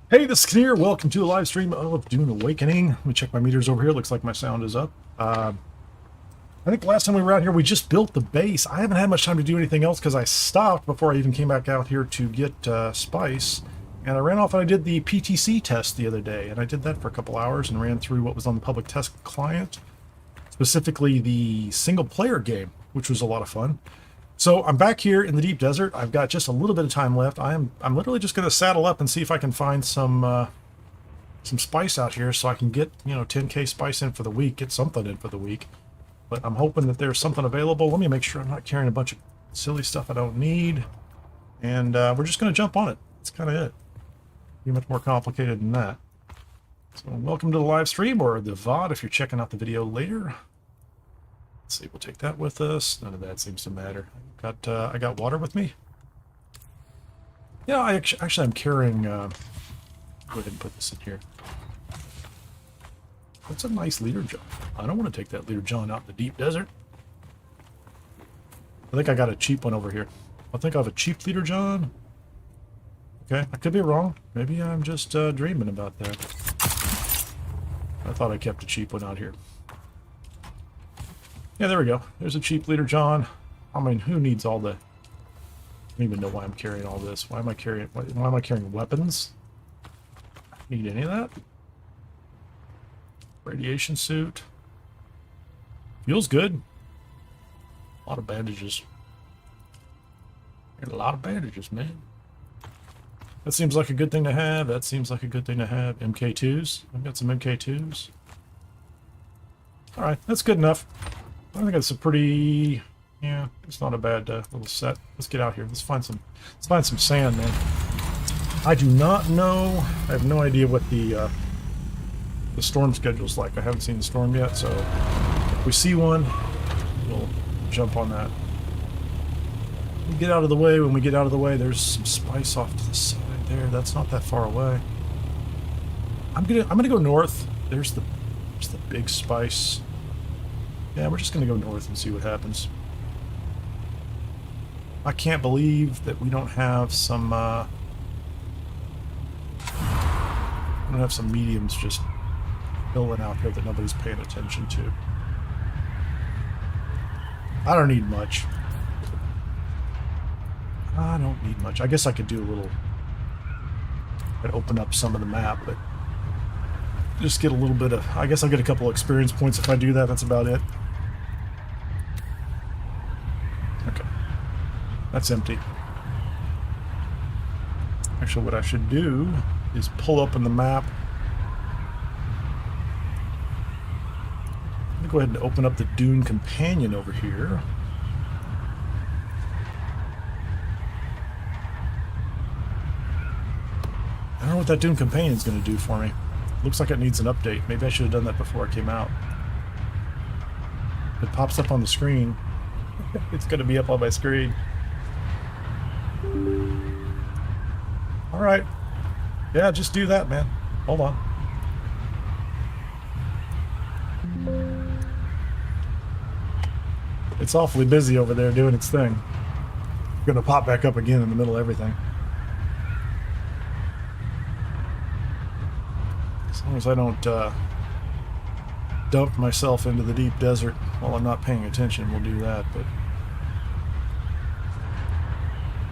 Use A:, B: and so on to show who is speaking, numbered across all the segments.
A: Hey, this is Kinnear. Welcome to a live stream of Dune Awakening. Let me check my meters over here. Looks like my sound is up. I think the last time we were out here, we just built the base. I haven't had much time to do anything else because I stopped before I even came back out here to get spice. And I ran off and I did the PTC test the other day. And I did that for a couple hours and ran through what was on the public test client. Specifically the single-player game, which was a lot of fun. So I'm back here in the deep desert. I've got just a little bit of time left. I'm literally just going to saddle up and see if I can find some spice out here so I can get 10k spice in for the week, get something in for the week. But I'm hoping that there's something available. Let me make sure I'm not carrying a bunch of silly stuff I don't need. And we're just going to jump on it. That's kind of it. Be much more complicated than that. So welcome to the live stream, or the VOD if you're checking out the video later. Let's see, we'll take that with us. None of that seems to matter. I got water with me. Yeah, actually I'm carrying. Go ahead and put this in here. That's a nice leader John. I don't want to take that leader John out in the deep desert. I think I got a cheap one over here. I think I have a cheap leader John. Okay, I could be wrong. Maybe I'm just dreaming about that. I thought I kept a cheap one out here. Yeah, there we go. There's a cheap leader John. I mean, who needs all the... I don't even know why I'm carrying all this. Why am I carrying weapons? Need any of that? Radiation suit. Feels good. A lot of bandages. A lot of bandages, man. That seems like a good thing to have. That seems like a good thing to have. MK2s. I've got some MK2s. Alright, that's good enough. I think it's a pretty... Yeah, it's not a bad little set. Let's get out here. Let's find some sand, man. I do not know. I have no idea what the storm schedule's like. I haven't seen the storm yet, so if we see one, we'll jump on that. We get out of the way. When we get out of the way, there's some spice off to the side there. That's not that far away. I'm gonna go north. There's the big spice. Yeah, we're just gonna go north and see what happens. I can't believe that we don't have some mediums just filling out here that nobody's paying attention to. I don't need much. I don't need much. I guess I could do a little... I'd open up some of the map, but just get a little bit of... I guess I'll get a couple experience points if I do that. That's about it. Okay. That's empty. Actually, what I should do is pull up on the map. I'm going to go ahead and open up the Dune Companion over here. I don't know what that Dune Companion is going to do for me. Looks like it needs an update. Maybe I should have done that before I came out. If it pops up on the screen, it's going to be up on my screen. Alright. Yeah, just do that, man. Hold on. It's awfully busy over there doing its thing. It's going to pop back up again in the middle of everything. As long as I don't dump myself into the deep desert while I'm not paying attention, we'll do that. But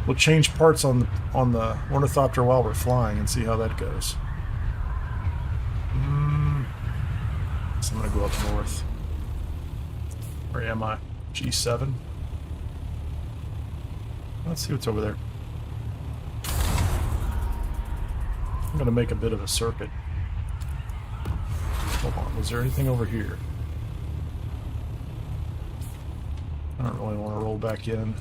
A: we'll change parts on the ornithopter while we're flying and see how that goes. So I'm gonna go up north. Where am I? G7. Let's see what's over there. I'm gonna make a bit of a circuit. Hold on, was there anything over here? I don't really want to roll back in.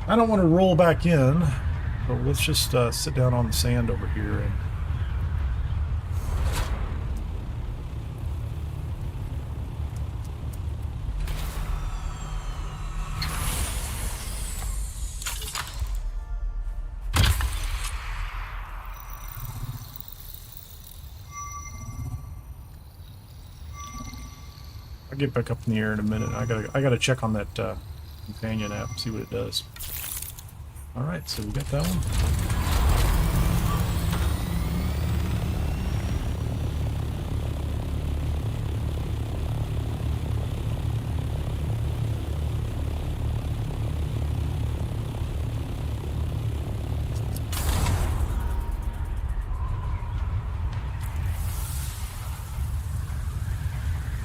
A: I don't want to roll back in, but let's just sit down on the sand over here and I'll get back up in the air in a minute. I gotta check on that companion app, see what it does. Alright, so we got that one.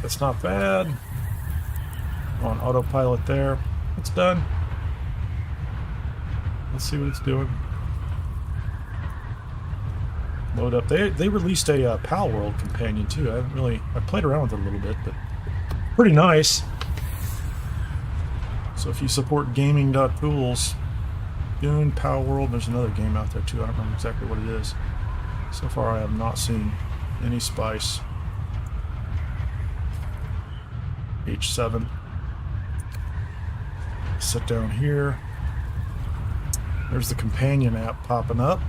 A: That's not bad. On autopilot there. It's done. Let's see what it's doing. Load up. They released a Pal World companion too. I played around with it a little bit, but pretty nice. So if you support gaming.tools, Dune, Pal World, there's another game out there too. I don't remember exactly what it is. So far I have not seen any spice. H7. Sit down here. There's the companion app popping up.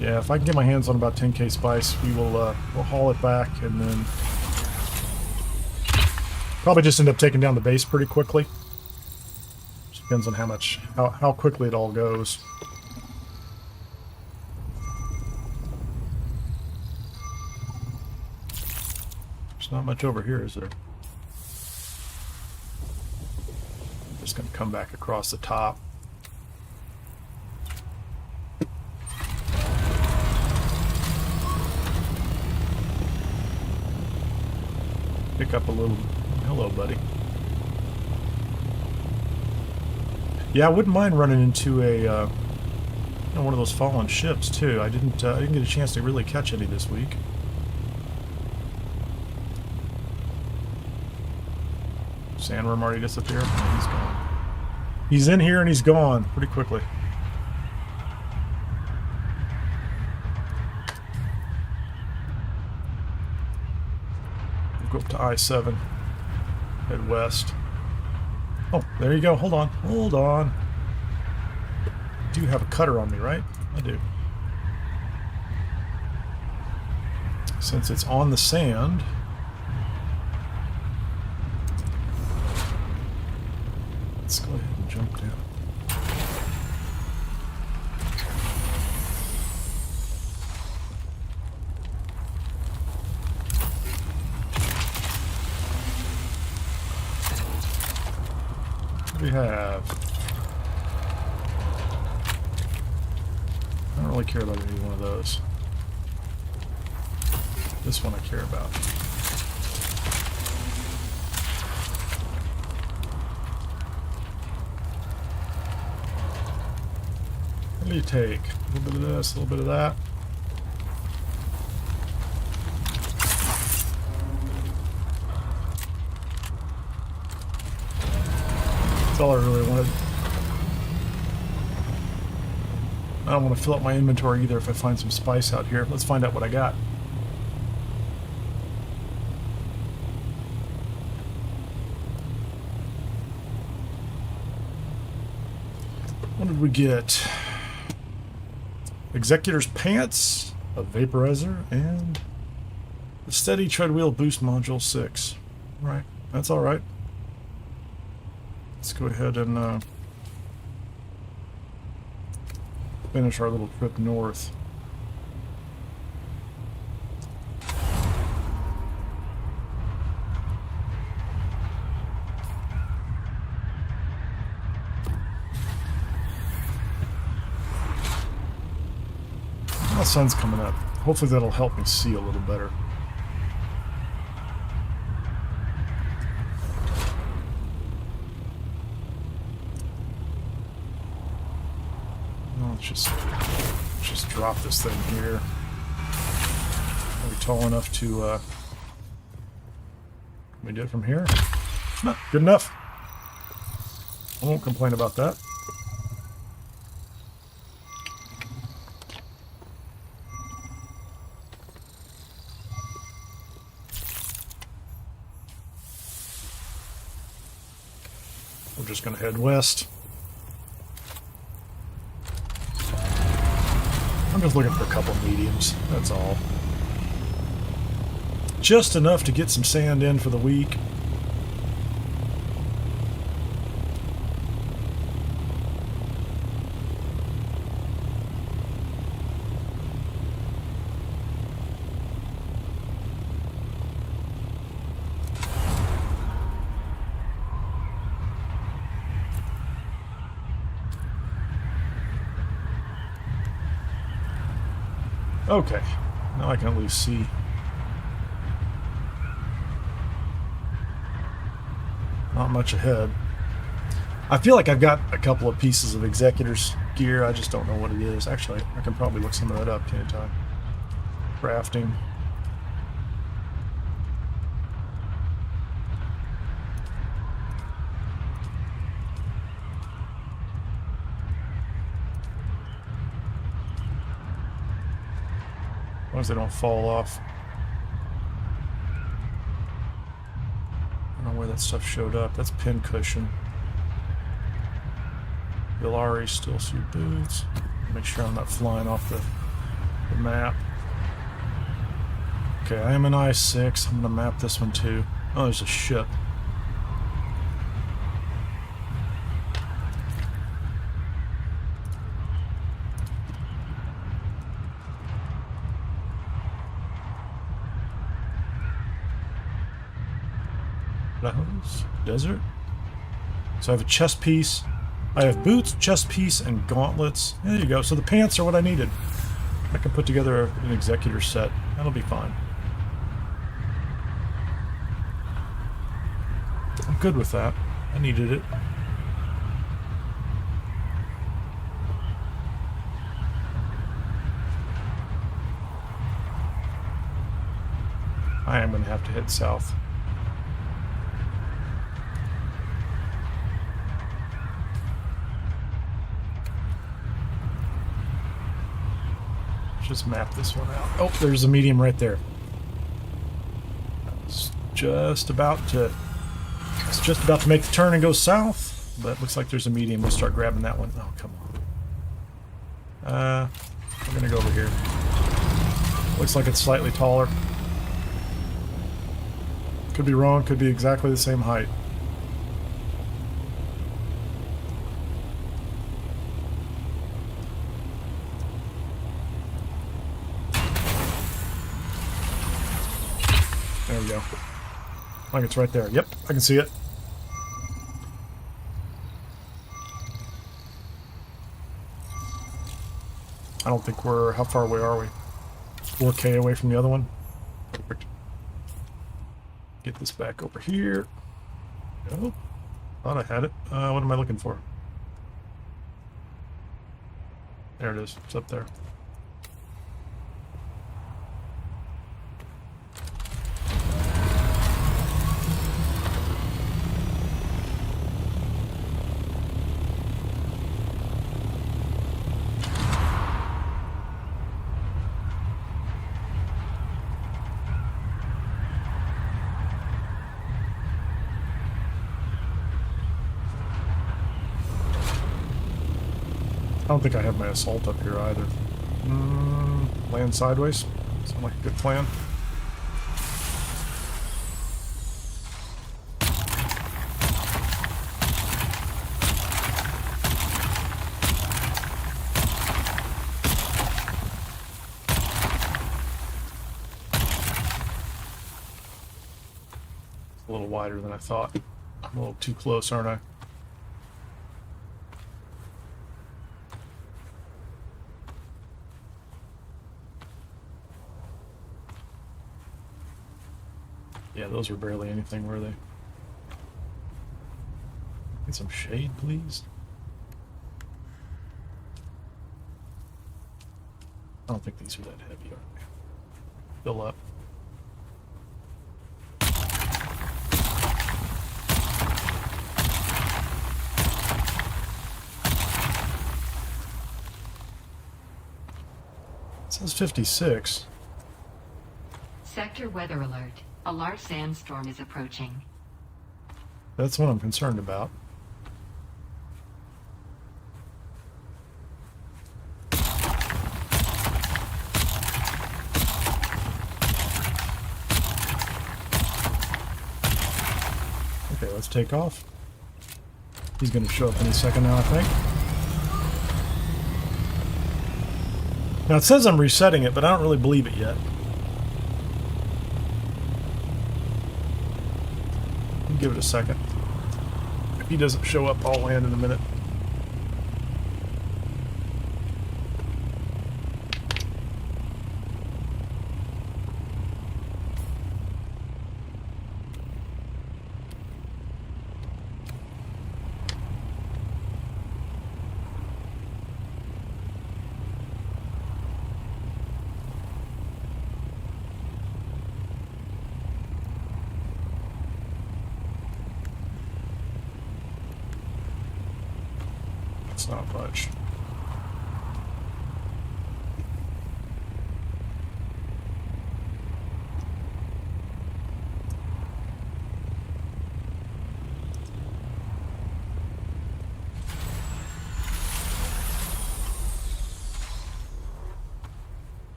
A: Yeah, if I can get my hands on about 10k spice, we'll haul it back and then probably just end up taking down the base pretty quickly. Just depends on how quickly it all goes. There's not much over here, is there? I'm just going to come back across the top. Pick up a little... Hello, buddy. Yeah, I wouldn't mind running into a one of those fallen ships too. I didn't get a chance to really catch any this week. Sandworm already disappeared. Oh, he's gone. He's in here and he's gone pretty quickly. We'll go up to I-7. Head west. Oh, there you go. Hold on. Hold on. I do have a cutter on me, right? I do. Since it's on the sand... Let's go ahead and jump down. What do we have? I don't really care about any one of those. This one I care about. What do you take? A little bit of this, a little bit of that. That's all I really wanted. I don't want to fill up my inventory either if I find some spice out here. Let's find out what I got. What did we get? Executor's Pants, a Vaporizer, and the Steady Treadwheel Boost Module 6. Right, that's alright. Let's go ahead and finish our little trip north. The sun's coming up. Hopefully that'll help me see a little better. Well, let's just drop this thing here. Are we tall enough to can we do it from here? No, good enough. I won't complain about that. We're just going to head west. I'm just looking for a couple of mediums, that's all. Just enough to get some sand in for the week. Okay, now I can at least see. Not much ahead. I feel like I've got a couple of pieces of Executor's gear. I just don't know what it is. Actually, I can probably look some of that up, can't I? Crafting. As long as they don't fall off. I don't know where that stuff showed up. That's pin cushion. Vilari still suit boots. Make sure I'm not flying off the map. Okay, I am in I-6. I'm going to map this one too. Oh, there's a ship. Desert. So I have a chest piece. I have boots, chest piece, and gauntlets. There you go. So the pants are what I needed. I can put together an Executor set. That'll be fine. I'm good with that. I needed it. I am going to have to head south. Just map this one out. Oh, there's a medium right there. It's just about to make the turn and go south, but looks like there's a medium. We'll start grabbing that one. Oh, come on. We're gonna go over here. Looks like it's slightly taller. Could be wrong, could be exactly the same height. There we go. Like it's right there. Yep, I can see it. I don't think we're... How far away are we? 4K away from the other one? Perfect. Get this back over here. Oh, thought I had it. What am I looking for? There it is. It's up there. I don't think I have my assault up here either. Land sideways. Sounds like a good plan. It's a little wider than I thought. I'm a little too close, aren't I? Yeah, those were barely anything, were they? Get some shade, please. I don't think these are that heavy, are they? Fill up. It says 56.
B: Sector weather alert. A large sandstorm is approaching.
A: That's what I'm concerned about. Okay, let's take off. He's going to show up any second now, I think. Now it says I'm resetting it, but I don't really believe it yet. Give it a second. If he doesn't show up, I'll land in a minute. That's not much.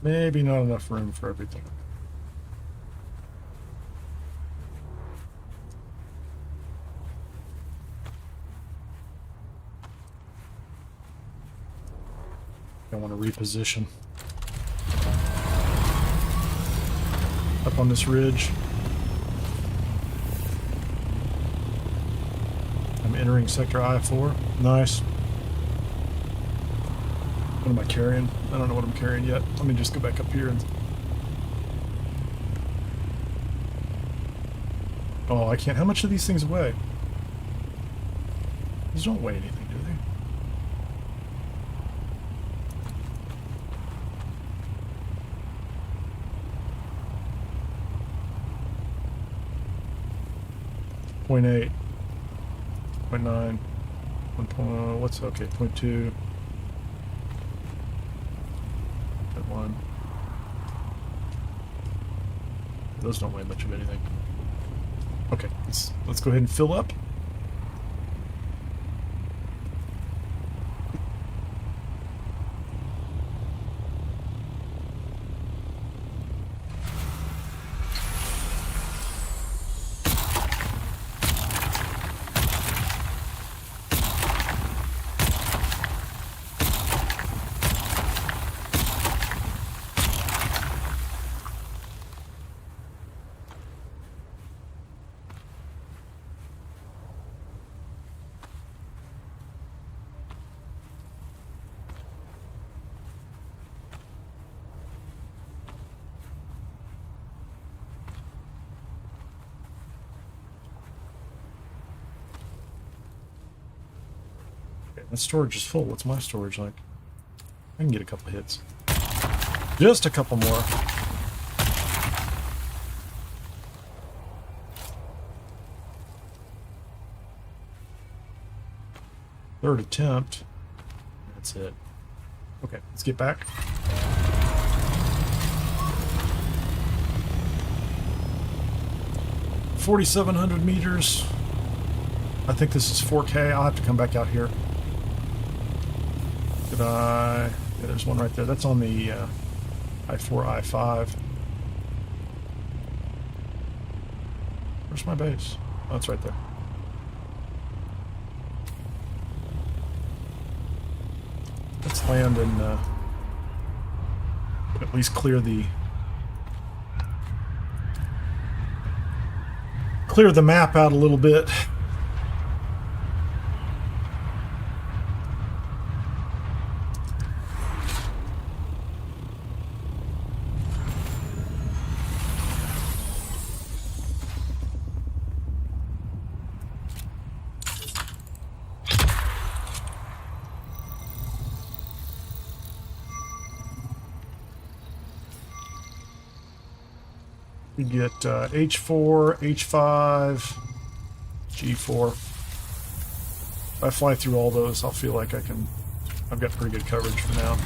A: Maybe not enough room for everything. I want to reposition. Up on this ridge. I'm entering sector I-4. Nice. What am I carrying? I don't know what I'm carrying yet. Let me just go back up here and... Oh, I can't... How much do these things weigh? These don't weigh anything, do they? Point 0.8. 0.9. 1. What's... Okay, 0.2. 1. Those don't weigh much of anything. Okay, let's go ahead and fill up. That storage is full. What's my storage like? I can get a couple hits. Just a couple more. Third attempt. That's it. Okay, let's get back. $4,700 meters. I think this is 4K. I'll have to come back out here. Yeah, there's one right there. That's on the I-4, I-5. Where's my base? Oh, it's right there. Let's land and at least clear the map out a little bit. We get H4, H5, G4. If I fly through all those, I'll feel like I've got pretty good coverage for now.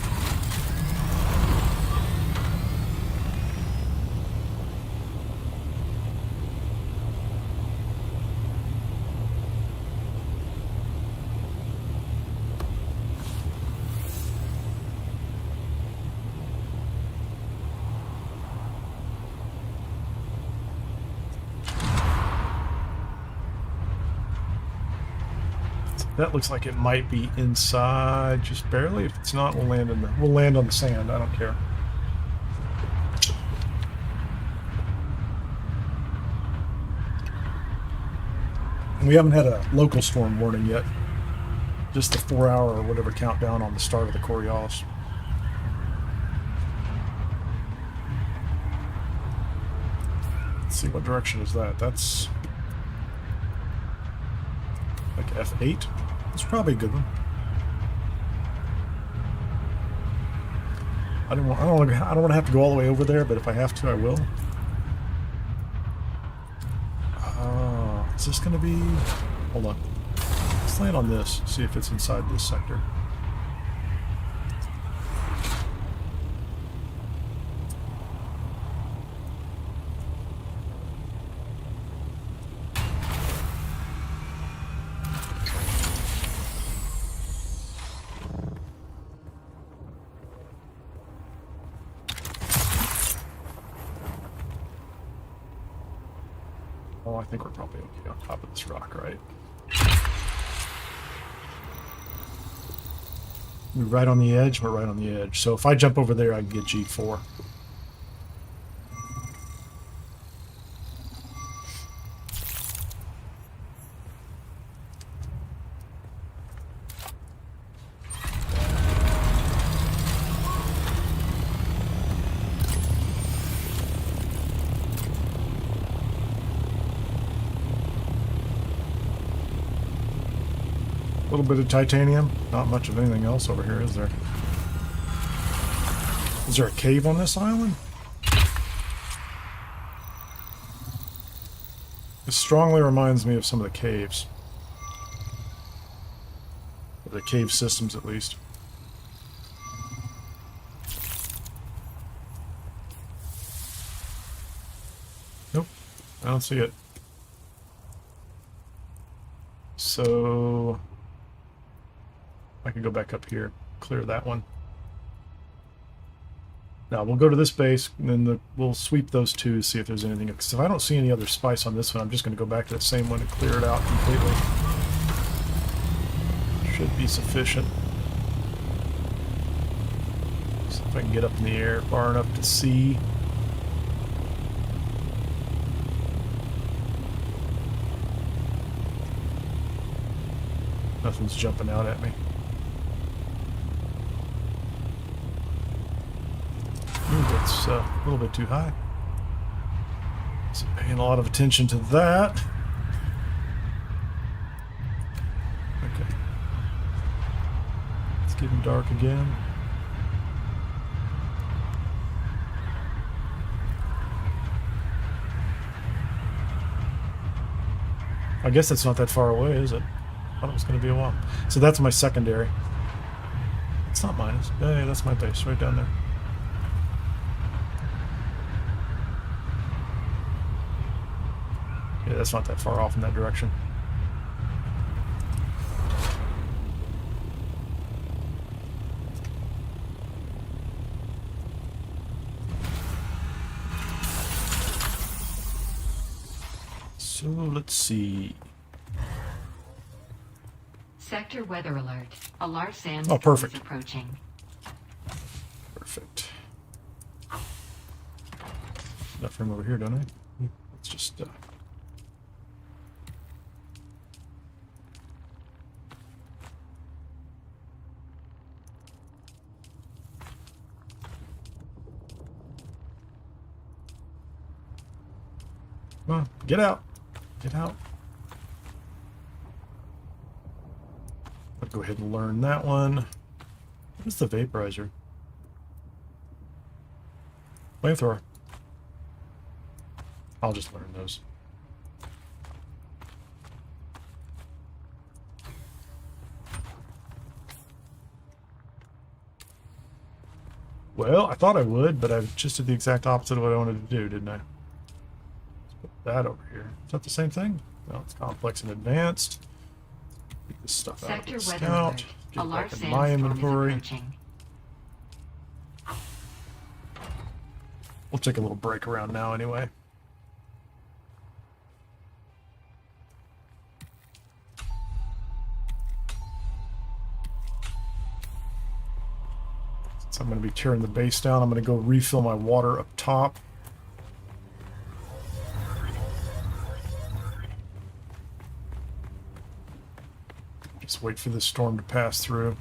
A: That looks like it might be inside, just barely. If it's not, we'll land on the sand. I don't care. We haven't had a local storm warning yet. Just the 4-hour or whatever countdown on the start of the Coriolis. Let's see, what direction is that? That's like F8. It's probably a good one. I don't want to have to go all the way over there, but if I have to, I will. Is this going to be? Hold on. Let's land on this. See if it's inside this sector. Oh, I think we're probably okay on top of this rock, right? We're right on the edge. We're right on the edge. So if I jump over there, I can get G4. A little bit of titanium. Not much of anything else over here, is there? Is there a cave on this island? This strongly reminds me of some of the caves. Or the cave systems, at least. Nope. I don't see it. So I can go back up here, clear that one. Now we'll go to this base, and then we'll sweep those two, see if there's anything. Because if I don't see any other spice on this one, I'm just going to go back to the same one and clear it out completely. Should be sufficient. See if I can get up in the air far enough to see. Nothing's jumping out at me. Ooh, that's a little bit too high. So paying a lot of attention to that. Okay. It's getting dark again. I guess it's not that far away, is it? I thought it was going to be a while. So that's my secondary. It's not mine. Yeah, that's my base right down there. Yeah, that's not that far off in that direction. So let's see.
B: Sector weather alert. A large sandstorm
A: perfect.
B: is approaching.
A: Perfect. Enough room over here, don't I? Let's just come on, get out. Get out. I'll go ahead and learn that one. What is the vaporizer? Flamethrower. I'll just learn those. Well, I thought I would, but I just did the exact opposite of what I wanted to do, didn't I? Let's put that over here. Is that the same thing? No, it's complex and advanced. Get this stuff out of the scout. Get it back in my inventory. We'll take a little break around now anyway. I'm going to be tearing the base down. I'm going to go refill my water up top. Just wait for this storm to pass through.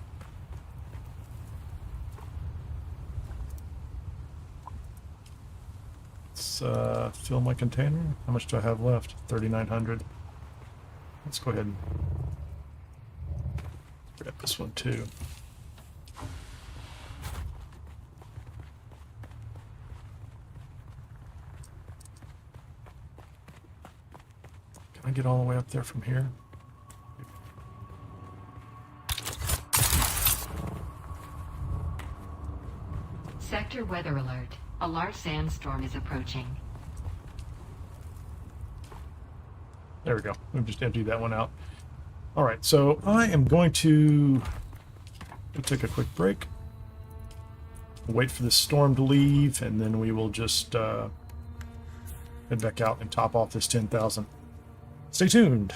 A: Let's fill my container. How much do I have left? 3,900. Let's go ahead and grab this one too. Can I get all the way up there from here?
B: Sector weather alert. A large sandstorm is approaching.
A: There we go. We've just emptied that one out. All right, so I am going to take a quick break. Wait for this storm to leave, and then we will just head back out and top off this 10,000. Stay tuned.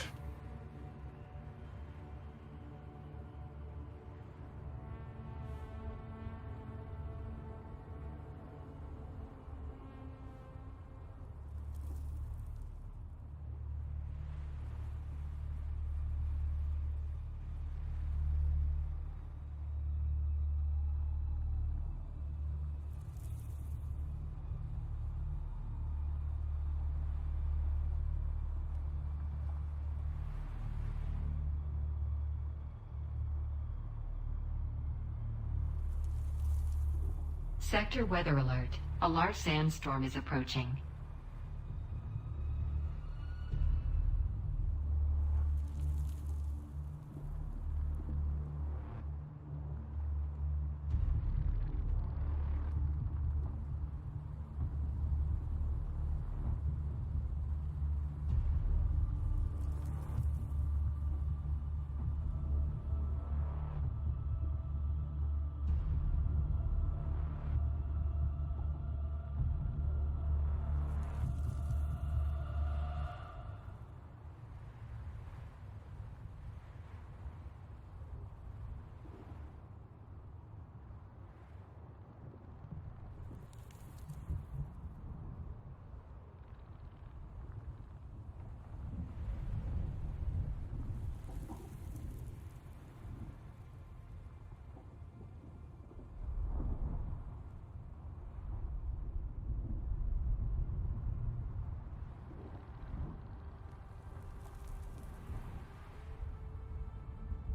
B: Sector weather alert. A large sandstorm is approaching.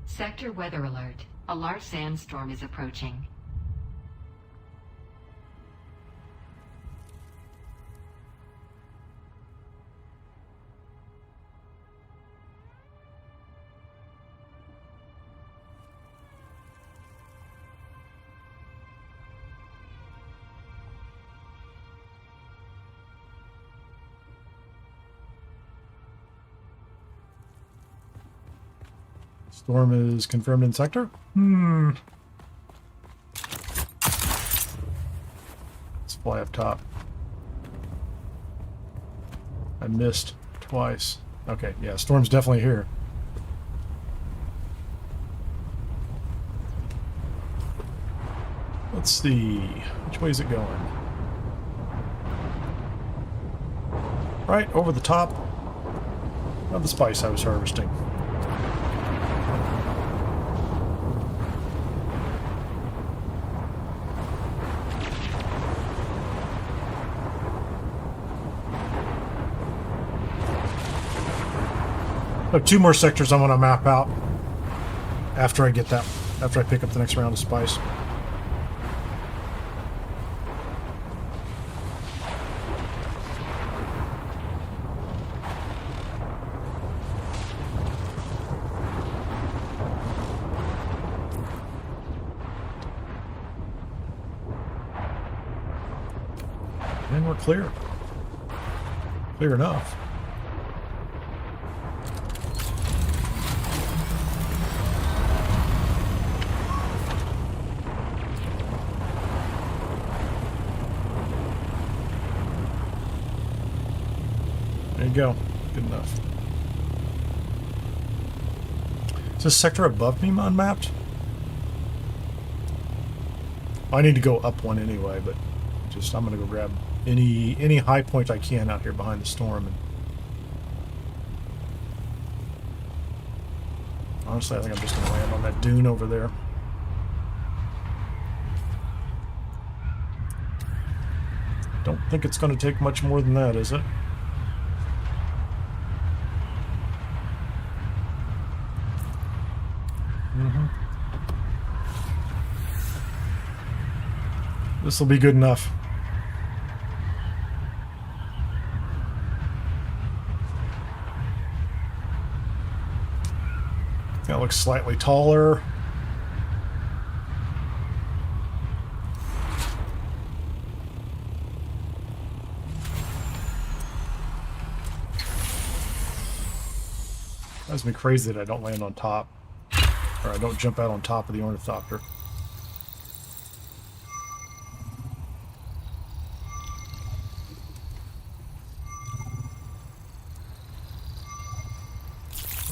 B: Sector weather alert. A large sandstorm is approaching.
A: Storm is confirmed in sector. Let's fly up top. I missed twice. Okay, yeah, storm's definitely here. Let's see. Which way is it going? Right over the top of the spice I was harvesting. I have 2 more sectors I want to map out after I get that, after I pick up the next round of spice. And we're clear. Clear enough. There you go. Good enough. Is this sector above me unmapped? I need to go up one anyway, but just I'm gonna go grab any high point I can out here behind the storm. And honestly, I think I'm just gonna land on that dune over there. Don't think it's gonna take much more than that, is it? This will be good enough. That looks slightly taller. Drives me crazy that I don't land on top, or I don't jump out on top of the ornithopter.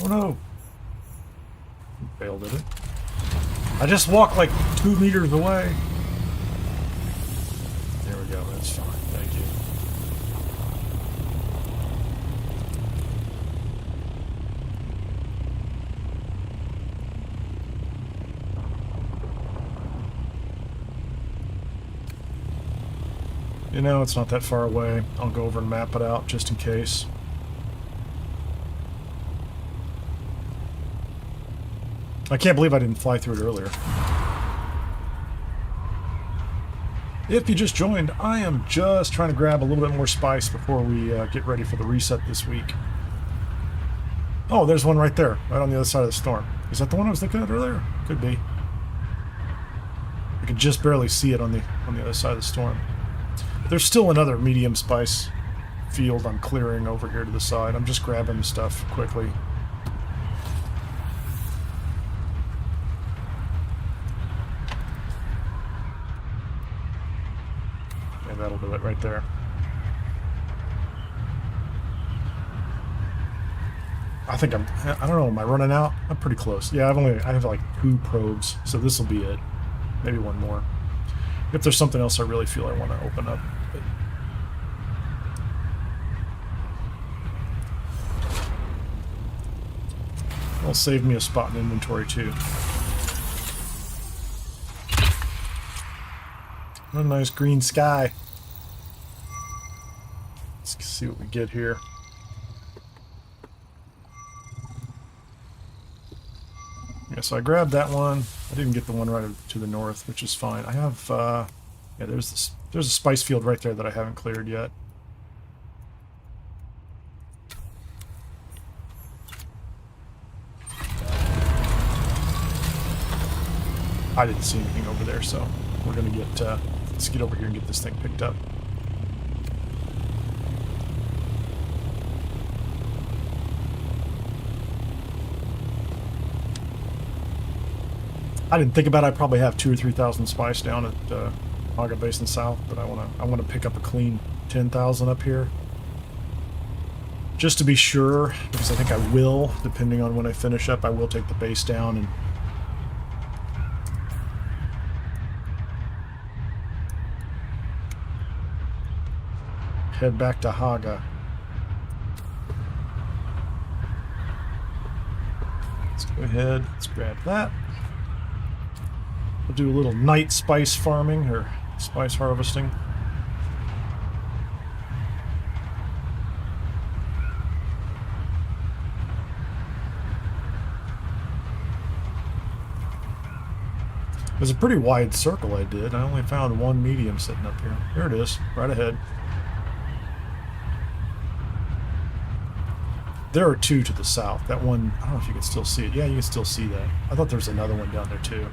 A: Oh no! Failed, did it? I just walked like 2 meters away. There we go, that's fine, thank you. You know, it's not that far away. I'll go over and map it out just in case. I can't believe I didn't fly through it earlier. If you just joined, I am just trying to grab a little bit more spice before we get ready for the reset this week. Oh, there's one right there, right on the other side of the storm. Is that the one I was looking at earlier? Could be. I could just barely see it on the other side of the storm. There's still another medium spice field I'm clearing over here to the side. I'm just grabbing stuff quickly. That'll do it right there. I think I don't know, am I running out? I'm pretty close. Yeah, I have like 2 probes, so this will be it. Maybe one more. If there's something else I really feel I want to open up. But it'll save me a spot in inventory too. What a nice green sky. Let's see what we get here. Yeah, so I grabbed that one. I didn't get the one right to the north, which is fine. I have, yeah, there's a spice field right there that I haven't cleared yet. I didn't see anything over there, so we're gonna get, let's get over here and get this thing picked up. I didn't think about it. I probably have 2,000 or 3,000 spice down at Haga Basin South, but I wanna pick up a clean 10,000 up here, just to be sure, because I think I will, depending on when I finish up, I will take the base down and head back to Haga. Let's go ahead. Let's grab that. We'll do a little night spice farming, or spice harvesting. It was a pretty wide circle I did. I only found one medium sitting up here. Here it is, right ahead. There are 2 to the south. That one, I don't know if you can still see it. Yeah, you can still see that. I thought there was another one down there too.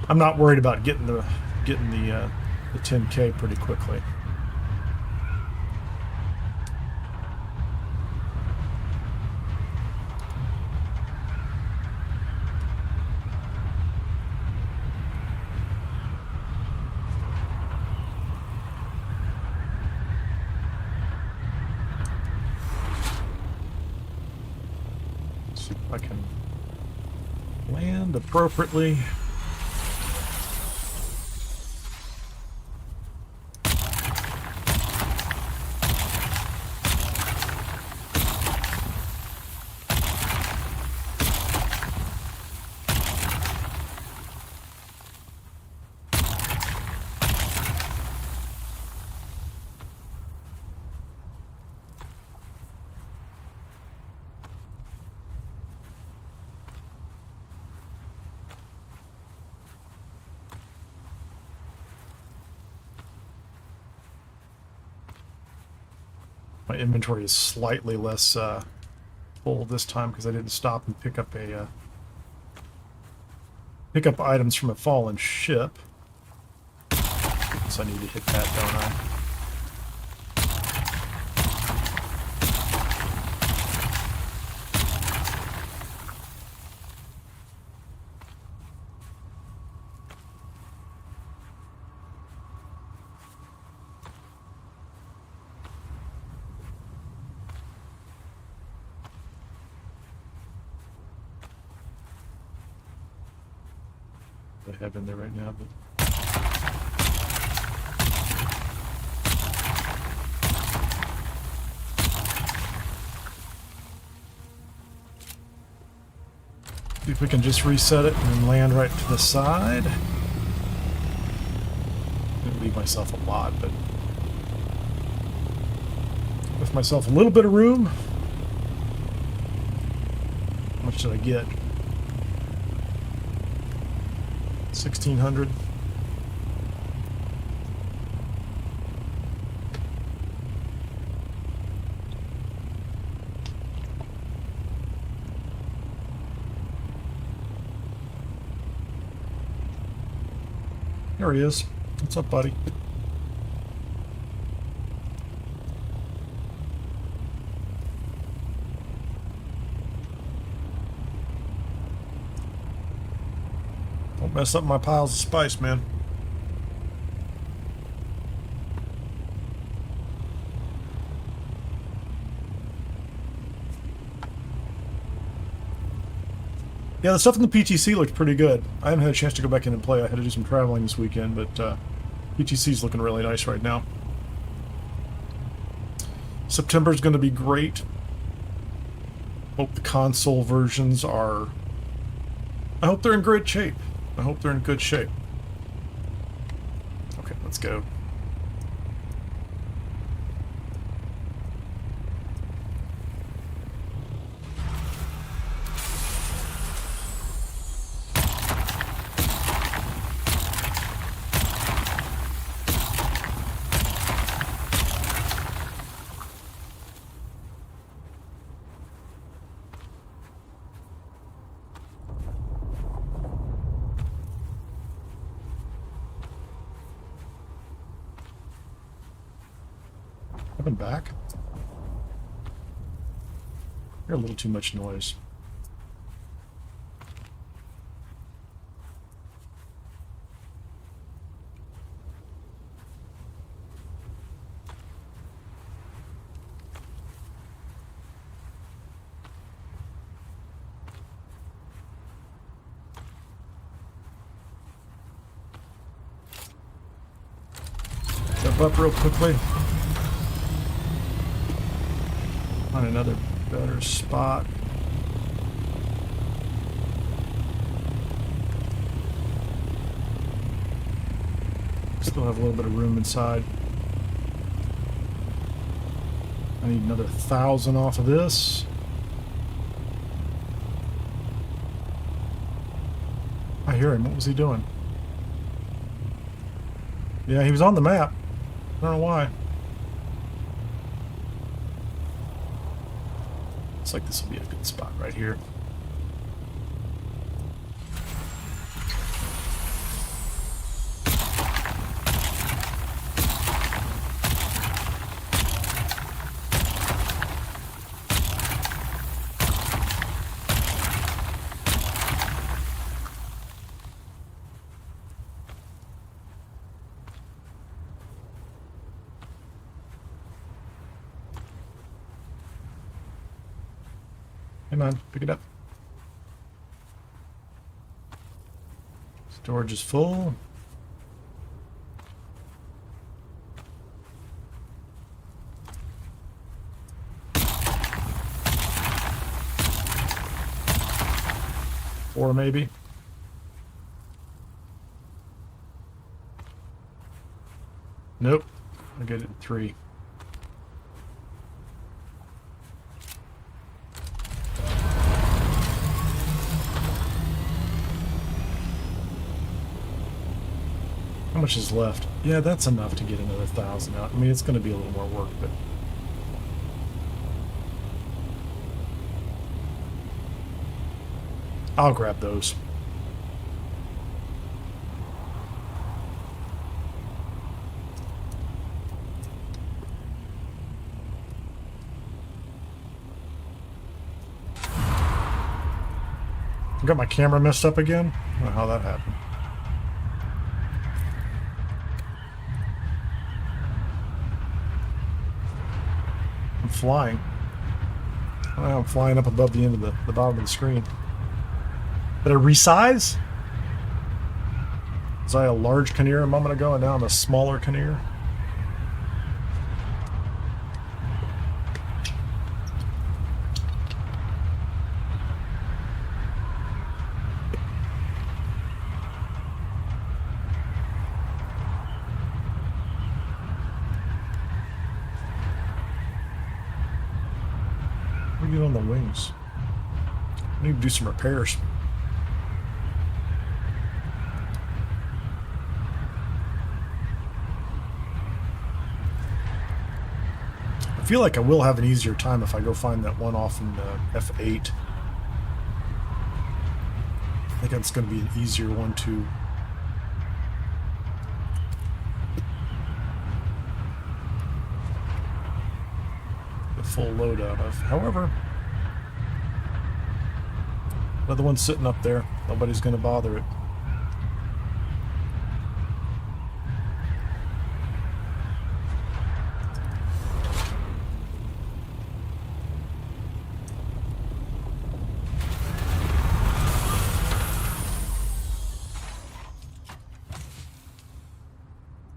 A: I'm not worried about getting the 10K pretty quickly. Let's see if I can land appropriately. My inventory is slightly less full this time because I didn't stop and pick up items from a fallen ship. So I need to hit that, don't I? I have in there right now, but see if we can just reset it and land right to the side. Didn't leave myself a lot, but with myself a little bit of room. How much did I get? 1,600. There he is. What's up, buddy? Don't mess up my piles of spice, man. Yeah, the stuff in the PTC looked pretty good. I haven't had a chance to go back in and play. I had to do some traveling this weekend, but PTC's looking really nice right now. September's going to be great. Hope the console versions are... I hope they're in great shape. I hope they're in good shape. Okay, let's go. Coming back. You're a little too much noise. Jump up real quickly. Find another better spot. Still have a little bit of room inside. I need another 1,000 off of this. I hear him. What was he doing? Yeah, he was on the map. I don't know why. Looks like this will be a good spot right here. Come on, pick it up. Storage is full. Four maybe. Nope. I get it at 3. How much is left? Yeah, that's enough to get another 1,000 out. I mean, it's going to be a little more work, but I'll grab those. I got my camera messed up again. I don't know how that happened. I'm flying. I'm flying up above the end of the bottom of the screen. Did I resize? Was I a large Kinnear a moment ago and now I'm a smaller Kinnear? What do you get on the wings? I need to do some repairs. I feel like I will have an easier time if I go find that one off in F8. I think that's going to be an easier one to the full load out of. However, another one sitting up there. Nobody's going to bother it.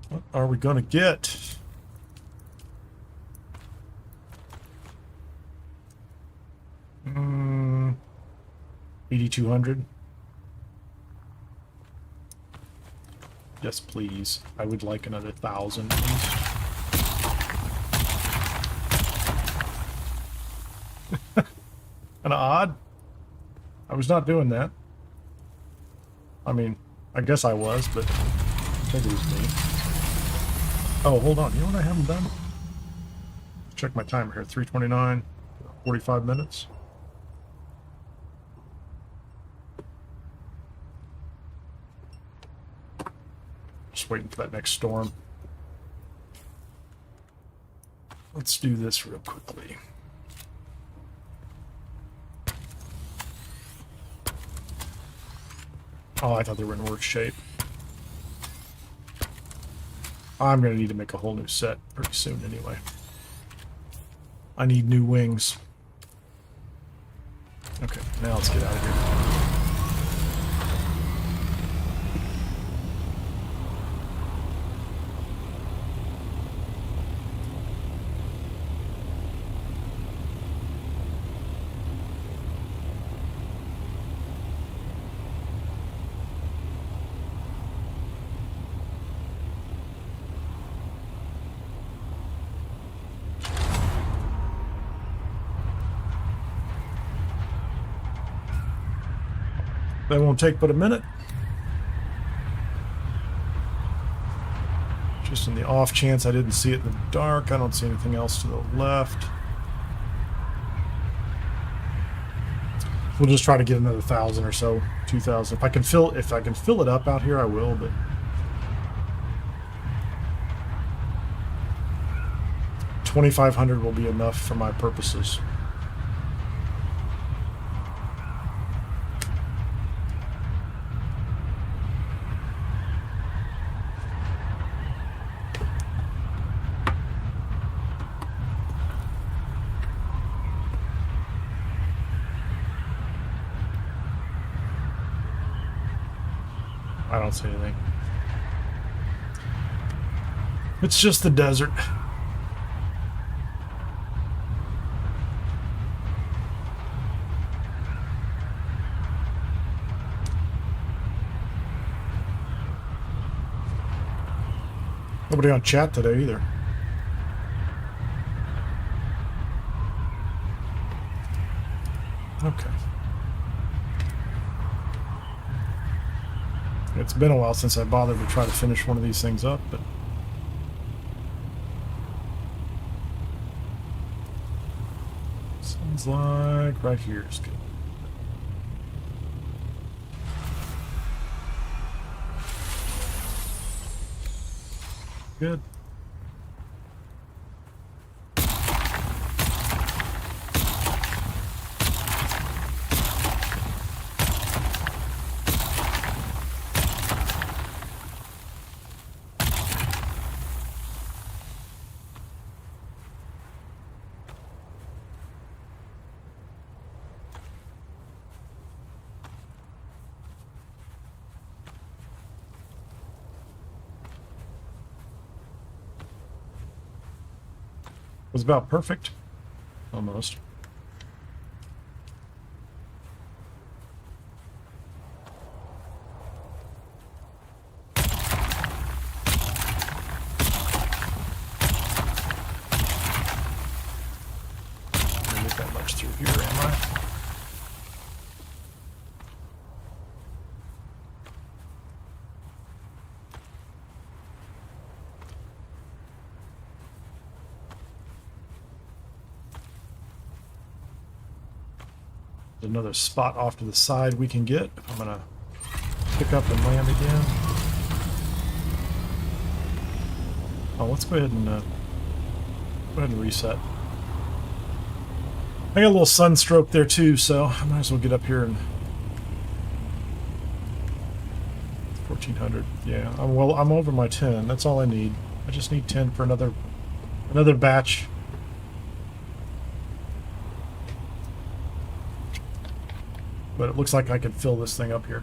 A: What are we going to get? Mm, 8,200. Yes, please. I would like another 1,000. Kinda odd. I was not doing that. I mean, I guess I was, but I think it was me. Oh, hold on. You know what I haven't done? Check my timer here. 3:29, 45 minutes. Just waiting for that next storm. Let's do this real quickly. Oh, I thought they were in worse shape. I'm going to need to make a whole new set pretty soon anyway. I need new wings. Okay, now let's get out of here. That won't take but a minute. Just in the off chance I didn't see it in the dark, I don't see anything else to the left. We'll just try to get another 1,000 or so, 2,000. If I can fill it up out here, I will. But 2,500 will be enough for my purposes. I don't see anything. It's just the desert. Nobody on chat today either. Okay. It's been a while since I bothered to try to finish one of these things up, but sounds like right here is good. Good. Was about perfect. Almost. Didn't get that much through here, am I? There's another spot off to the side we can get if I'm gonna pick up and land again. Oh, let's go ahead and reset. I got a little sunstroke there too, so I might as well get up here and 1400. Yeah, I'm over my 10. That's all I need. I just need 10 for another batch. But it looks like I could fill this thing up here.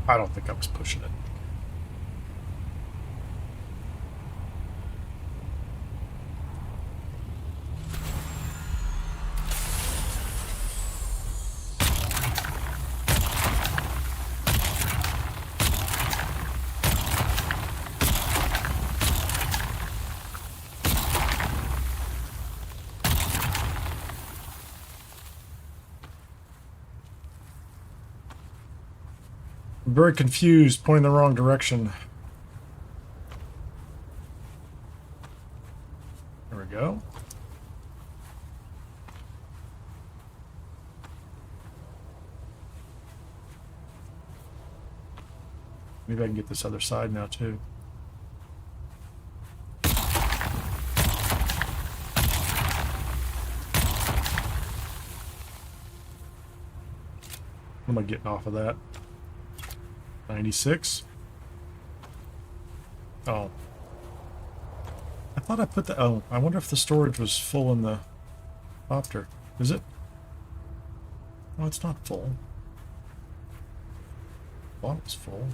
A: I don't think I was pushing it. I'm very confused, pointing the wrong direction. There we go. Maybe I can get this other side now too. What am I getting off of that? 96. Oh. I thought I put the... Oh, I wonder if the storage was full in the copter. Is it? Oh, it's not full. I thought it was full.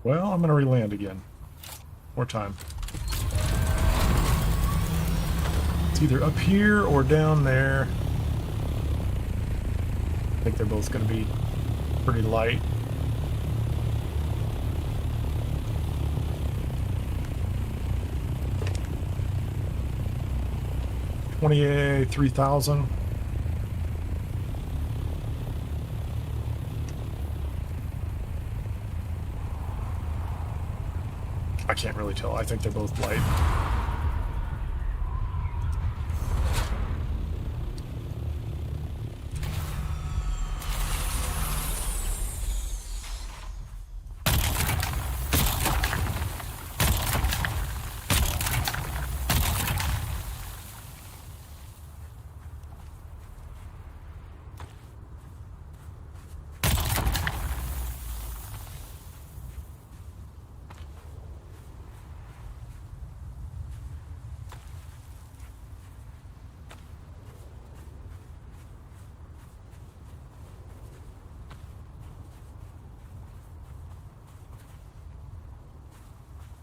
A: Well, I'm going to re-land again. More time. It's either up here or down there. I think they're both going to be pretty light. $23,000. I can't really tell. I think they're both light.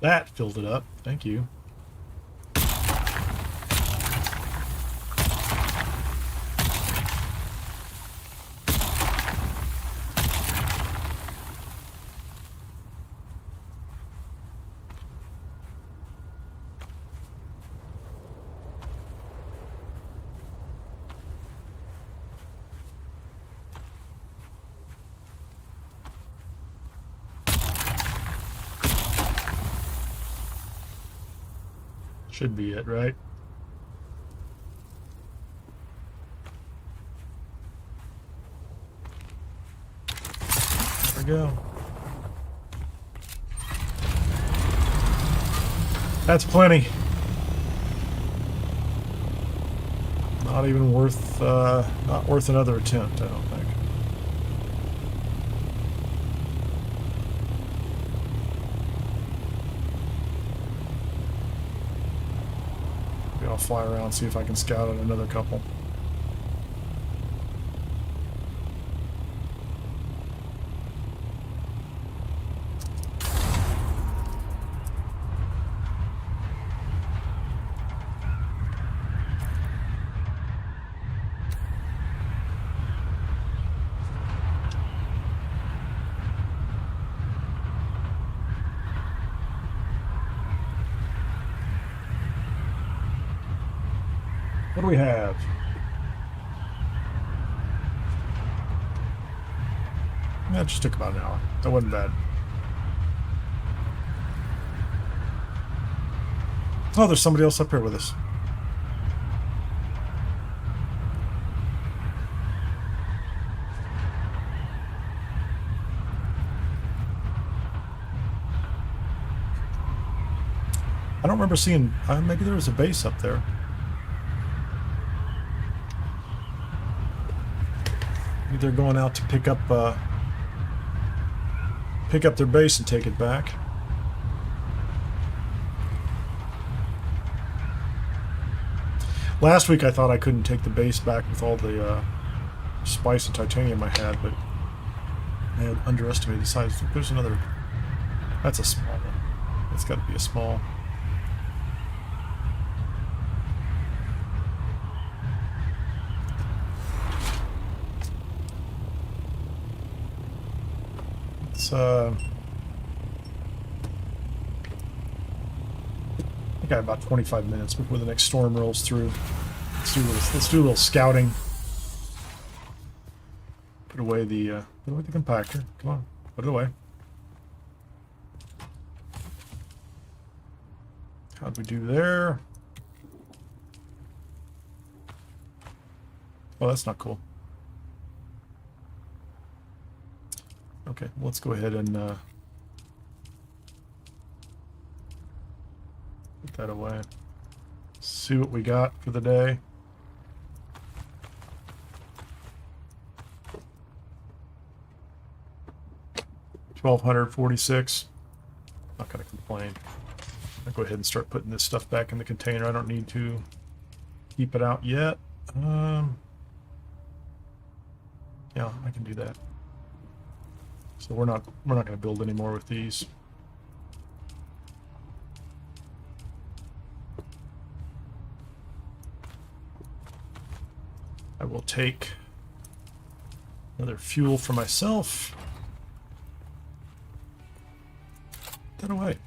A: That filled it up. Thank you. Should be it, right? There we go. That's plenty. Not even worth, not worth another attempt, I don't think. Maybe I'll fly around, see if I can scout out another couple. What do we have? That just took about an hour. That wasn't bad. Oh, there's somebody else up here with us. I don't remember seeing... maybe there was a base up there. They're going out to pick up their base and take it back. Last week I thought I couldn't take the base back with all the spice and titanium I had, but I had underestimated the size. There's another. That's a small one. That's got to be a small. I think I have about 25 minutes before the next storm rolls through. Let's do a little scouting. Put away the compactor. Come on, put it away. How'd we do there? Oh, that's not cool. Okay, let's go ahead and put that away. See what we got for the day. $1,246. Not gonna complain. I'll go ahead and start putting this stuff back in the container. I don't need to keep it out yet. Yeah, I can do that. So we're not going to build any more with these. I will take another fuel for myself. Put that away.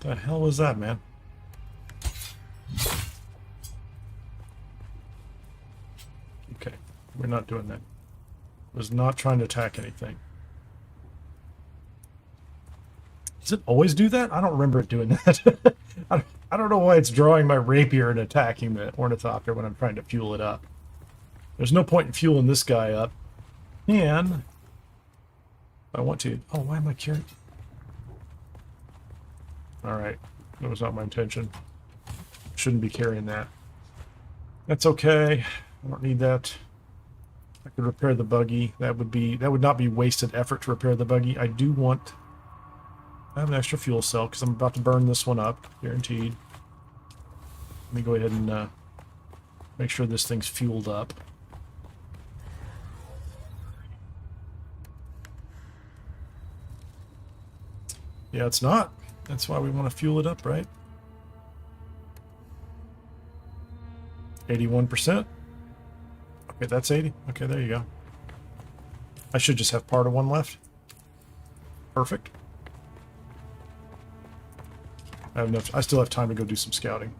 A: The hell was that, man? Okay, we're not doing that. Was not trying to attack anything. Does it always do that? I don't remember it doing that. I don't know why it's drawing my rapier and attacking the ornithopter when I'm trying to fuel it up. There's no point in fueling this guy up. And if I want to... Oh, why am I carrying... Alright, that was not my intention. Shouldn't be carrying that. That's okay. I don't need that. I could repair the buggy. That would not be wasted effort to repair the buggy. I do want... I have an extra fuel cell because I'm about to burn this one up, guaranteed. Let me go ahead and make sure this thing's fueled up. Yeah, it's not. That's why we want to fuel it up, right? 81%. Okay, that's 80. Okay, there you go. I should just have part of one left. Perfect. I have enough. I still have time to go do some scouting.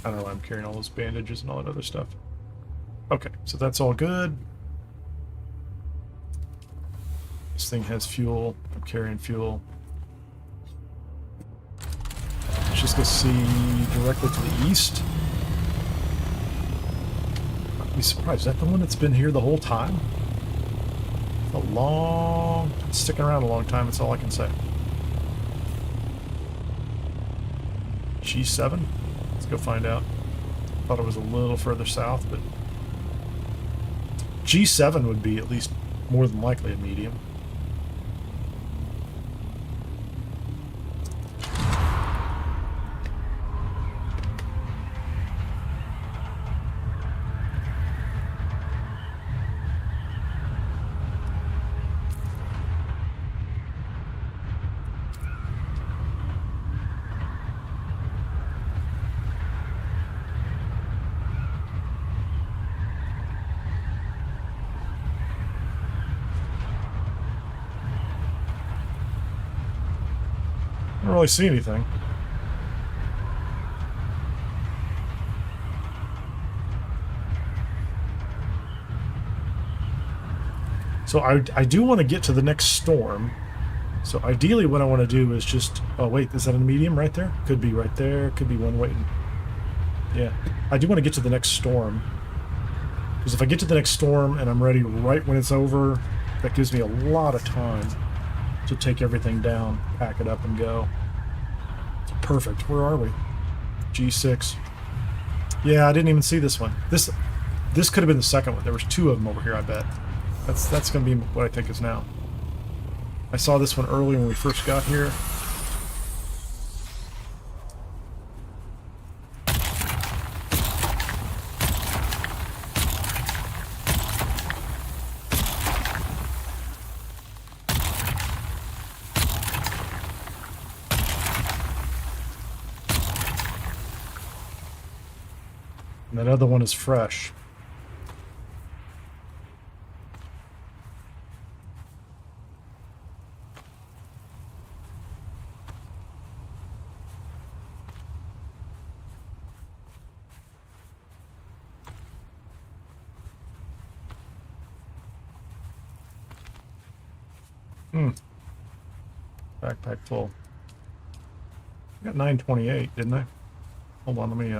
A: I don't know why I'm carrying all those bandages and all that other stuff. Okay, so that's all good. This thing has fuel. I'm carrying fuel. Let's just go see directly to the east. I'd be surprised. Is that the one that's been here the whole time? It's sticking around a long time, that's all I can say. G7? Let's go find out. Thought it was a little further south, but G7 would be at least more than likely a medium. I don't really see anything. So I do want to get to the next storm. So ideally what I want to do is just... Oh wait, is that a medium right there? Could be right there. Could be one waiting. Yeah. I do want to get to the next storm. Because if I get to the next storm and I'm ready right when it's over, that gives me a lot of time to take everything down, pack it up, and go. Perfect. Where are we? G6. Yeah, I didn't even see this one. This could have been the second one. There was two of them over here, I bet. That's going to be what I think is now. I saw this one early when we first got here. And that other one is fresh. Backpack full. I got 928, didn't I? Hold on, let me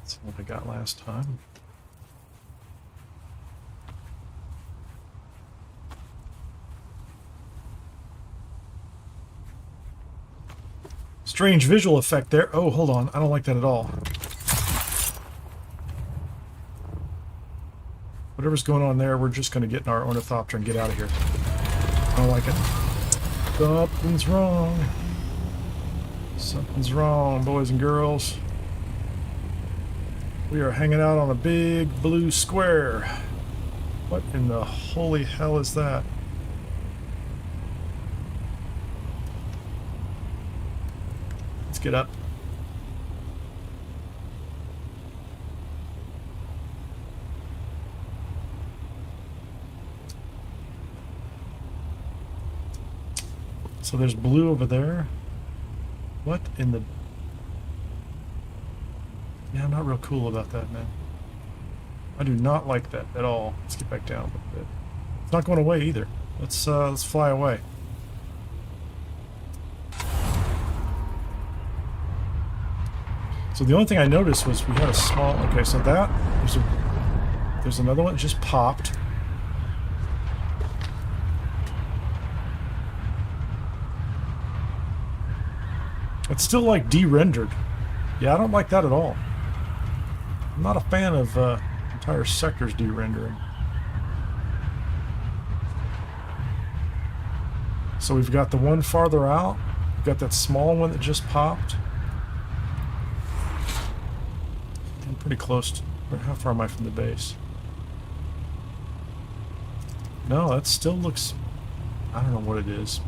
A: that's what I got last time. Strange visual effect there. Oh, hold on. I don't like that at all. Whatever's going on there, we're just going to get in our ornithopter and get out of here. I don't like it. Something's wrong. Something's wrong, boys and girls. We are hanging out on a big blue square. What in the holy hell is that? Let's get up. So there's blue over there. What in the... Yeah, I'm not real cool about that, man. I do not like that at all. Let's get back down a little bit. It's not going away either. Let's fly away. So the only thing I noticed was we had a small... Okay, so that... There's another one that just popped. It's still, like, de-rendered. Yeah, I don't like that at all. I'm not a fan of entire sectors de-rendering. So we've got the one farther out. We've got that small one that just popped. I'm pretty close to... How far am I from the base? No, that still looks... I don't know what it is.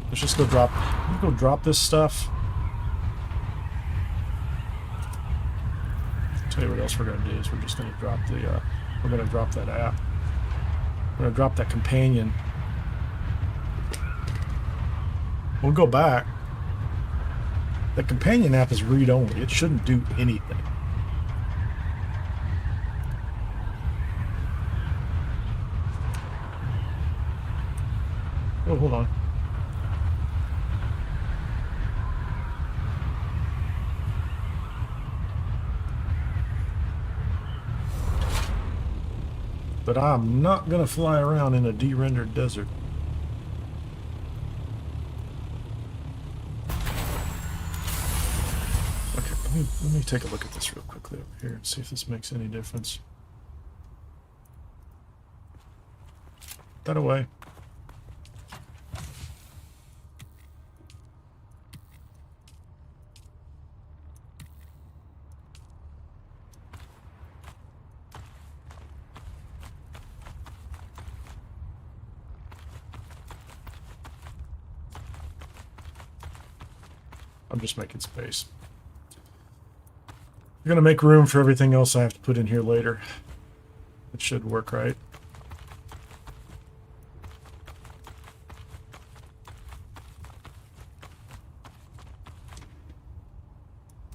A: Let's just go drop... Let's go drop this stuff. tell you what else we're going to do is we're just going to drop the we're going to drop that app. We're going to drop that companion. We'll go back. The companion app is read-only. It shouldn't do anything. Oh, hold on. But I'm not going to fly around in a de-rendered desert. Okay, let me take a look at this real quickly over here and see if this makes any difference. Put that away. I'm just making space. I'm gonna make room for everything else I have to put in here later. It should work, right?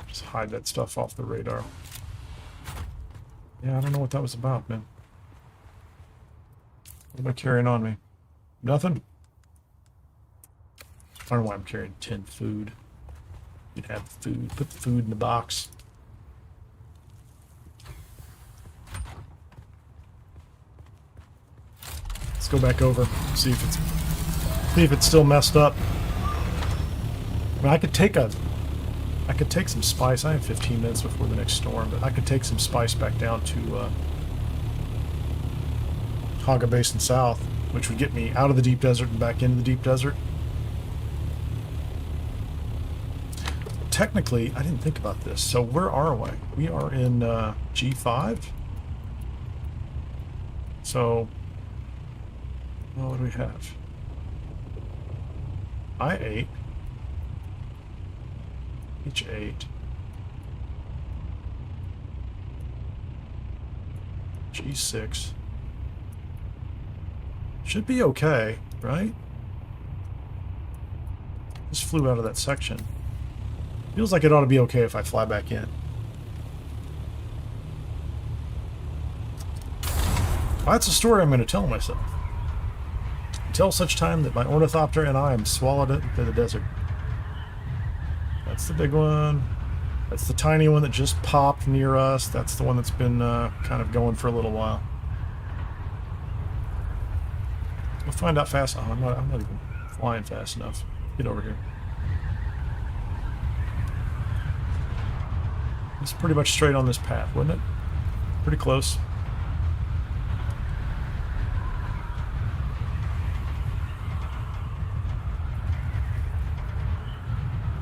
A: Just hide that stuff off the radar. Yeah, I don't know what that was about, man. What am I carrying on me? Nothing? I don't know why I'm carrying 10 food. You'd have food. Put the food in the box. Let's go back over. See if it's still messed up. I mean, I could take some spice. I have 15 minutes before the next storm, but I could take some spice back down to Haga Basin South, which would get me out of the deep desert and back into the deep desert. Technically, I didn't think about this. So where are we? We are in G5. So, well, what do we have? I8. H8. G6. Should be okay, right? Just flew out of that section. Feels like it ought to be okay if I fly back in. Well, that's a story I'm going to tell myself. Until such time that my ornithopter and I am swallowed into the desert. That's the big one. That's the tiny one that just popped near us. That's the one that's been kind of going for a little while. We'll find out fast. Oh, I'm not even flying fast enough. Get over here. It's pretty much straight on this path, wasn't it? Pretty close.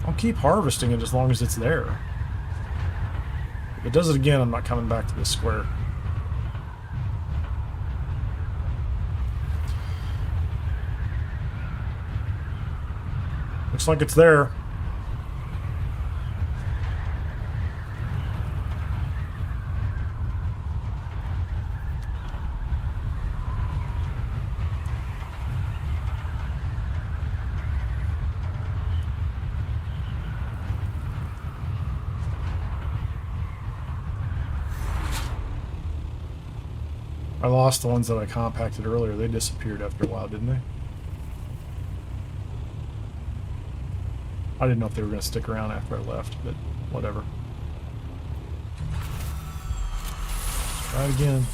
A: I'll keep harvesting it as long as it's there. If it does it again, I'm not coming back to this square. Looks like it's there. I lost the ones that I compacted earlier. They disappeared after a while, didn't they? I didn't know if they were going to stick around after I left, but whatever. Try it again.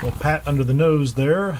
A: Little pat under the nose there.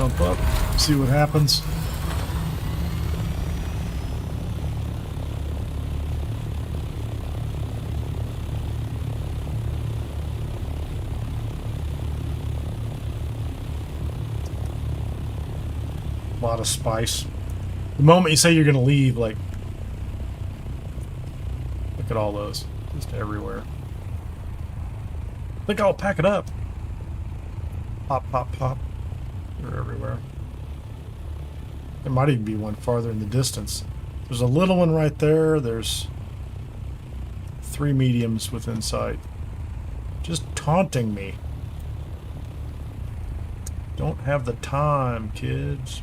A: Jump up, see what happens. A lot of spice. The moment you say you're going to leave, like, look at all those. Just everywhere. I think I'll pack it up. Pop, pop, pop. They're everywhere. There might even be one farther in the distance. There's a little one right there. There's 3 mediums within sight. Just taunting me. Don't have the time, kids.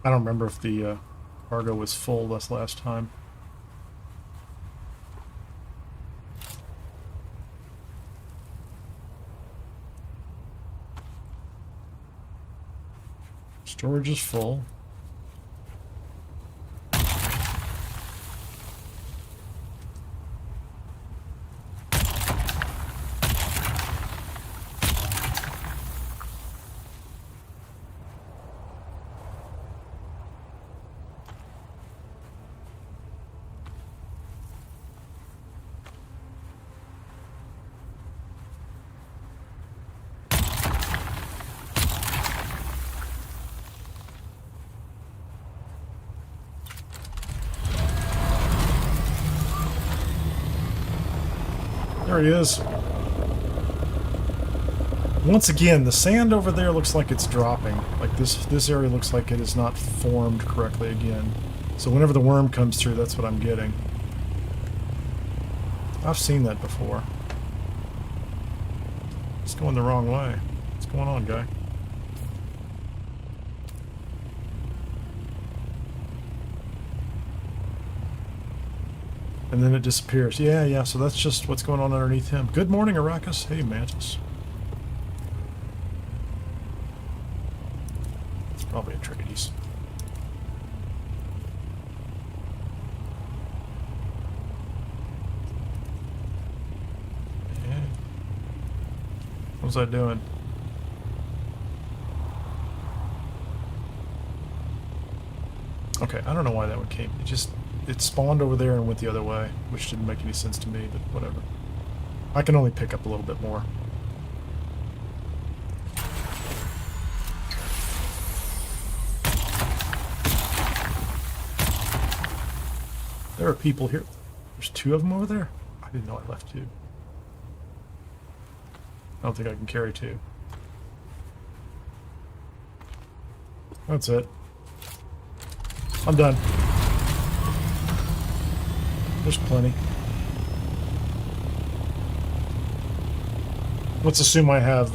A: I don't remember if the cargo was full this last time. Storage is full. There he is. Once again, the sand over there looks like it's dropping. Like this area looks like it is not formed correctly again. So whenever the worm comes through, that's what I'm getting. I've seen that before. It's going the wrong way. What's going on, guy? And then it disappears. Yeah, so that's just what's going on underneath him. Good morning, Arrakis. Hey, Mantis. It's probably a Atreides. Yeah. What was I doing? Okay, I don't know why that one came. It spawned over there and went the other way, which didn't make any sense to me, but whatever. I can only pick up a little bit more. There are people here. There's 2 of them over there? I didn't know I left 2. I don't think I can carry 2. That's it. I'm done. There's plenty. Let's assume I have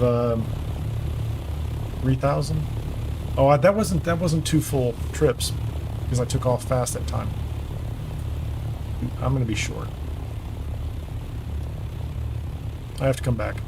A: 3,000. Oh, that wasn't 2 full trips because I took off fast that time. I'm gonna be short. I have to come back.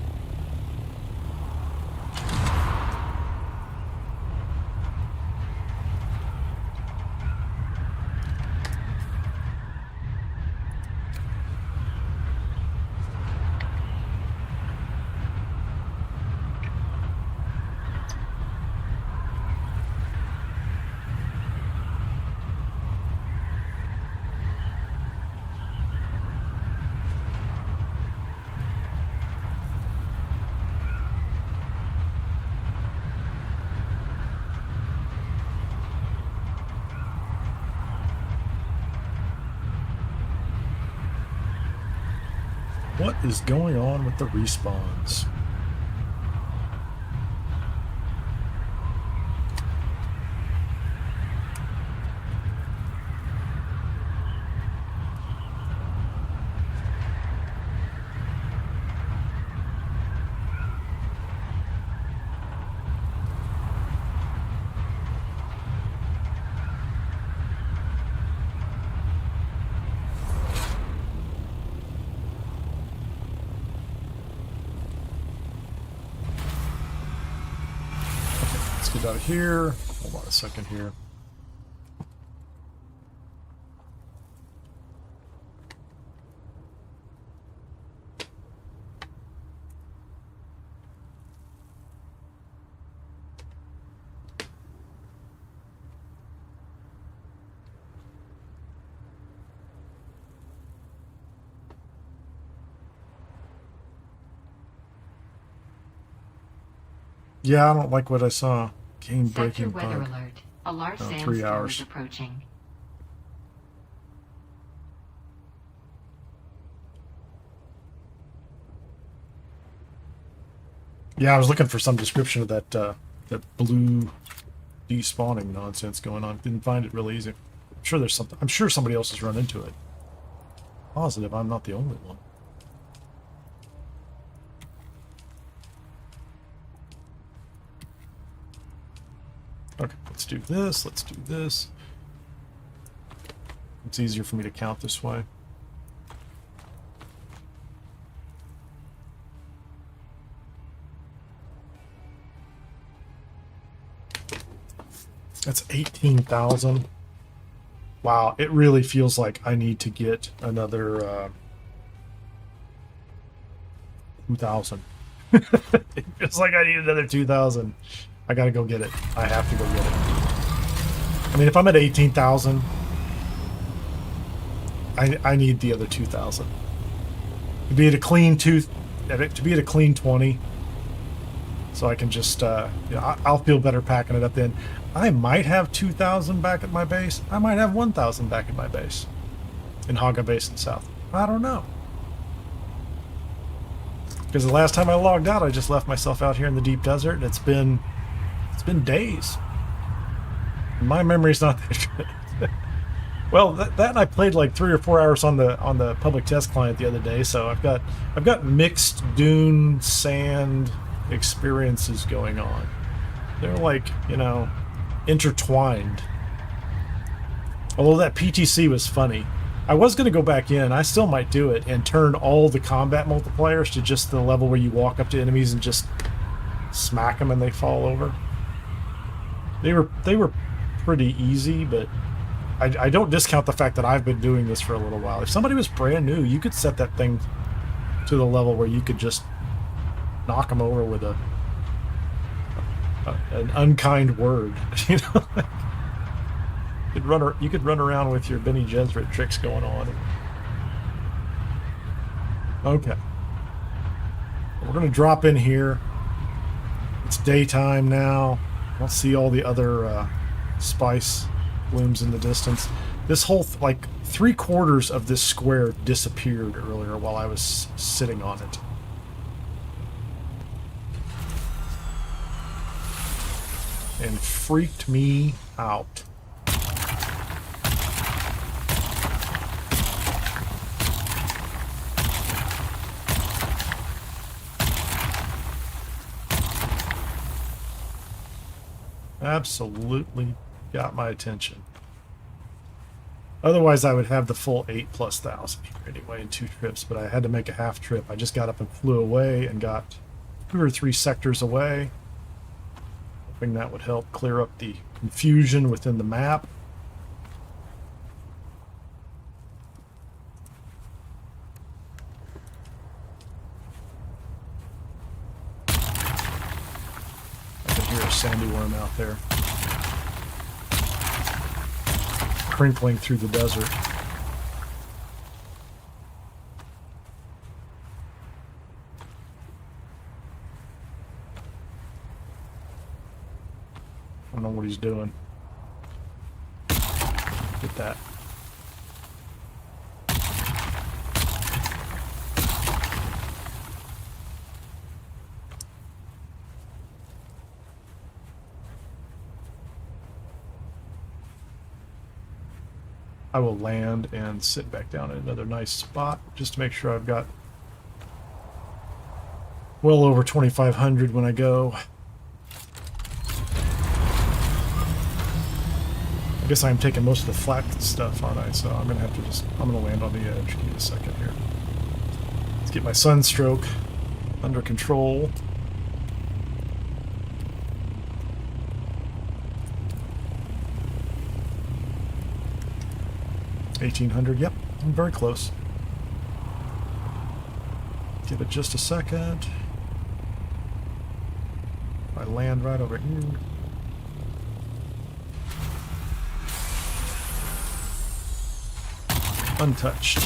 A: What is going on with the respawns? Let's get out of here. Hold on a second here. Yeah, I don't like what I saw. Game
B: Sector
A: breaking
B: weather
A: bug.
B: alert. A large
A: 3
B: sandstorm
A: hours.
B: is approaching.
A: Yeah, I was looking for some description of that that blue despawning nonsense going on. Didn't find it really easy. I'm sure there's something. I'm sure somebody else has run into it. Positive, I'm not the only one. Okay, let's do this. Let's do this. It's easier for me to count this way. That's 18,000. Wow, it really feels like I need to get another 2,000. It feels like I need another 2,000. I gotta go get it. I have to go get it. I mean, if I'm at 18,000, I need the other 2,000. To be at a clean to be at a clean 20, so I can just you know, I'll feel better packing it up then. I might have 2,000 back at my base. I might have 1,000 back at my base in Haga Basin South. I don't know. Because the last time I logged out, I just left myself out here in the deep desert, and it's been days. My memory's not that good. Well, that I played like 3 or 4 hours on the public test client the other day, so I've got mixed Dune sand experiences going on. They're like, you know, intertwined. Although that PTC was funny. I was going to go back in, I still might do it, and turn all the combat multipliers to just the level where you walk up to enemies and just smack them and they fall over. They were pretty easy, but I don't discount the fact that I've been doing this for a little while. If somebody was brand new, you could set that thing to the level where you could just knock them over with an unkind word. You know, you could run around with your Benny Gesserit tricks going on. Okay, we're gonna drop in here. It's daytime now. I don't see all the other spice blooms in the distance. This whole like 3/4 of this square disappeared earlier while I was sitting on it. And freaked me out. Absolutely got my attention. Otherwise, I would have the full 8,000+ here anyway in 2 trips, but I had to make a half trip. I just got up and flew away and got 2 or 3 sectors away. Hoping that would help clear up the confusion within the map. I can hear a sandy worm out there, crinkling through the desert. I don't know what he's doing. Get that. I will land and sit back down in another nice spot just to make sure I've got well over 2,500 when I go. I guess I'm taking most of the flat stuff, aren't I? So I'm going to have to I'm going to land on the edge. Give me a second here. Let's get my sunstroke under control. $1,800. Yep, I'm very close. Give it just a second. I land right over here. Untouched.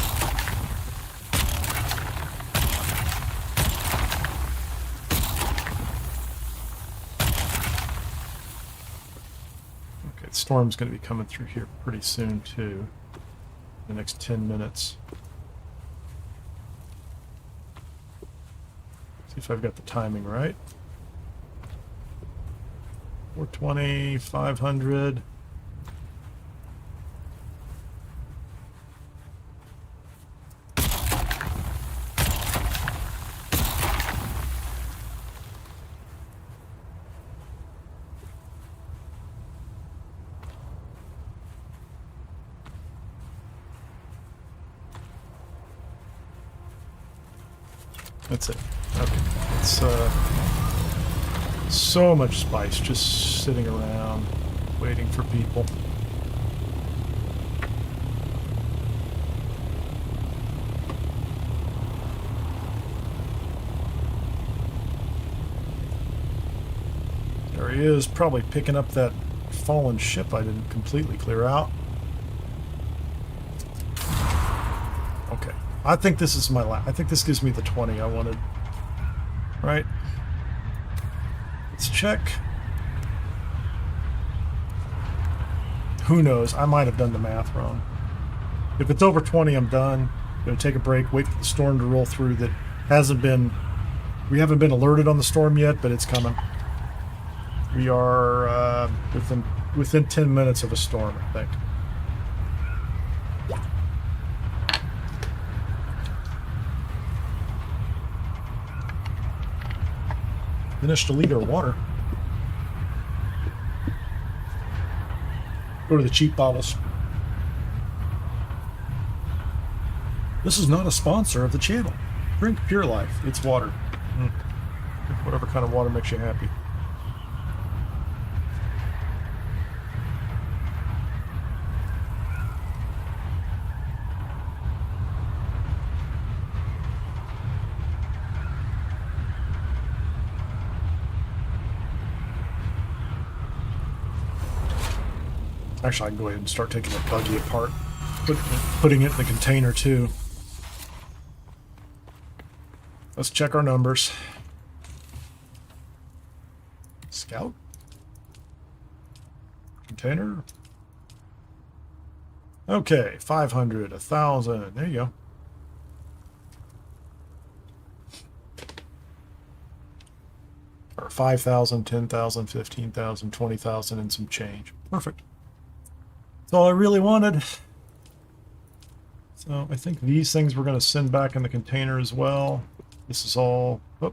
A: Okay, the storm's going to be coming through here pretty soon too. The next 10 minutes. See if I've got the timing right. 420, 500. That's it. Okay. It's so much spice just sitting around waiting for people. There he is, probably picking up that fallen ship I didn't completely clear out. Okay. I think this is my last. I think this gives me the 20 I wanted. Right? Let's check. Who knows? I might have done the math wrong. If it's over 20, I'm done. I'm going to take a break, wait for the storm to roll through that hasn't been... We haven't been alerted on the storm yet, but it's coming. We are within 10 minutes of a storm, I think. Finished a liter of water. Go to the cheap bottles. This is not a sponsor of the channel. Drink Pure Life. It's water. Whatever kind of water makes you happy. Actually, I can go ahead and start taking the buggy apart, putting it in the container too. Let's check our numbers. Scout. Container. Okay, 500, 1,000. There you go. Or 5,000, 10,000, 15,000, 20,000, and some change. Perfect. That's all I really wanted. So I think these things we're going to send back in the container as well. This is all... Oh,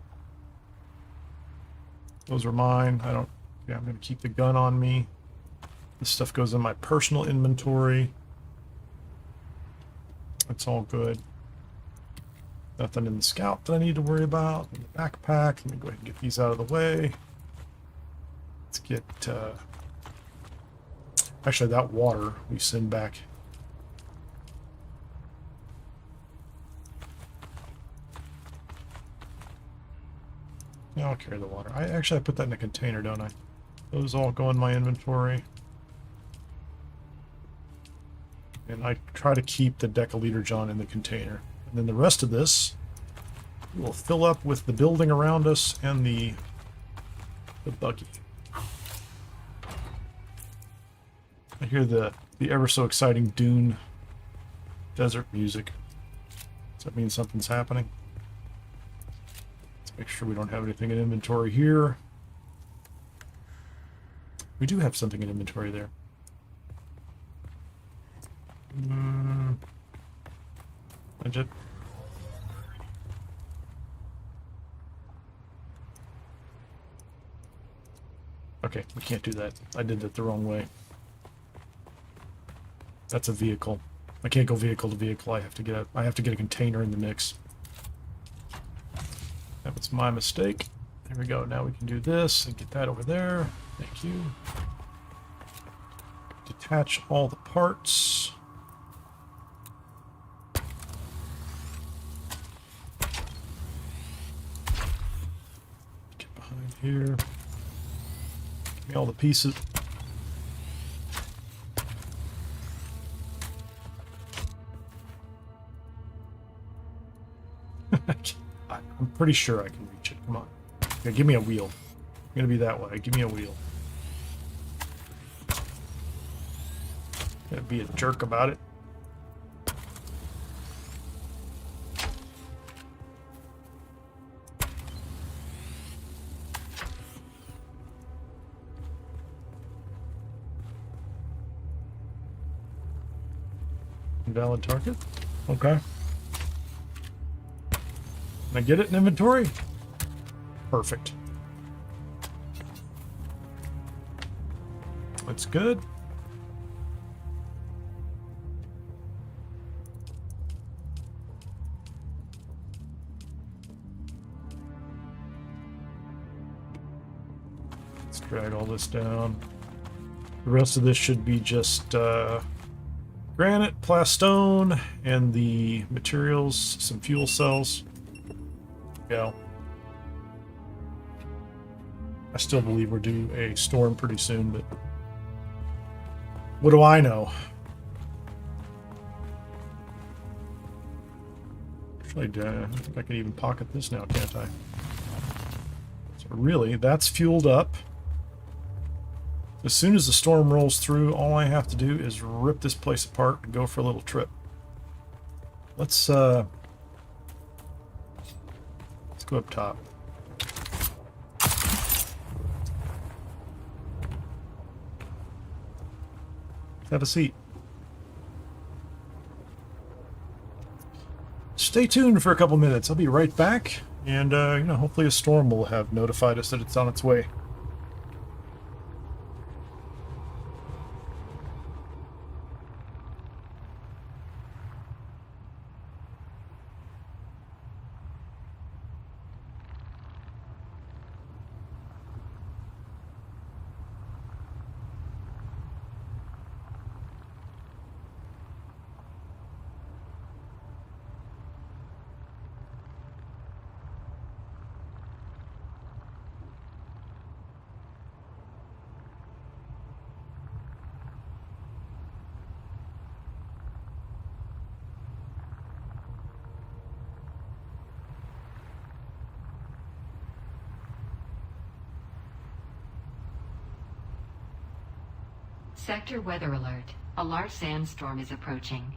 A: those are mine. I don't... Yeah, I'm going to keep the gun on me. This stuff goes in my personal inventory. That's all good. Nothing in the scout that I need to worry about. In the backpack. Let me go ahead and get these out of the way. Let's get... Actually, that water we send back. Yeah, I'll carry the water. I put that in a container, don't I? Those all go in my inventory. And I try to keep the decaliter John in the container. And then the rest of this will fill up with the building around us and the buggy. I hear the ever so exciting Dune desert music. Does that mean something's happening? Let's make sure we don't have anything in inventory here. We do have something in inventory there. Budget. Okay, we can't do that. I did it the wrong way. That's a vehicle. I can't go vehicle to vehicle. I have to get a container in the mix. That was my mistake. There we go. Now we can do this and get that over there. Thank you. Detach all the parts. Get behind here. Give me all the pieces. I'm pretty sure I can reach it. Come on. Okay, give me a wheel. I'm gonna be that way. Give me a wheel. Gonna be a jerk about it. Invalid target? Okay. Can I get it in inventory? Perfect. That's good. Let's drag all this down. The rest of this should be just granite, plastone, and the materials, some fuel cells. Go. I still believe we're due a storm pretty soon, but what do I know? Actually, I think I can even pocket this now, can't I? So really, that's fueled up. As soon as the storm rolls through, all I have to do is rip this place apart and go for a little trip. Let's go up top. Have a seat. Stay tuned for a couple minutes. I'll be right back, and you know, hopefully a storm will have notified us that it's on its way.
B: Sector weather alert. A large sandstorm is approaching.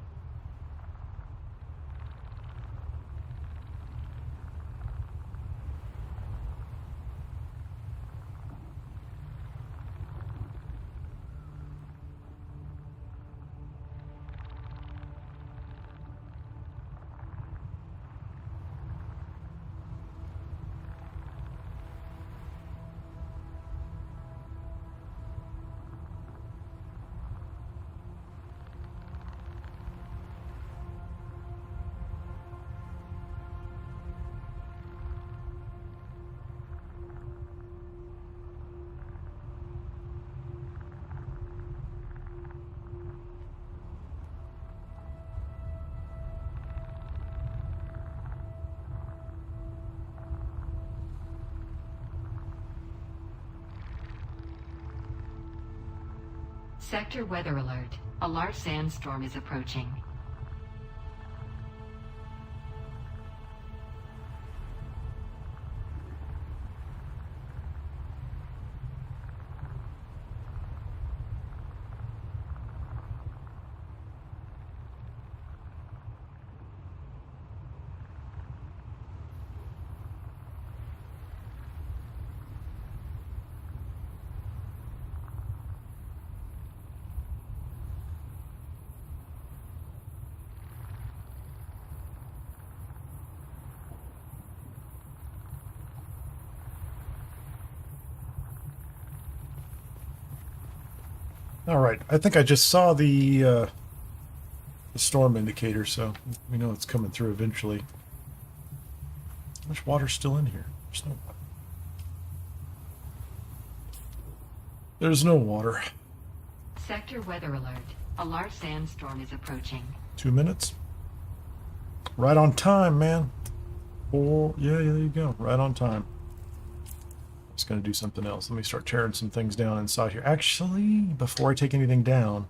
B: Sector weather alert. A large sandstorm is approaching.
A: All right, I think I just saw the storm indicator, so we know it's coming through eventually. How much water's still in here? There's no water. There's no water.
B: Sector weather alert. A large sandstorm is approaching.
A: 2 minutes. Right on time, man. Yeah, there you go. Right on time. I'm just going to do something else. Let me start tearing some things down inside here. Actually, before I take anything down,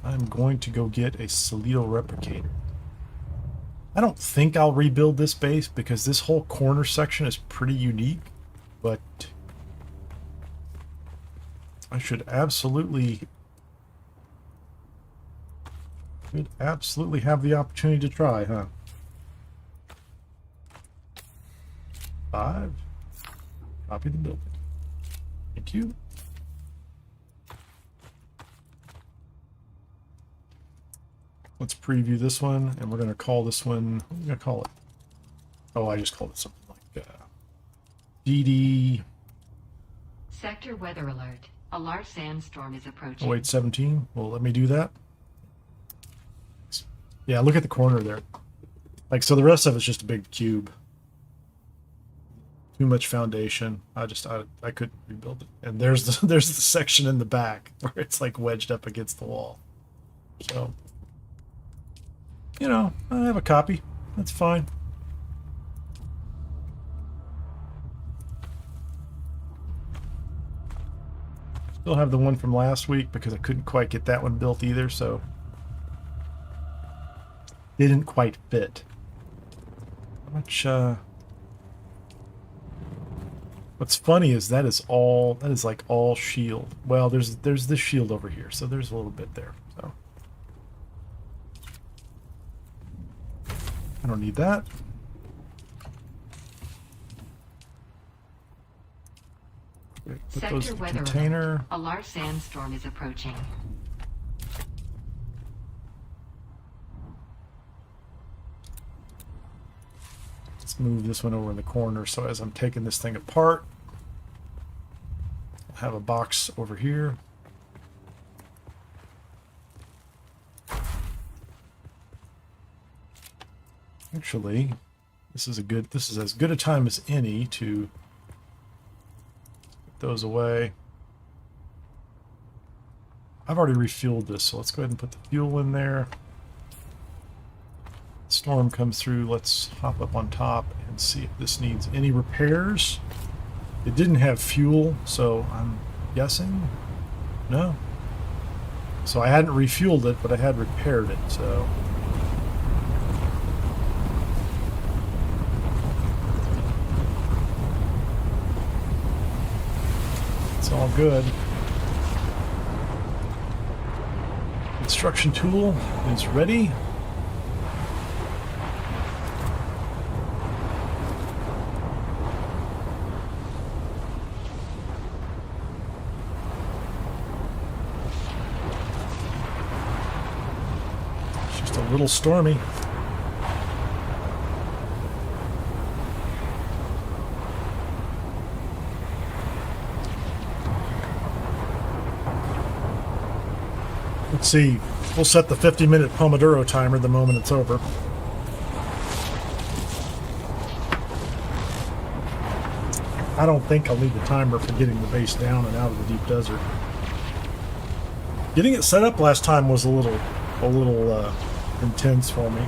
A: I'm going to go get a Solido replicator. I don't think I'll rebuild this base because this whole corner section is pretty unique, but I should absolutely have the opportunity to try, huh? 5. Copy the building. Thank you. Let's preview this one, and we're going to call this one, what are we going to call it? Oh, I just called it something like DD...
B: Sector weather alert. A large sandstorm is approaching.
A: 0817. Well, let me do that. Yeah, look at the corner there. Like, so the rest of it's just a big cube. Too much foundation. I couldn't rebuild it. And there's the section in the back where it's like wedged up against the wall. So, you know, I have a copy. That's fine. Still have the one from last week because I couldn't quite get that one built either, so didn't quite fit. How much what's funny is that is like all shield. Well, there's this shield over here, so there's a little bit there. So I don't need that. Put those in the container.
B: A large sandstorm is approaching.
A: Let's move this one over in the corner so as I'm taking this thing apart, I'll have a box over here. Actually, this is as good a time as any to put those away. I've already refueled this, so let's go ahead and put the fuel in there. Storm comes through. Let's hop up on top and see if this needs any repairs. It didn't have fuel, so I'm guessing no. So I hadn't refueled it, but I had repaired it, so it's all good. Construction tool is ready. It's just a little stormy. Let's see. We'll set the 50-minute Pomodoro timer the moment it's over. I don't think I'll need the timer for getting the base down and out of the deep desert. Getting it set up last time was a little intense for me.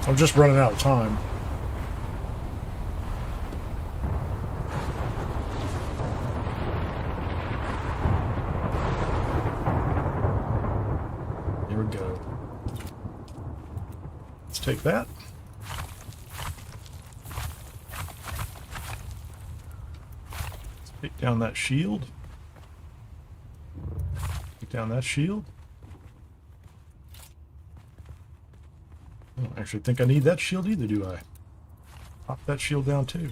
A: I'm just running out of time. Here we go. Let's take that. Let's take down that shield. Take down that shield. I don't actually think I need that shield either, do I? Pop that shield down too.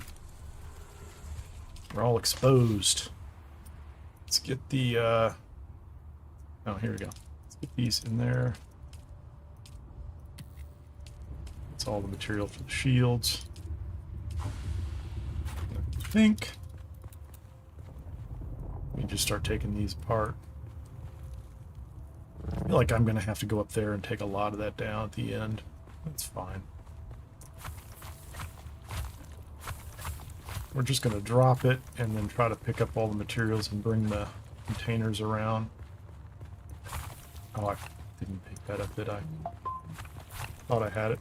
A: We're all exposed. Let's get the, oh, here we go. Let's Get these in there. That's all the material for the shields. I think we just start taking these apart. I feel like I'm going to have to go up there and take a lot of that down at the end. That's fine. We're just going to drop it and then try to pick up all the materials and bring the containers around. Oh, I didn't pick that up, did I? Thought I had it.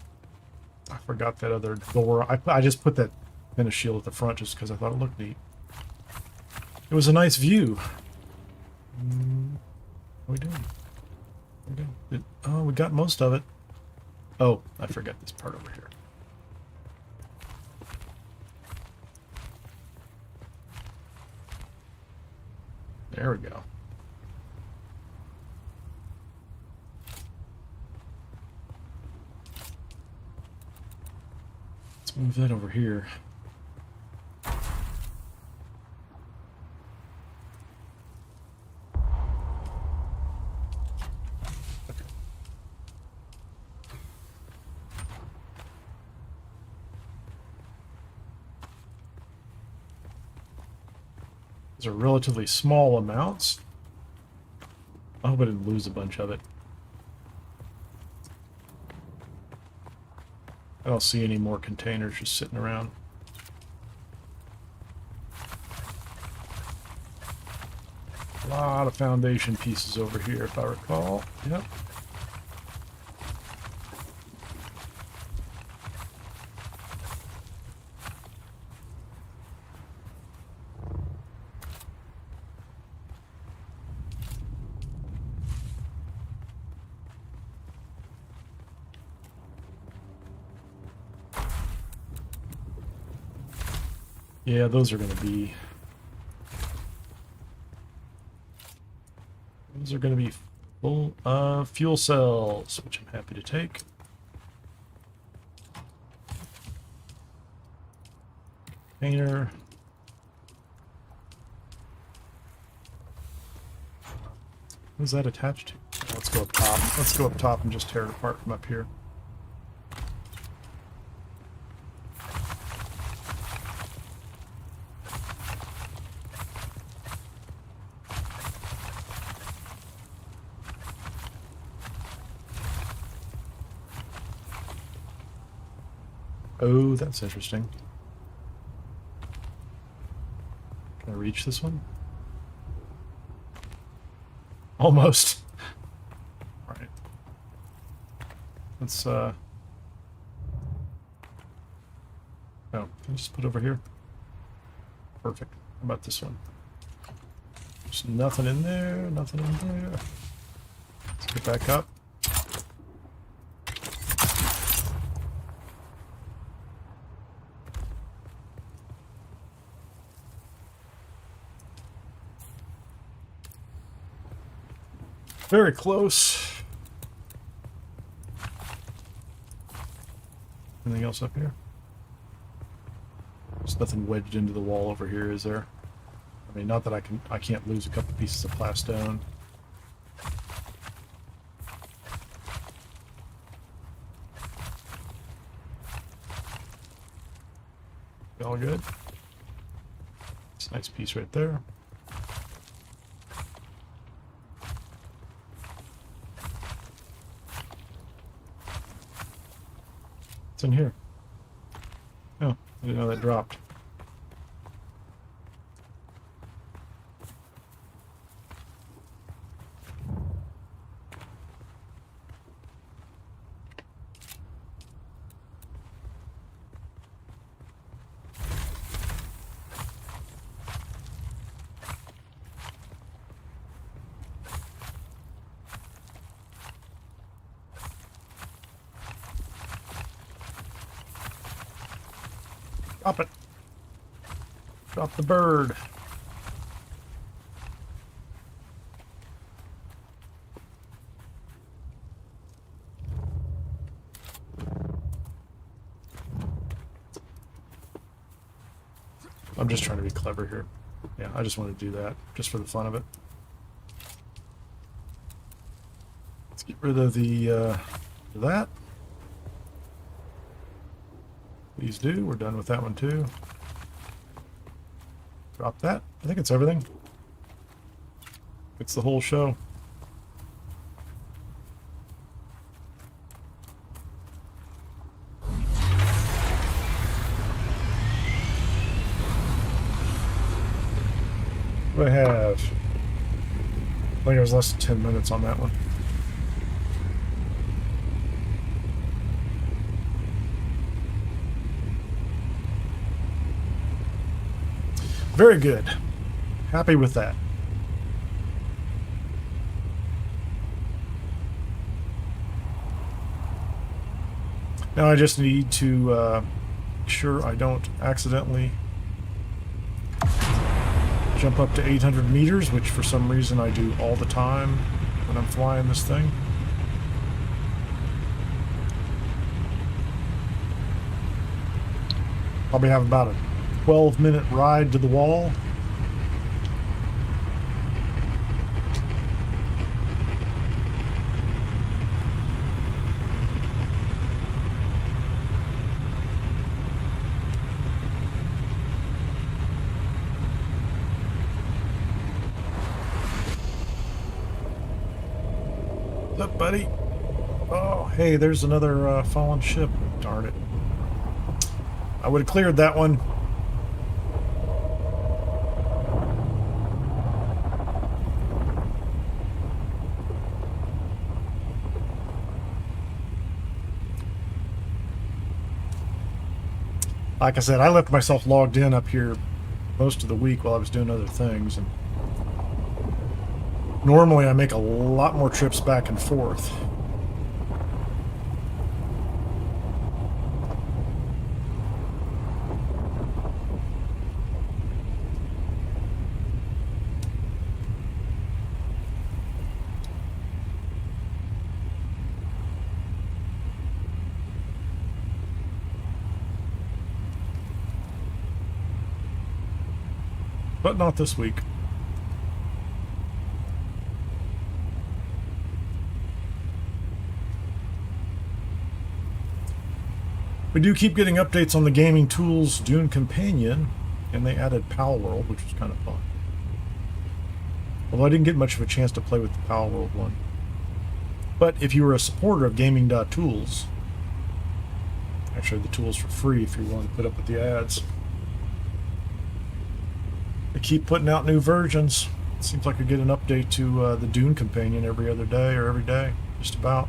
A: I forgot that other door. I just put that finished shield at the front just because I thought it looked neat. It was a nice view. What are we doing? Oh, we got most of it. Oh, I forgot this part over here. There we go. Let's move that over here. These are relatively small amounts. I hope I didn't lose a bunch of it. I don't see any more containers just sitting around. A lot of foundation pieces over here, if I recall. Yep. Yeah, those are going to be... Those are going to be full of fuel cells, which I'm happy to take. Container. What is that attached to? Let's go up top. Let's go up top and just tear it apart from up here. Oh, that's interesting. Can I reach this one? Almost. All right. Let's, oh, can I just put it over here? Perfect. How about this one? There's nothing in there, nothing in there. Let's get back up. Very close. Anything else up here? There's nothing wedged into the wall over here, is there? I mean, not that I can't lose a couple pieces of plastone. All good. It's a nice piece right there. What's in here? Oh, I didn't know that dropped. Drop it. Drop the bird. I'm just trying to be clever here. Yeah, I just want to do that just for the fun of it. Get rid of the that. Please do. We're done with that one too. Drop that. I think it's everything. It's the whole show. What do I have? I think it was less than 10 minutes on that one. Very good. Happy with that. Now I just need to make sure I don't accidentally jump up to 800 meters, which for some reason I do all the time when I'm flying this thing. Probably have about a 12-minute ride to the wall. What's up, buddy? Oh, hey, there's another fallen ship. Darn it. I would have cleared that one. Like I said, I left myself logged in up here most of the week while I was doing other things, and normally I make a lot more trips back and forth. But not this week. We do keep getting updates on the Gaming Tools Dune Companion, and they added Pal World, which was kind of fun. Although I didn't get much of a chance to play with the Pal World one. But if you were a supporter of Gaming.Tools, actually the tool's for free if you want to put up with the ads. They keep putting out new versions. It seems like we get an update to the Dune Companion every other day or every day, just about.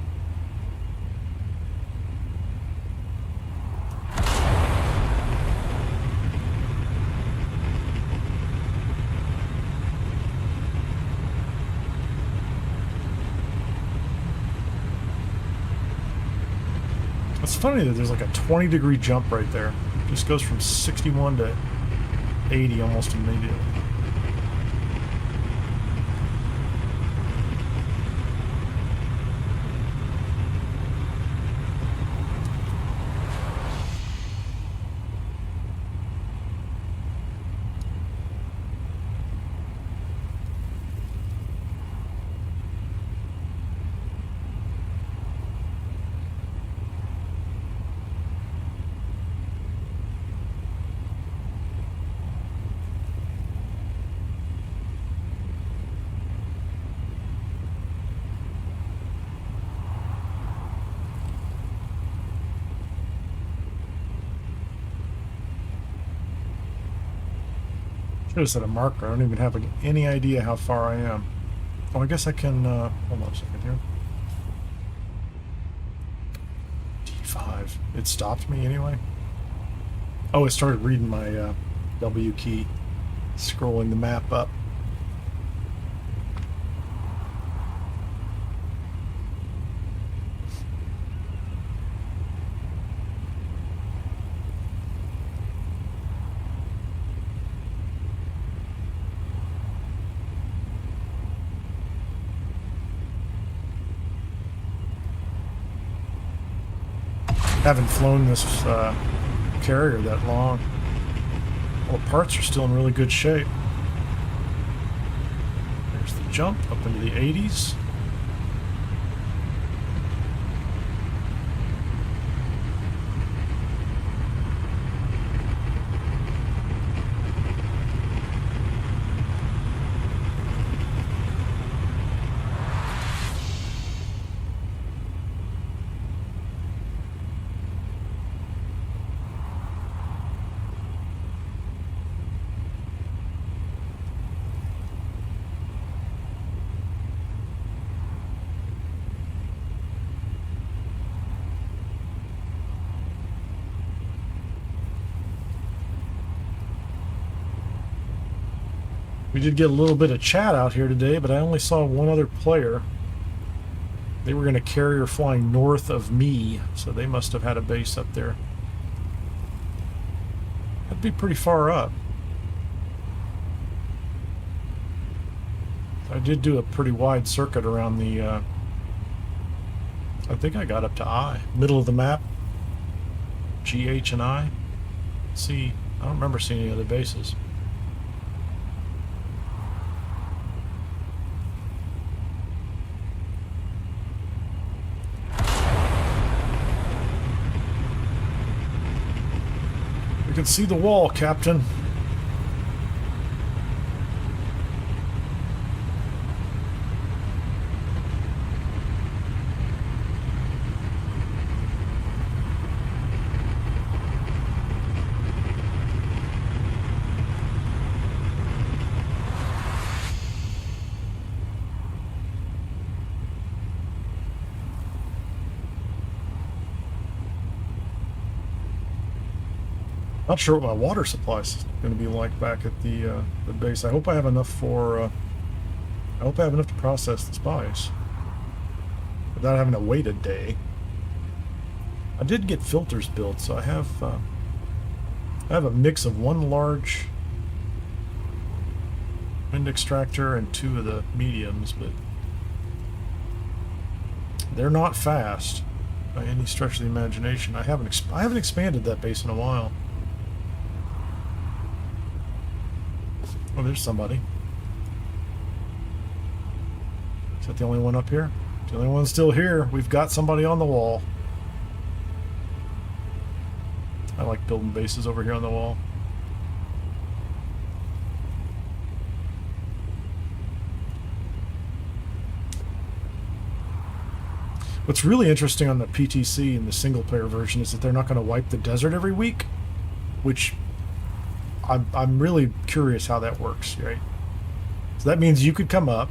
A: It's funny that there's like a 20-degree jump right there. It just goes from 61 to 80 almost immediately. Should have set a marker. I don't even have any idea how far I am. Oh, I guess I can, hold on a second here. D5. It stopped me anyway. Oh, it started reading my W key, scrolling the map up. Haven't flown this carrier that long. All the parts are still in really good shape. There's the jump up into the 80s. We did get a little bit of chat out here today, but I only saw one other player. They were going to carrier flying north of me, so they must have had a base up there. That'd be pretty far up. I did do a pretty wide circuit around the, I think I got up to I, middle of the map, G, H, and I. See, I don't remember seeing any other bases. We can see the wall, Captain. Not sure what my water supply is going to be like back at the base. I hope I have enough for. I hope I have enough to process the spice without having to wait a day. I did get filters built, so I have a mix of one large wind extractor and two of the mediums, but they're not fast by any stretch of the imagination. I haven't expanded that base in a while. Oh, there's somebody. Is that the only one up here? The only one still here. We've got somebody on the wall. I like building bases over here on the wall. What's really interesting on the PTC and the single player version is that they're not going to wipe the desert every week, which I'm really curious how that works, right? So that means you could come up,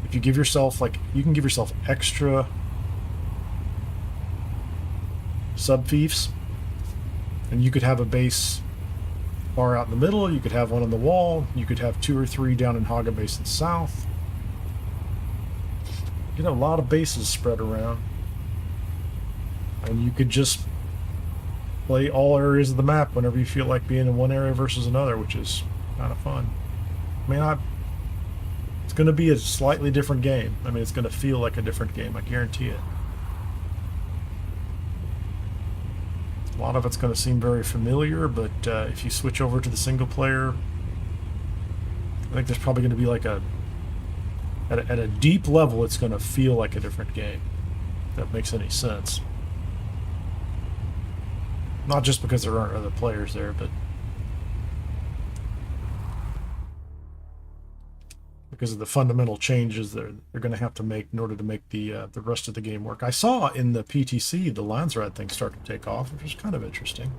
A: if you give yourself, like, you can give yourself extra sub-fiefs, and you could have a base far out in the middle, you could have one on the wall, you could have 2 or 3 down in Haga Basin South. You get a lot of bases spread around. And you could just play all areas of the map whenever you feel like being in one area versus another, which is kind of fun. I mean, it's going to be a slightly different game. I mean, it's going to feel like a different game, I guarantee it. A lot of it's going to seem very familiar, but if you switch over to the single player, I think there's probably going to be like at a deep level, it's going to feel like a different game, if that makes any sense. Not just because there aren't other players there, but because of the fundamental changes they're going to have to make in order to make the rest of the game work. I saw in the PTC the Landsraad thing start to take off, which was kind of interesting.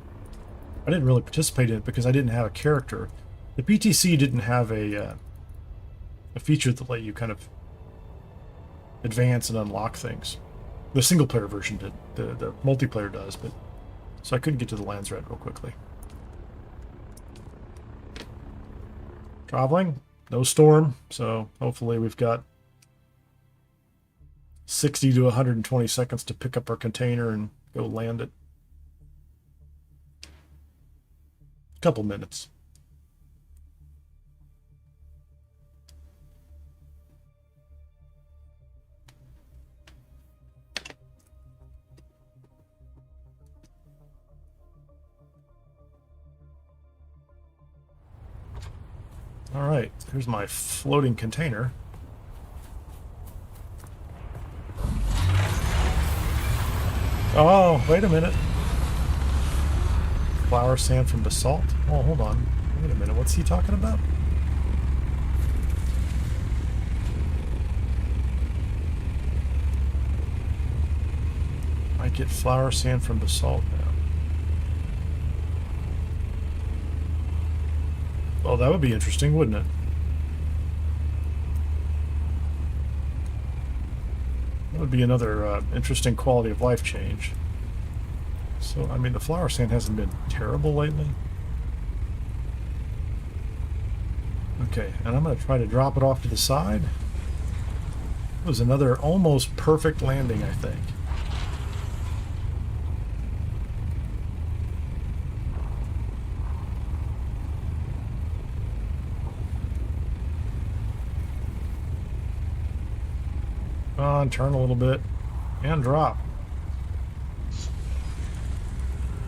A: I didn't really participate in it because I didn't have a character. The PTC didn't have a feature that let you kind of advance and unlock things. The single player version did. The multiplayer does, but so I couldn't get to the Landsraad real quickly. Traveling, no storm, so hopefully we've got 60 to 120 seconds to pick up our container and go land it. A couple minutes. All right, here's my floating container. Oh, wait a minute. Flower sand from basalt? Oh, hold on. Wait a minute, what's he talking about? I get flower sand from basalt now. Oh, that would be interesting, wouldn't it? That would be another interesting quality of life change. So, I mean, the flower sand hasn't been terrible lately. Okay, and I'm going to try to drop it off to the side. It was another almost perfect landing, I think. Come on, turn a little bit. And drop.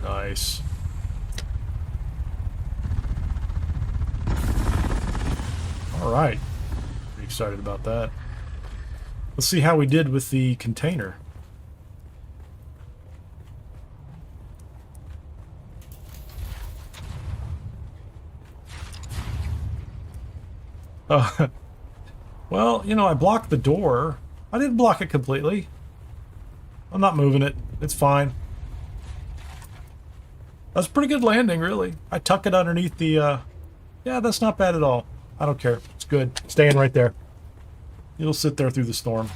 A: Nice. All right. Pretty excited about that. Let's see how we did with the container. Well, you know, I blocked the door. I didn't block it completely. I'm not moving it. It's fine. That's a pretty good landing, really. I tuck it underneath the, yeah, that's not bad at all. I don't care. It's good. Staying right there. It'll sit there through the storm.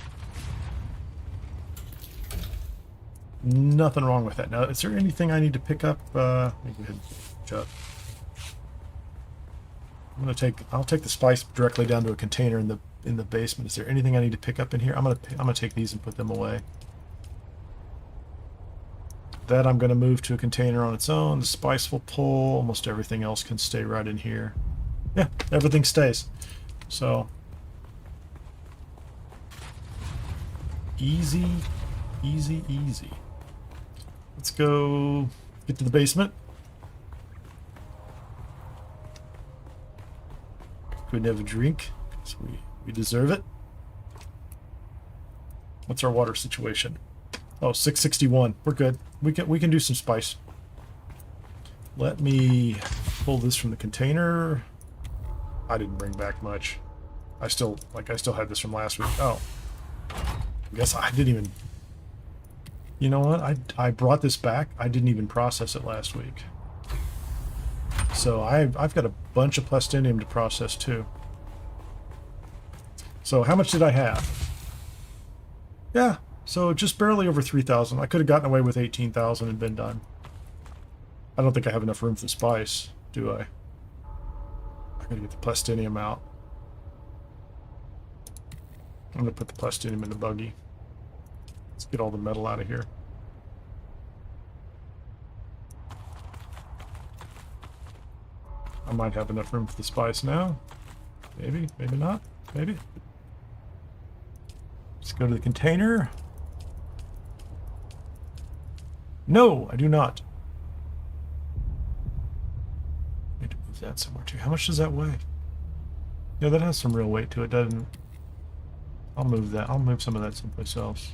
A: Nothing wrong with that. Now, is there anything I need to pick up? Let me go ahead and shut. I'll take the spice directly down to a container in the basement. Is there anything I need to pick up in here? I'm gonna take these and put them away. That I'm gonna move to a container on its own. The spice will pull. Almost everything else can stay right in here. Yeah, everything stays. So easy, easy, easy. Let's go get to the basement. Couldn't have a drink, so we deserve it. What's our water situation? Oh, 661. We're good. We can do some spice. Let me pull this from the container. I didn't bring back much. I still had this from last week. Oh. I guess I didn't even... You know what? I brought this back. I didn't even process it last week. So I've got a bunch of plastinium to process too. So how much did I have? Yeah, so just barely over 3,000. I could have gotten away with 18,000 and been done. I don't think I have enough room for the spice, do I? I gotta get the plastinium out. I'm gonna put the plastinium in the buggy. Let's get all the metal out of here. I might have enough room for the spice now. Maybe, maybe not. Maybe. Let's go to the container. No, I do not. I need to move that somewhere too. How much does that weigh? Yeah, that has some real weight to it, doesn't it? I'll move that. I'll move some of that someplace else.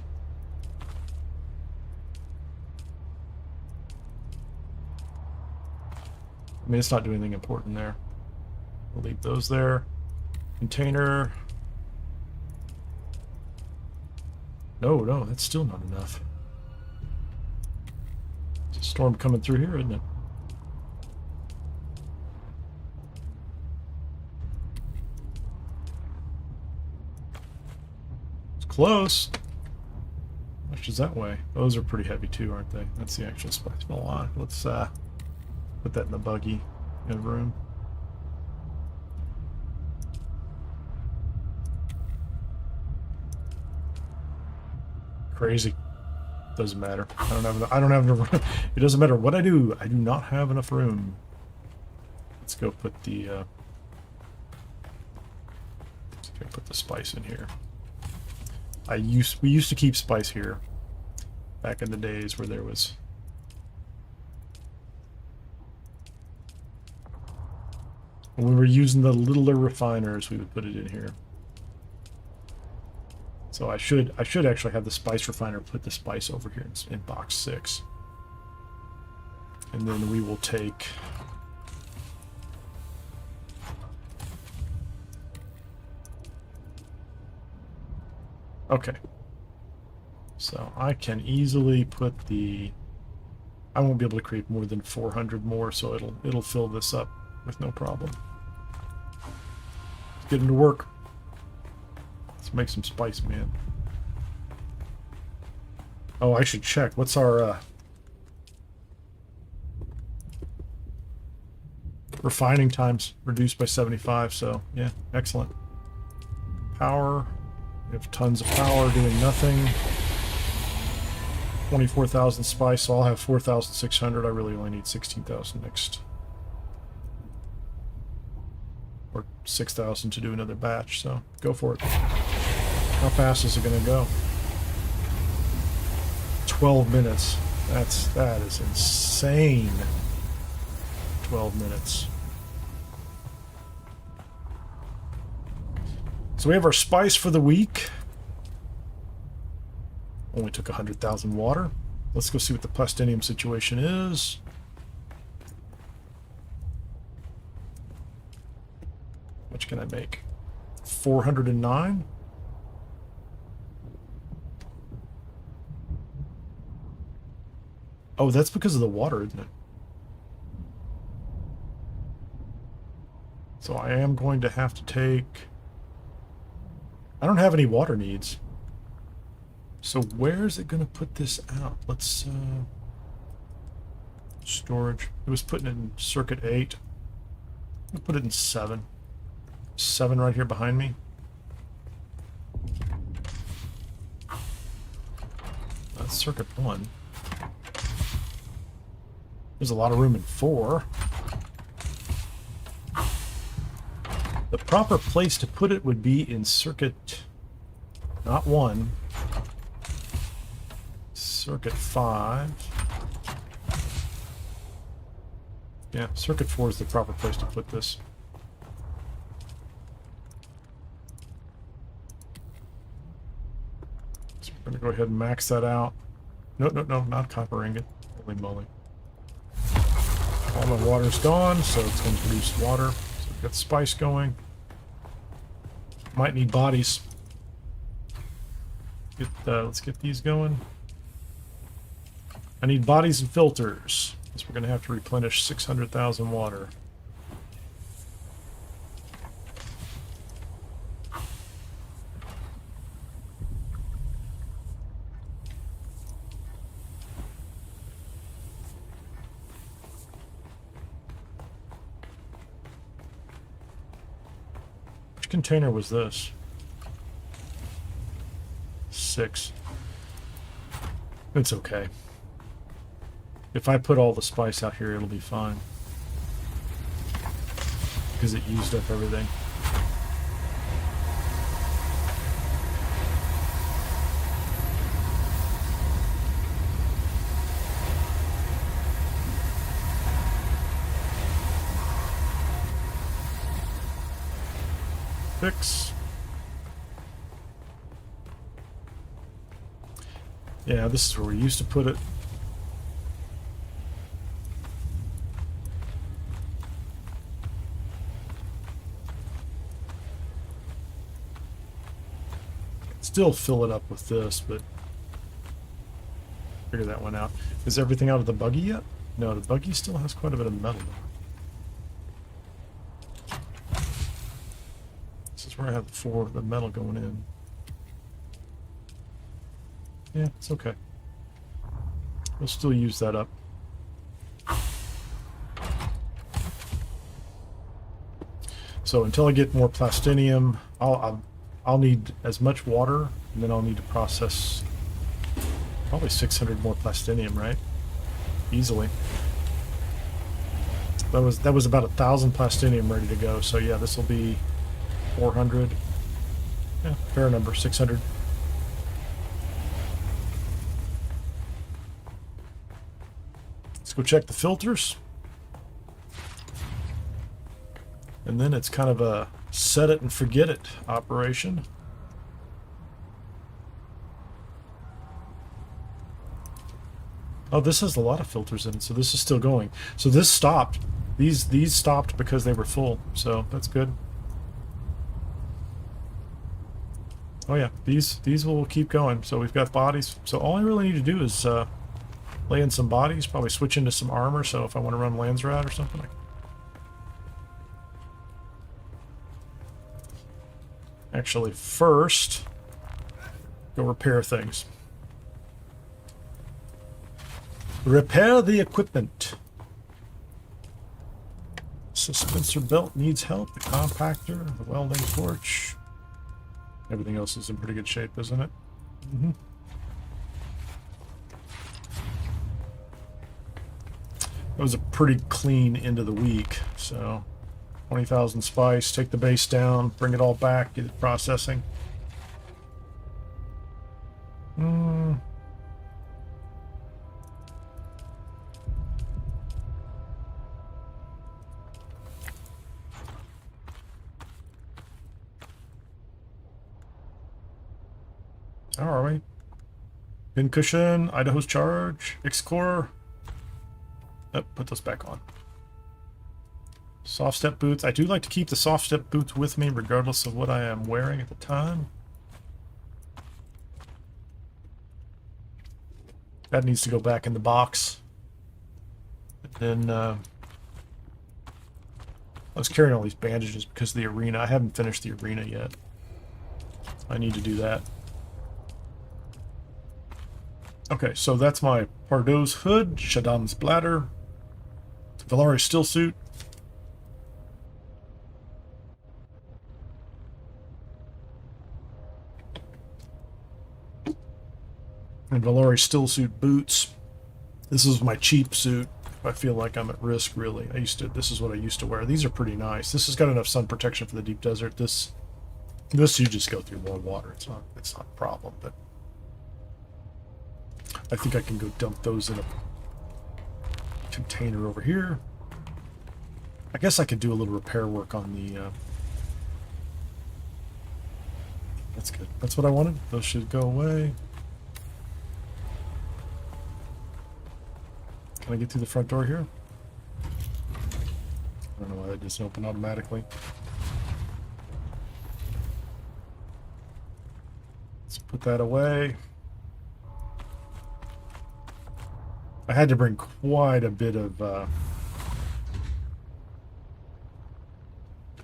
A: I mean, it's not doing anything important there. We'll leave those there. Container. No, that's still not enough. There's a storm coming through here, isn't it? It's close. How much does that weigh? Those are pretty heavy too, aren't they? That's the actual spice. Let's put that in the buggy in the room. Crazy. Doesn't matter. I don't have enough room. It doesn't matter what I do. I do not have enough room. Let's go put the spice in here. We used to keep spice here back in the days where there was when we were using the littler refiners, we would put it in here. So I should actually have the spice refiner put the spice over here in box 6. And then we will take okay. So I can easily put the I won't be able to create more than 400 more, so it'll fill this up with no problem. Let's get into work. Let's make some spice, man. Oh, I should check. What's our Refining times reduced by 75, so yeah, excellent. Power, we have tons of power doing nothing. 24,000 spice, so I'll have 4,600. I really only need 16,000 next. Or 6,000 to do another batch, so go for it. How fast is it going to go? 12 minutes. That is insane. 12 minutes. So we have our spice for the week. Only took 100,000 water. Let's go see what the plastinium situation is. How much can I make? 409? Oh, that's because of the water, isn't it? So I am going to have to take... I don't have any water needs. So where is it going to put this out? Let's... storage. It was putting it in circuit 8. I'll put it in 7. 7 right here behind me. That's circuit 1. There's a lot of room in 4. The proper place to put it would be in circuit, not 1, circuit 5. Yeah, circuit 4 is the proper place to put this. So we're going to go ahead and max that out. No, not copper ingot. Holy moly. All my water's gone, so it's going to produce water. So we've got spice going. Might need bodies. Let's get these going. I need bodies and filters. So we're going to have to replenish 600,000 water. Container was this? 6. It's okay. If I put all the spice out here, it'll be fine. Because it used up everything. Fix. Yeah, this is where we used to put it. Still fill it up with this, but figure that one out. Is everything out of the buggy yet? No, the buggy still has quite a bit of metal. Where I have the metal going in. Yeah, it's okay. We'll still use that up. So until I get more plastinium, I'll need as much water, and then I'll need to process probably 600 more plastinium, right? Easily. That was about 1,000 plastinium ready to go. So yeah, this will be 400. Yeah, fair number. 600. Let's go check the filters. And then it's kind of a set it and forget it operation. Oh, this has a lot of filters in it, so this is still going. So this stopped. These stopped because they were full, so that's good. Oh yeah, these will keep going. So we've got bodies. So all I really need to do is lay in some bodies, probably switch into some armor, so if I want to run Landsraad or something. Actually, first, go repair things. Repair the equipment. Suspensor belt needs help. The compactor, the welding torch. Everything else is in pretty good shape, isn't it? Mm-hmm. That was a pretty clean end of the week. So 20,000 spice, take the base down, bring it all back, get it processing. How are we? Pincushion, Idaho's charge, X-Core. Oh, put those back on. Soft step boots. I do like to keep the soft step boots with me regardless of what I am wearing at the time. That needs to go back in the box. And then I was carrying all these bandages because of the arena. I haven't finished the arena yet. I need to do that. Okay, so that's my Pardo's hood, Shaddam's bladder, Valari's still suit. And Valari's still suit boots. This is my cheap suit. I feel like I'm at risk, really. This is what I used to wear. These are pretty nice. This has got enough sun protection for the deep desert. This you just go through more water. It's not a problem, but I think I can go dump those in a container over here. I guess I could do a little repair work on the... That's good. That's what I wanted. Those should go away. Can I get through the front door here? I don't know why that doesn't open automatically. Let's put that away. I had to bring quite a bit of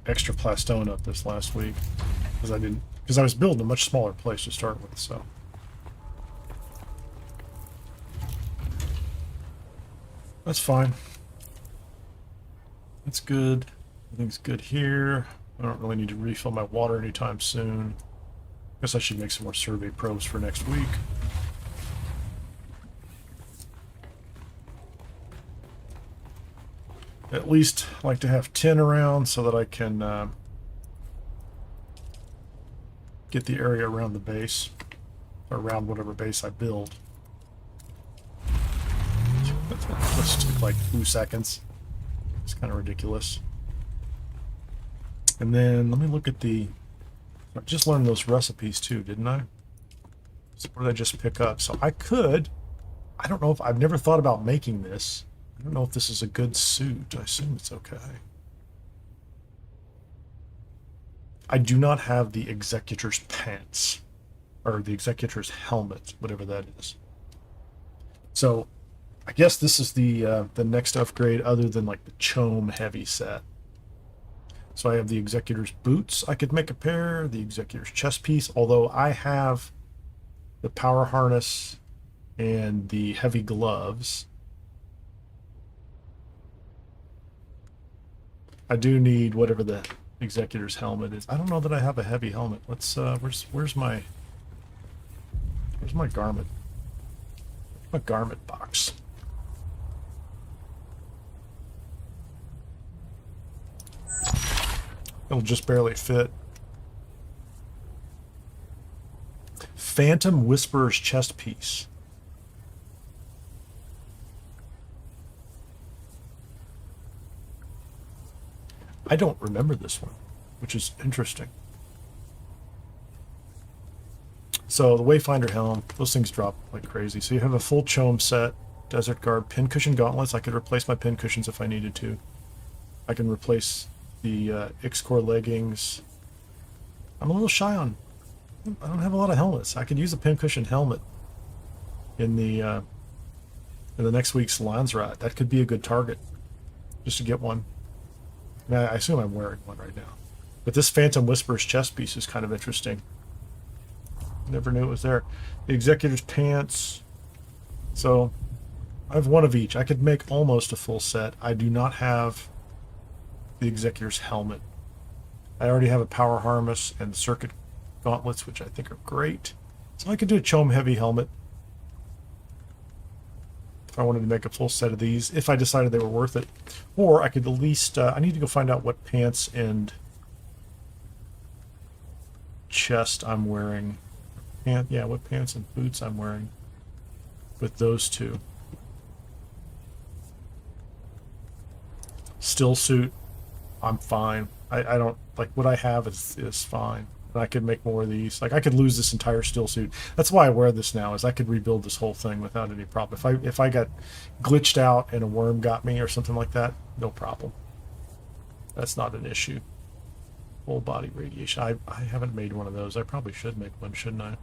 A: extra plastone up this last week because I was building a much smaller place to start with, so. That's fine. That's good. Everything's good here. I don't really need to refill my water anytime soon. Guess I should make some more survey probes for next week. At least like to have 10 around so that I can get the area around the base, or around whatever base I build. This took like 2 seconds. It's kind of ridiculous. And then let me look at the... I just learned those recipes too, didn't I? So what did I just pick up? So I could... I don't know if... I've never thought about making this. I don't know if this is a good suit. I assume it's okay. I do not have the Executor's pants. Or the Executor's helmet, whatever that is. So, I guess this is the next upgrade other than like the Chome heavy set. So I have the Executor's boots. I could make a pair. The Executor's chest piece. Although I have the power harness and the heavy gloves. I do need whatever the Executor's helmet is. I don't know that I have a heavy helmet. Let's where's my garment? My garment box. It'll just barely fit. Phantom Whisperer's chest piece. I don't remember this one, which is interesting. So the Wayfinder helm, those things drop like crazy. So you have a full Chome set, Desert Guard, pincushion gauntlets. I could replace my pincushions if I needed to. I can replace the X-Core leggings. I'm a little shy on... I don't have a lot of helmets. I could use a pincushion helmet in the next week's Landsraad. That could be a good target, just to get one. I assume I'm wearing one right now. But this Phantom Whisperer's chest piece is kind of interesting. Never knew it was there. The Executor's pants. So, I have one of each. I could make almost a full set. I do not have the Executor's helmet. I already have a power harness and circuit gauntlets, which I think are great. So I could do a Chome heavy helmet if I wanted to make a full set of these, if I decided they were worth it. Or I could at least, I need to go find out what pants and chest I'm wearing. Yeah, what pants and boots I'm wearing with those two. Still suit, I'm fine. I don't, like, what I have is fine. And I could make more of these. Like, I could lose this entire still suit. That's why I wear this now, is I could rebuild this whole thing without any problem. If I got glitched out and a worm got me or something like that, no problem. That's not an issue. Full body radiation. I haven't made one of those. I probably should make one, shouldn't I?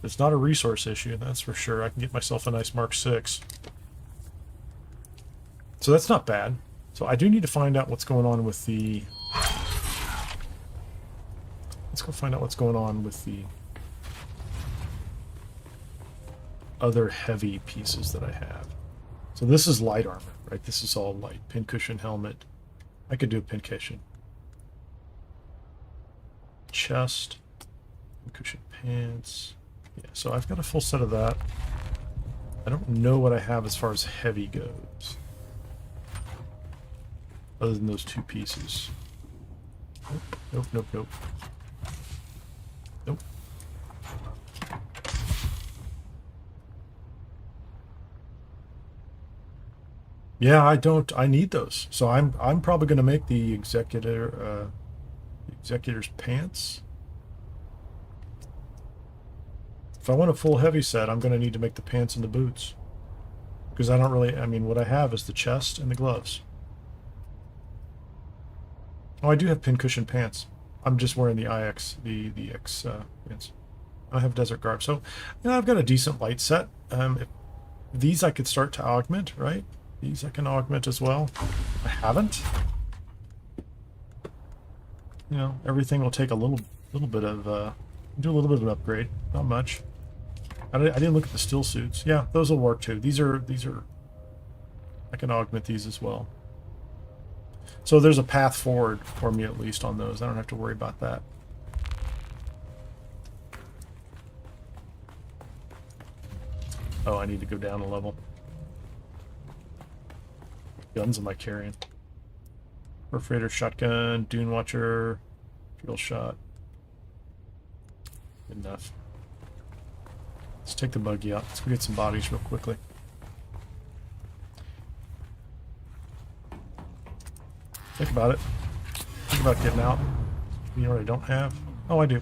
A: It's not a resource issue, that's for sure. I can get myself a nice Mark 6. So that's not bad. So I do need to find out what's going on with the... Let's go find out what's going on with the other heavy pieces that I have. So this is light armor, right? This is all light. Pincushion helmet. I could do a pincushion. Chest. Pincushion pants. Yeah, so I've got a full set of that. I don't know what I have as far as heavy goes. Other than those two pieces. Nope, nope, nope, nope. Nope. Yeah, I need those. So I'm probably going to make the executor's pants. If I want a full heavy set, I'm going to need to make the pants and the boots. Because I don't really, I mean, what I have is the chest and the gloves. Oh, I do have pincushion pants. I'm just wearing the IX, the X pants. I have desert garb. So, you know, I've got a decent light set. These I could start to augment, right? These I can augment as well. I haven't. You know, everything will take a little bit of, do a little bit of an upgrade. Not much. I didn't look at the still suits. Yeah, those will work too. These are, I can augment these as well. So there's a path forward for me at least on those. I don't have to worry about that. Oh, I need to go down a level. Guns am I carrying? Perforator, shotgun, Dune Watcher, drill shot. Good enough. Let's take the buggy out. Let's go get some bodies real quickly. Think about it. Think about getting out. You know what I don't have? Oh, I do.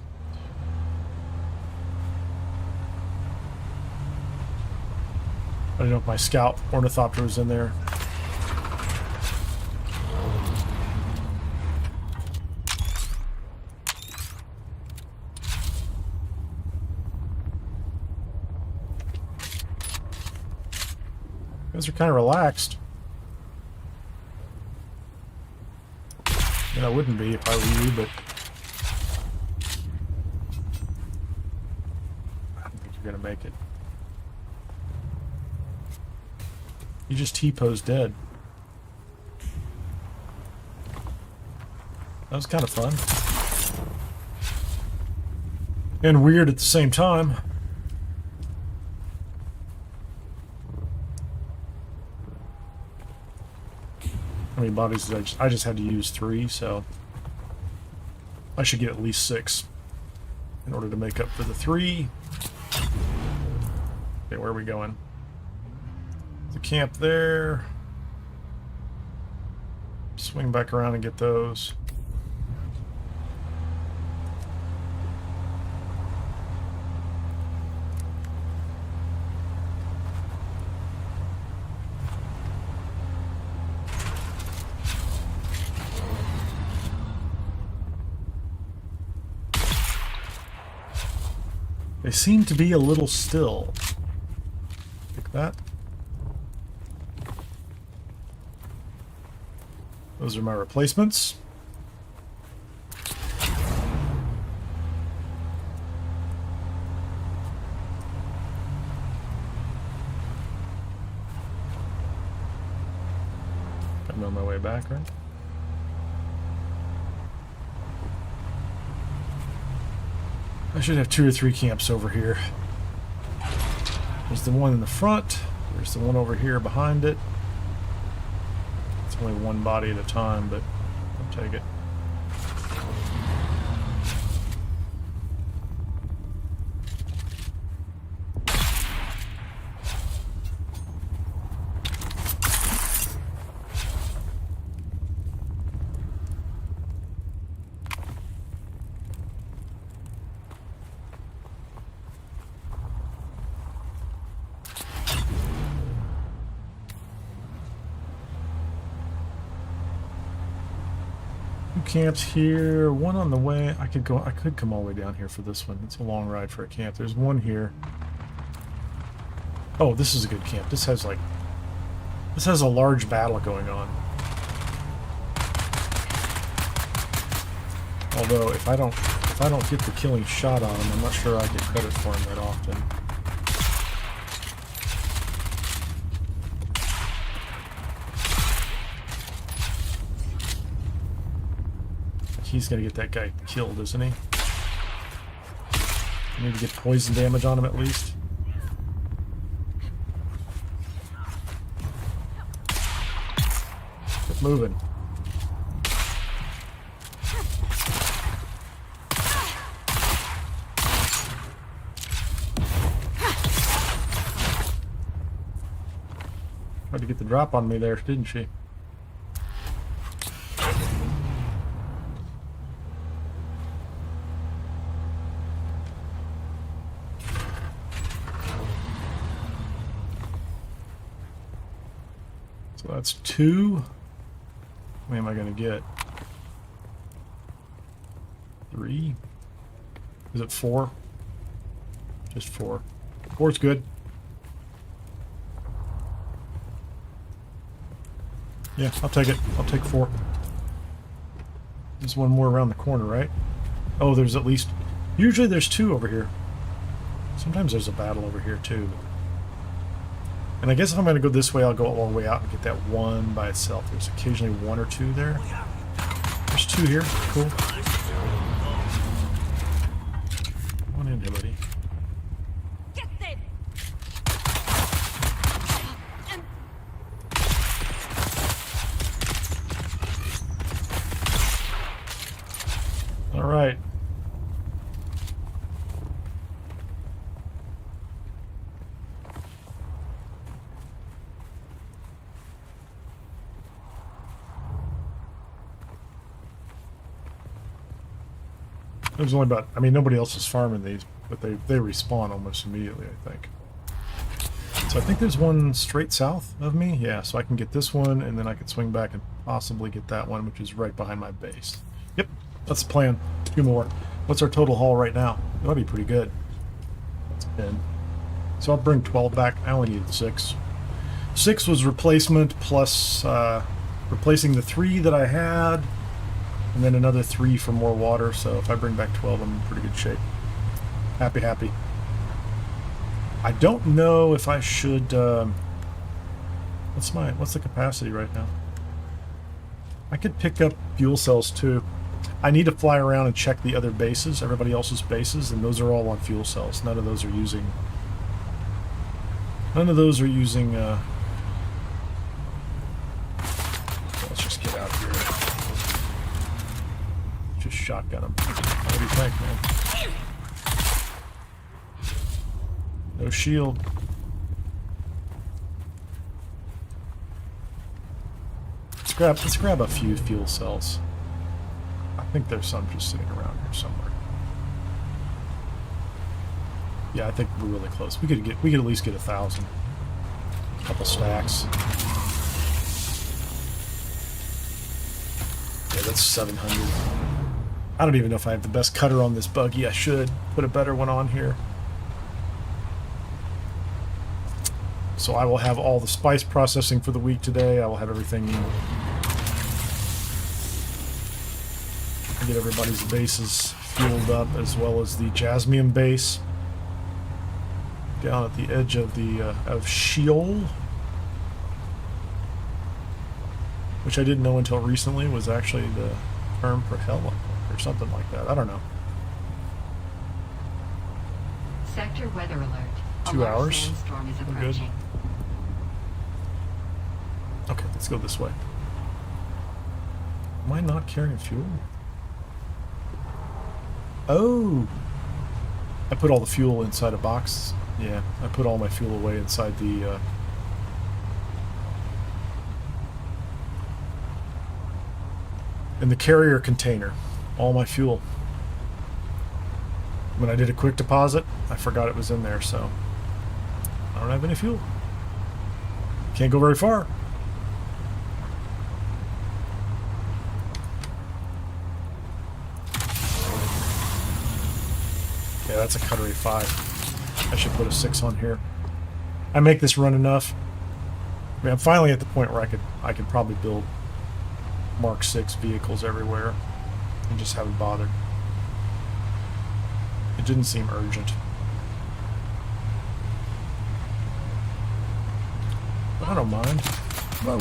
A: I don't know if my scout ornithopter was in there. You guys are kind of relaxed. I mean, I wouldn't be if I were you, but I don't think you're gonna make it. You just T-posed dead. That was kind of fun. And weird at the same time. How many bodies did I just had to use 3, so I should get at least 6 in order to make up for the 3. Okay, where are we going? The camp there. Swing back around and get those. They seem to be a little still. Like that. Those are my replacements. Got me on my way back, right? I should have 2 or 3 camps over here. There's the one in the front. There's the one over here behind it. It's only one body at a time, but I'll take it. Camps here, one on the way. I could come all the way down here for this one. It's a long ride for a camp. There's one here. Oh, this is a good camp. This has a large battle going on. Although if I don't get the killing shot on him, I'm not sure I get credit for him that often. He's gonna get that guy killed, isn't he? I need to get poison damage on him at least. Keep moving. Tried to get the drop on me there, didn't she? That's 2. How many am I going to get? 3? Is it 4? Just 4. 4's good. Yeah, I'll take it. I'll take 4. There's one more around the corner, right? Oh, there's at least... Usually there's 2 over here. Sometimes there's a battle over here, too. And I guess if I'm going to go this way, I'll go all the way out and get that one by itself. There's occasionally 1 or 2 there. There's 2 here. Cool. Come on in here, buddy. All right. There's only about, I mean, nobody else is farming these, but they respawn almost immediately, I think. So I think there's one straight south of me. Yeah, so I can get this one, and then I can swing back and possibly get that one, which is right behind my base. Yep, that's the plan. 2 more. What's our total haul right now? That'll be pretty good. That's 10. So I'll bring 12 back. I only needed 6. 6 was replacement plus replacing the 3 that I had, and then another 3 for more water. So if I bring back 12, I'm in pretty good shape. Happy, happy. I don't know if I should. What's the capacity right now? I could pick up fuel cells too. I need to fly around and check the other bases, everybody else's bases, and those are all on fuel cells. None of those are using. Let's just get out of here. Just shotgun them. What do you think, man? No shield. Let's grab a few fuel cells. I think there's some just sitting around here somewhere. Yeah, I think we're really close. We could at least get 1,000. A couple stacks. Yeah, that's 700. I don't even know if I have the best cutter on this buggy. I should put a better one on here. So I will have all the spice processing for the week today. I will have everything. Get everybody's bases fueled up, as well as the Jasmium base down at the edge of the of Sheol. which I didn't know until recently was actually the term for hell or something like that. I don't know.
B: Sector weather alert.
A: 2
B: A large
A: hours.
B: sandstorm is
A: We're good.
B: approaching.
A: Okay, let's go this way. Am I not carrying fuel? Oh! I put all the fuel inside a box. Yeah, I put all my fuel away inside the... in the carrier container. All my fuel. When I did a quick deposit, I forgot it was in there, so... I don't have any fuel. Can't go very far. Yeah, that's a Cuttery 5. I should put a 6 on here. I make this run enough. I mean, I'm finally at the point where I could probably build Mark 6 vehicles everywhere and just haven't bothered. It didn't seem urgent. But I don't mind. Whoa.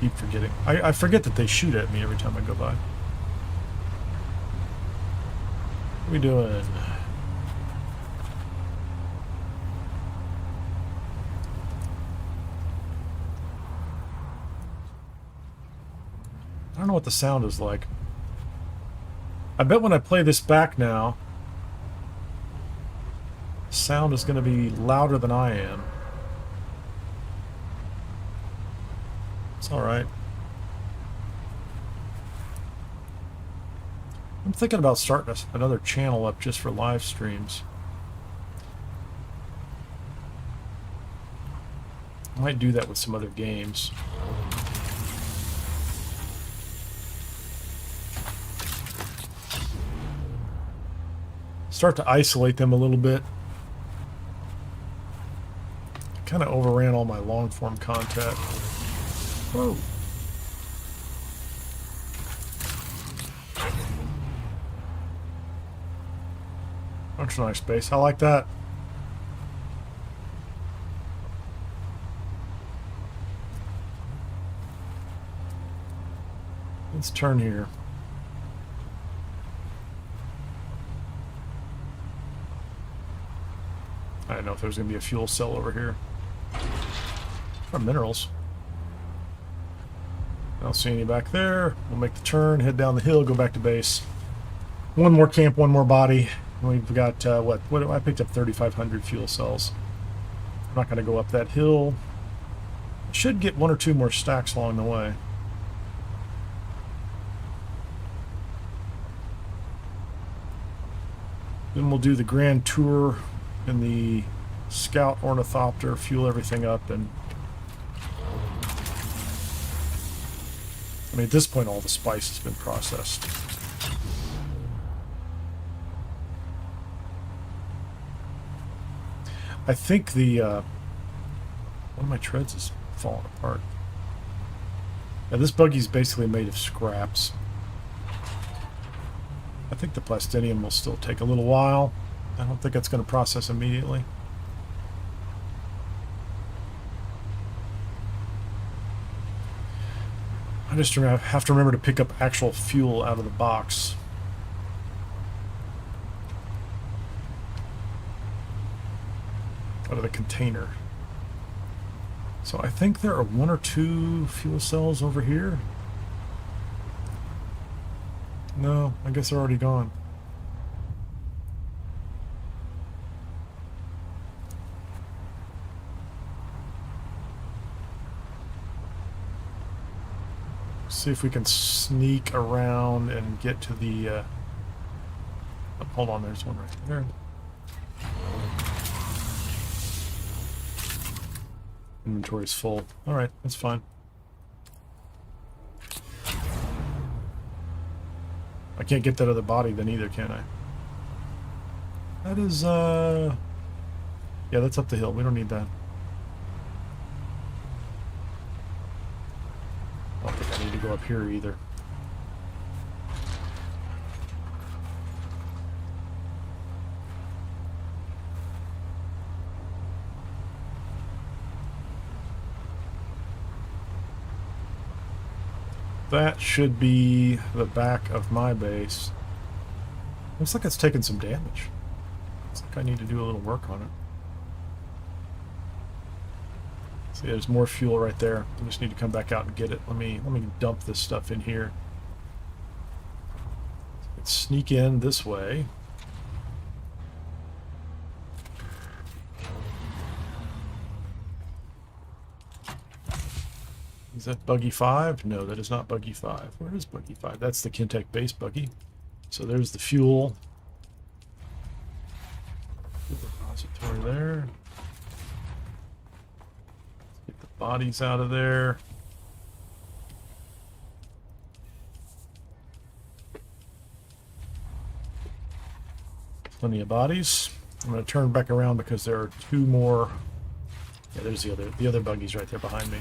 A: Keep forgetting. I forget that they shoot at me every time I go by. What are we doing? I don't know what the sound is like. I bet when I play this back now, the sound is going to be louder than I am. It's alright. I'm thinking about starting another channel up just for live streams. I might do that with some other games. Start to isolate them a little bit. Kind of overran all my long form content. Whoa. That's a nice space. I like that. Let's turn here. I didn't know if there was going to be a fuel cell over here. Or minerals. I don't see any back there. We'll make the turn, head down the hill, go back to base. One more camp, one more body. We've got, what I picked up 3,500 fuel cells. I'm not going to go up that hill. Should get 1 or 2 more stacks along the way. Then we'll do the grand tour in the Scout Ornithopter, fuel everything up, and I mean, at this point, all the spice has been processed. I think the one of my treads is falling apart. Now, this buggy's basically made of scraps. I think the plastinium will still take a little while. I don't think it's going to process immediately. I just have to remember to pick up actual fuel out of the box. Out of the container. So I think there are 1 or 2 fuel cells over here. No, I guess they're already gone. See if we can sneak around and get to the oh, hold on, there's one right there. Inventory's full. Alright, that's fine. I can't get that other body then either, can I? That is, yeah, that's up the hill. We don't need that. I don't think I need to go up here either. That should be the back of my base. Looks like it's taken some damage. Looks like I need to do a little work on it. See, there's more fuel right there. I just need to come back out and get it. Let me dump this stuff in here. Let's sneak in this way. Is that Buggy 5? No, that is not Buggy 5. Where is Buggy 5? That's the Kintec base buggy. So there's the fuel. Repository there. Get the bodies out of there. Plenty of bodies. I'm going to turn back around because there are two more. Yeah, there's the other buggies right there behind me.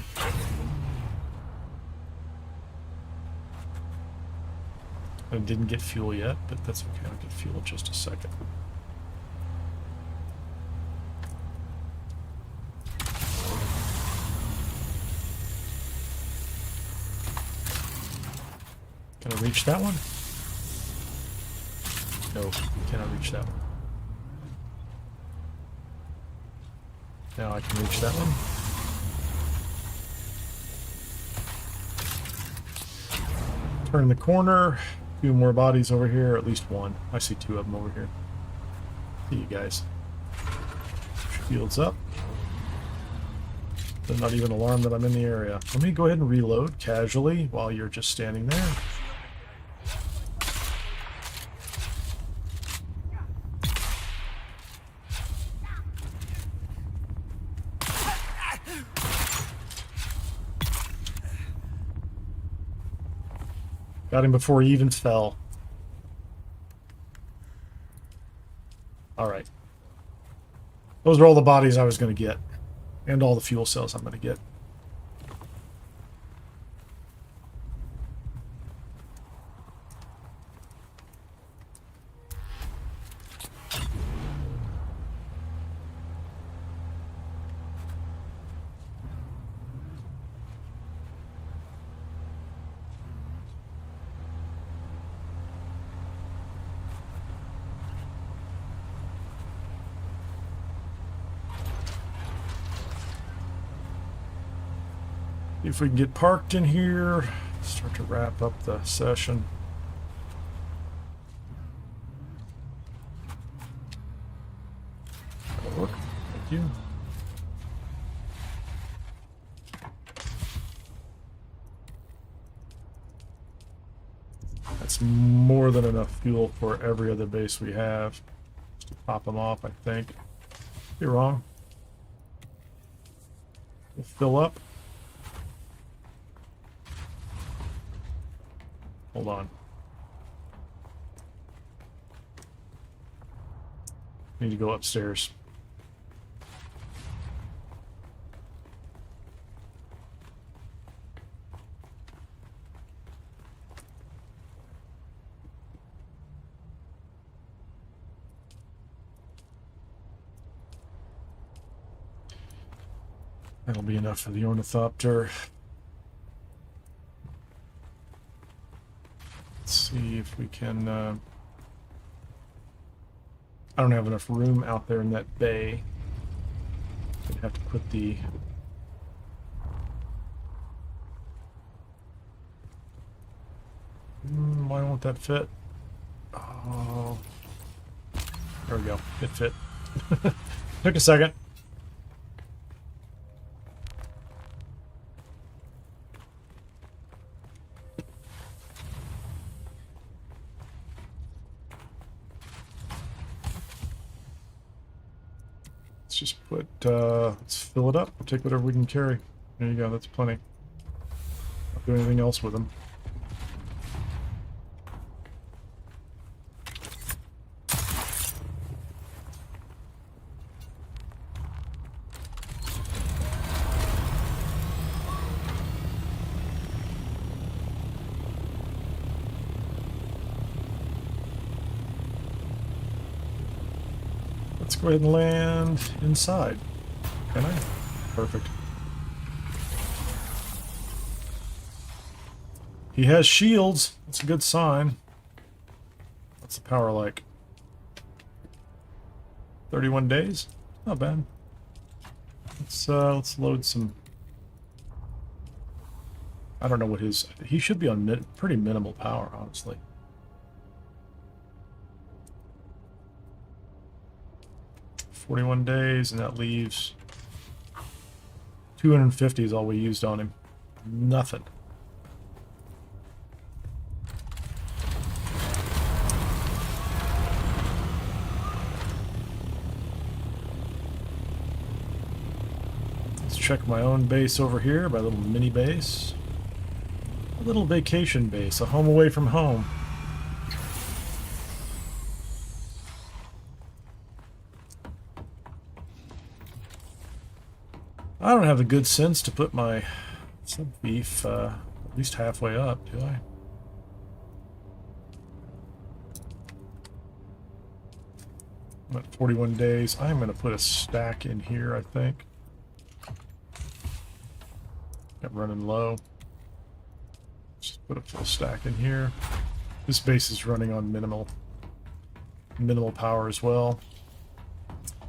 A: I didn't get fuel yet, but that's okay. I'll get fuel in just a second. Can I reach that one? No, cannot reach that one. Now I can reach that one. Turn the corner. Two more bodies over here, at least one. I see two of them over here. See you guys. Shields up. They're not even alarmed that I'm in the area. Let me go ahead and reload casually while you're just standing there. Got him before he even fell. Alright. Those are all the bodies I was going to get. And all the fuel cells I'm going to get. If we can get parked in here, start to wrap up the session. That'll work. Thank you. That's more than enough fuel for every other base we have. Just to pop them off, I think. You're wrong. We'll fill up. Hold on. Need to go upstairs. That'll be enough for the ornithopter. See if we can I don't have enough room out there in that bay. I'd have to put the why won't that fit? Oh, there we go. It fit. Took a second. Just put, let's fill it up. We'll take whatever we can carry. There you go, that's plenty. Not do anything else with them. Let's go ahead and land inside. Can I? Perfect. He has shields. That's a good sign. What's the power like? 31 days? Not bad. Let's load some. I don't know what his. He should be on pretty minimal power, honestly. "41 days, and that leaves 250 is all we used on him. Nothing. Let's check my own base over here, my little mini base. A little vacation base, a home away from home. I don't have the good sense to put my sub beef at least halfway up, do I? I'm at 41 days. I'm going to put a stack in here, I think. Got running low. Just put a full stack in here. This base is running on minimal power as well.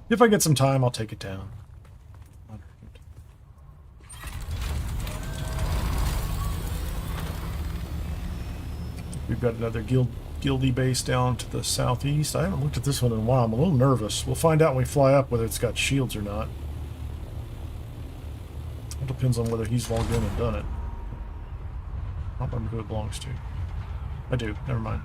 A: If I get some time, I'll take it down. We've got another guildy base down to the southeast. I haven't looked at this one in a while. I'm a little nervous. We'll find out when we fly up whether it's got shields or not. It depends on whether he's logged in and done it. I don't remember who it belongs to. I do. Never mind.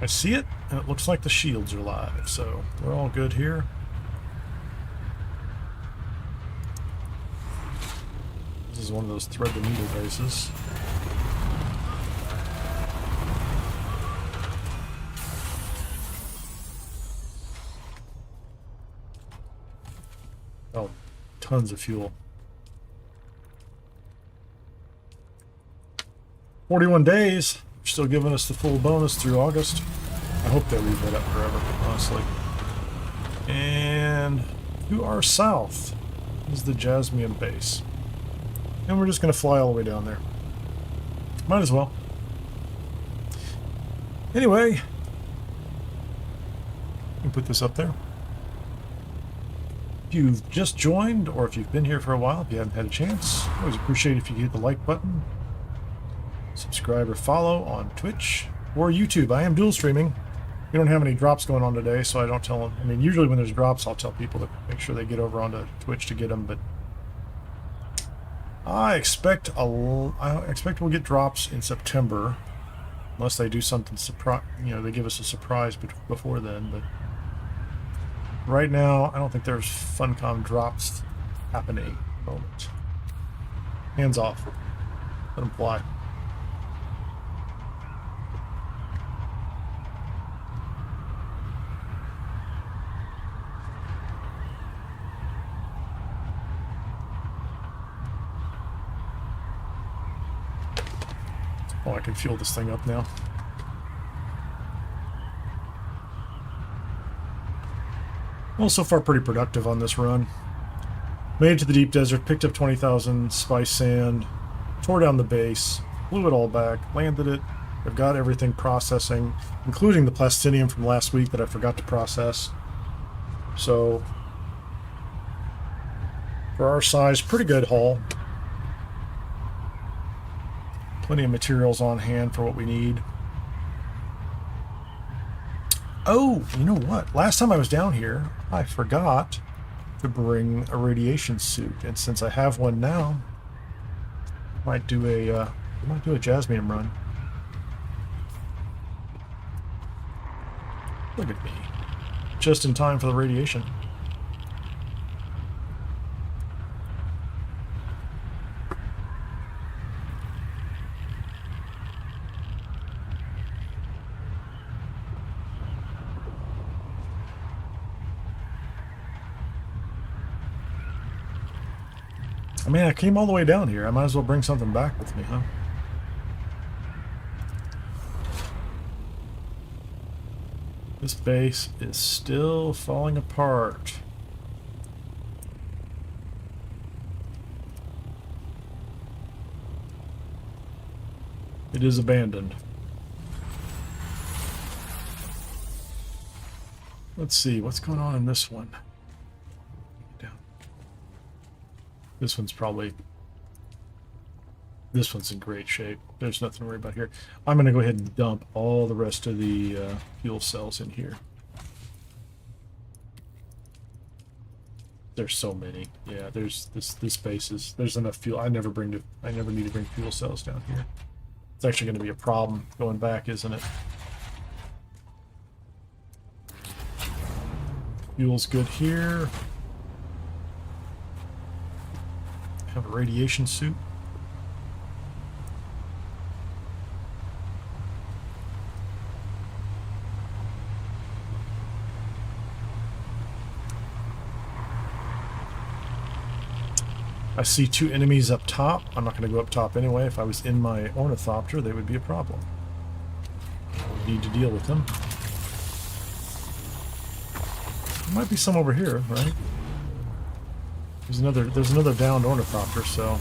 A: I see it, and it looks like the shields are live, so we're all good here. This is one of those thread the needle bases. Oh, tons of fuel. 41 days. Still giving us the full bonus through August. I hope they leave that up forever, honestly. And to our south is the Jasmine base. And we're just going to fly all the way down there. Might as well. Anyway, you can put this up there. If you've just joined, or if you've been here for a while, if you haven't had a chance, I always appreciate if you hit the like button. Subscribe or follow on Twitch or YouTube. I am dual streaming. We don't have any drops going on today, so I don't tell them. I mean, usually when there's drops, I'll tell people to make sure they get over onto Twitch to get them. But I expect we'll get drops in September, unless they do something surprise. You know, they give us a surprise before then. But right now, I don't think there's Funcom drops happening at the moment. Hands off. Let them fly. Oh, I can fuel this thing up now. Well, so far pretty productive on this run. Made it to the deep desert, picked up 20,000 spice sand, tore down the base, blew it all back, landed it. I've got everything processing, including the plastinium from last week that I forgot to process. So, for our size, pretty good haul. Plenty of materials on hand for what we need. Oh, you know what? Last time I was down here, I forgot to bring a radiation suit, and since I have one now, I might do a Jasmine run. Look at me, just in time for the radiation. I mean, I came all the way down here. I might as well bring something back with me, huh? This base is still falling apart. It is abandoned. Let's see, what's going on in this one? Down. This one's probably... This one's in great shape. There's nothing to worry about here. I'm going to go ahead and dump all the rest of the fuel cells in here. There's so many. Yeah, there's this base is... There's enough fuel. I never need to bring fuel cells down here. It's actually going to be a problem going back, isn't it? Fuel's good here. Have a radiation suit. I see two enemies up top. I'm not going to go up top anyway. If I was in my ornithopter, they would be a problem. I would need to deal with them. There might be some over here, right? There's another downed ornithopter, so...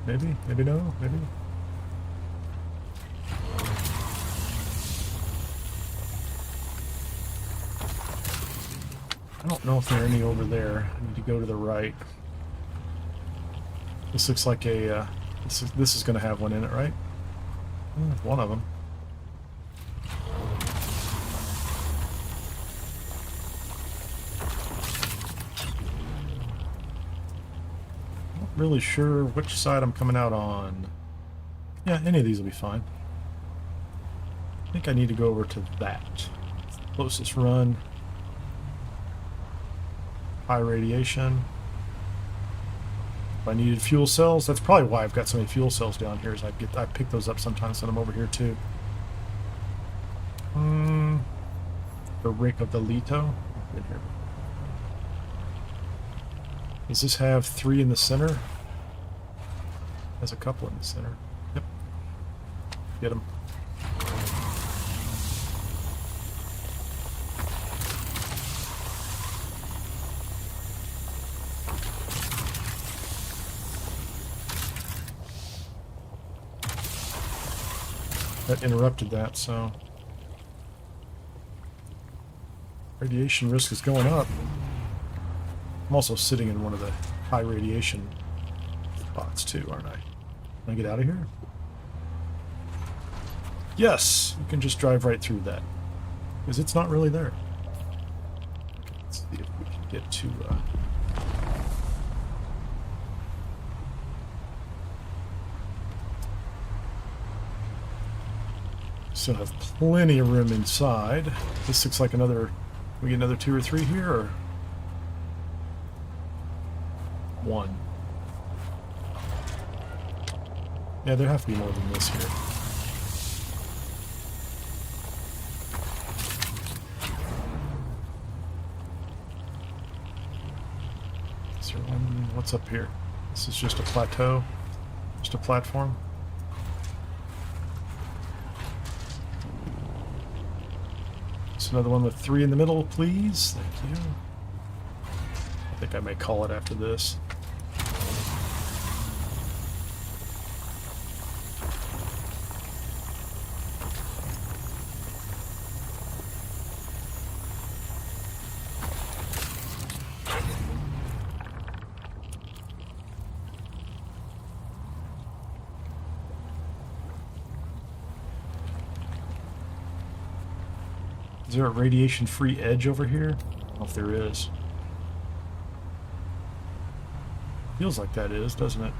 A: Maybe no, maybe. I don't know if there are any over there. I need to go to the right. This looks like a... This is going to have one in it, right? One of them. Not really sure which side I'm coming out on. Yeah, any of these will be fine. I think I need to go over to that. Closest run. High radiation. If I needed fuel cells, that's probably why I've got so many fuel cells down here. Is I pick those up sometimes when I'm over here too. The Rick of the Leto. In here. Does this have 3 in the center? Has a couple in the center. Yep. Get them. That interrupted that, so... Radiation risk is going up. I'm also sitting in one of the high radiation spots too, aren't I? Can I get out of here? Yes! You can just drive right through that. Because it's not really there. Okay, let's see if we can get to... Still have plenty of room inside. This looks like another... We get another 2 or 3 here, or... 1. Yeah, there have to be more than this here. Is there one? What's up here? This is just a plateau? Just a platform? Another one with 3 in the middle, please. Thank you. I think I may call it after this. Is there a radiation-free edge over here? I don't know if there is. Feels like that is, doesn't it?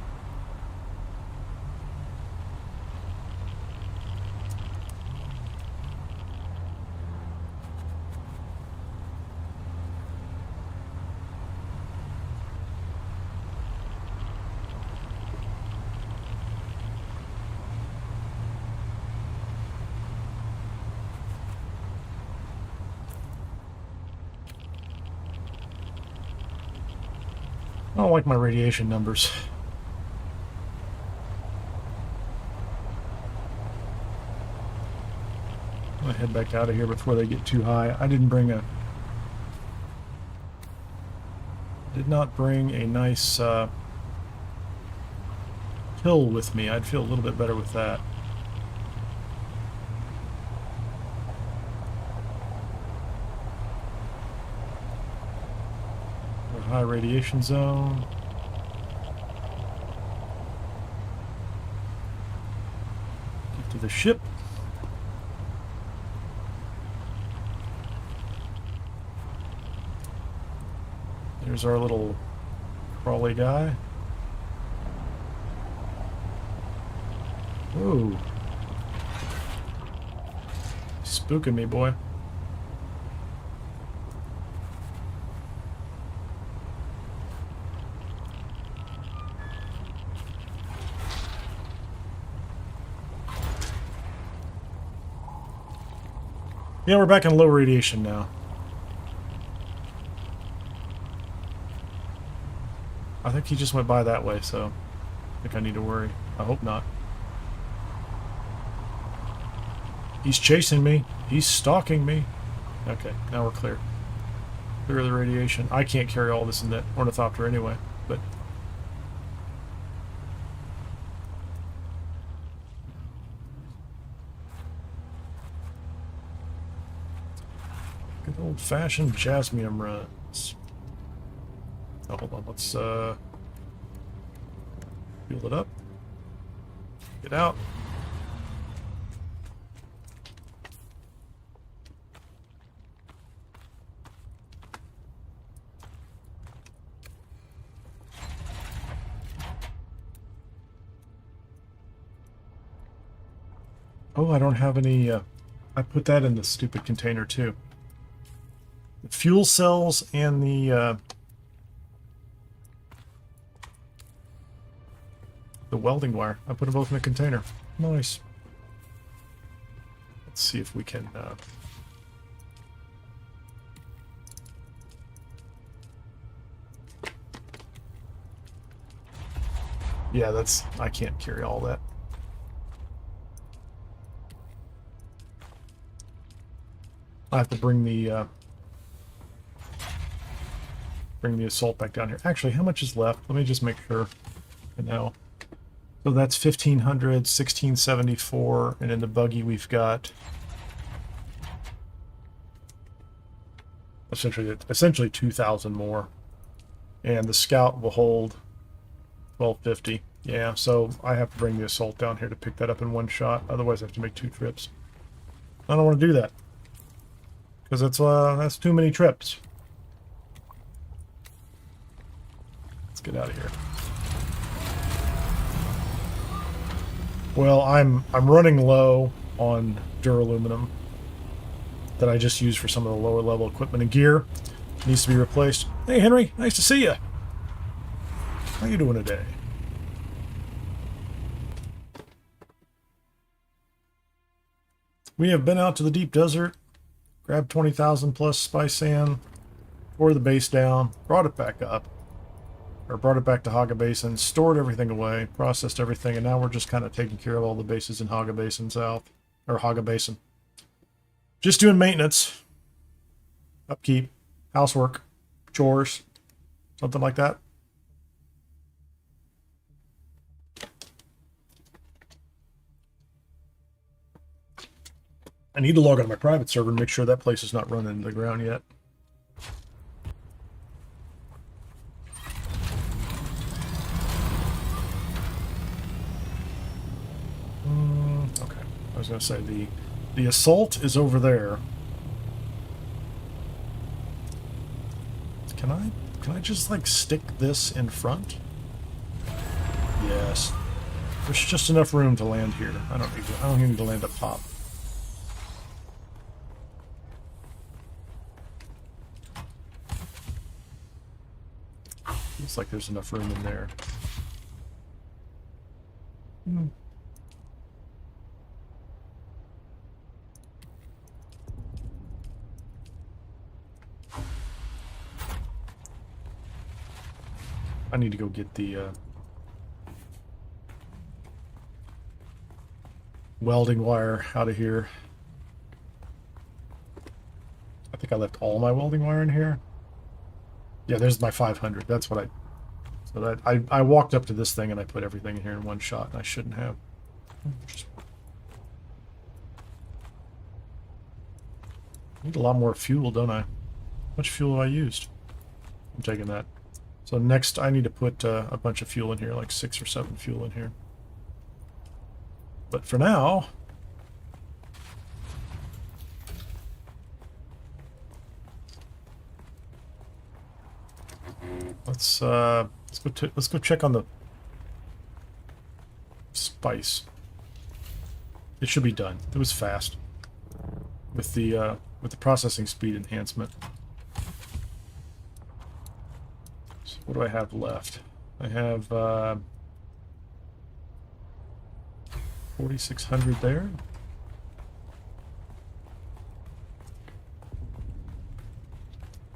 A: I don't like my radiation numbers. I'm gonna head back out of here before they get too high. I did not bring a nice hill with me. I'd feel a little bit better with that. High radiation zone. Get to the ship. There's our little crawly guy. Whoa. Spooking me, boy. Yeah, we're back in low radiation now. I think he just went by that way, so I think I need to worry. I hope not. He's chasing me. He's stalking me. Okay, now we're clear. Clear of the radiation. I can't carry all this in that ornithopter anyway, but... good old-fashioned Jasmium runs. Oh, hold on, let's fuel it up. Get out. Oh, I don't have any, I put that in the stupid container too. The fuel cells and the welding wire. I put them both in a container. Nice. Let's see if we can, yeah, that's, I can't carry all that. I have to bring the assault back down here. Actually, how much is left? Let me just make sure. I know. So that's 1,500, 1,674, and in the buggy we've got essentially 2,000 more, and the scout will hold 1,250. Yeah, so I have to bring the assault down here to pick that up in one shot. Otherwise, I have to make 2 trips. I don't want to do that. Because that's too many trips. Let's get out of here. Well, I'm running low on duraluminum that I just used for some of the lower level equipment and gear. It needs to be replaced. Hey Henry, nice to see you. How you doing today? We have been out to the deep desert. Grabbed 20,000 plus spice sand, tore the base down, brought it back up, or brought it back to Haga Basin, stored everything away, processed everything, and now we're just kind of taking care of all the bases in Haga Basin South, or Haga Basin. Just doing maintenance, upkeep, housework, chores, something like that. I need to log on to my private server and make sure that place is not running into the ground yet. Okay, I was going to say the assault is over there. Can I just like stick this in front? Yes. There's just enough room to land here. I don't need to land up top. Looks like there's enough room in there. I need to go get the welding wire out of here. I think I left all my welding wire in here. Yeah, there's my 500. That's what I... So that I walked up to this thing and I put everything in here in one shot, and I shouldn't have. Need a lot more fuel, don't I? How much fuel have I used? I'm taking that. So next I need to put a bunch of fuel in here, like 6 or 7 fuel in here. But for now... let's go check on the spice. It should be done. It was fast with the processing speed enhancement. So what do I have left? I have 4,600 there.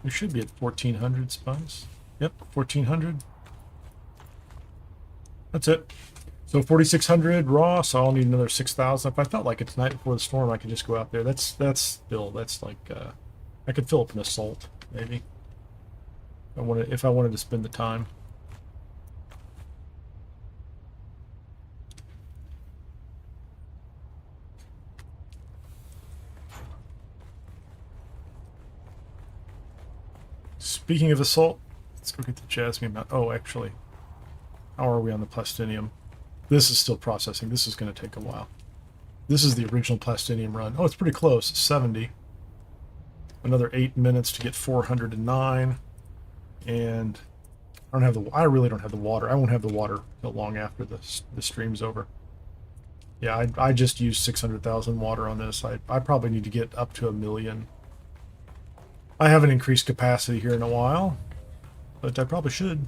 A: We should be at 1,400 spice. Yep, 1,400. That's it. So 4,600 raw, so I'll need another 6,000. If I felt like it's night before the storm, I could just go out there. That's like I could fill up an assault, maybe. If I wanted to spend the time. Speaking of assault, let's go get the jasmine mount. Oh, actually, how are we on the plastinium? This is still processing. This is going to take a while. This is the original plastinium run. Oh, it's pretty close. 70. Another 8 minutes to get 409. And I really don't have the water. I won't have the water till long after the stream's over. Yeah, I just used 600,000 water on this. I probably need to get up to 1 million. I haven't increased capacity here in a while, but I probably should.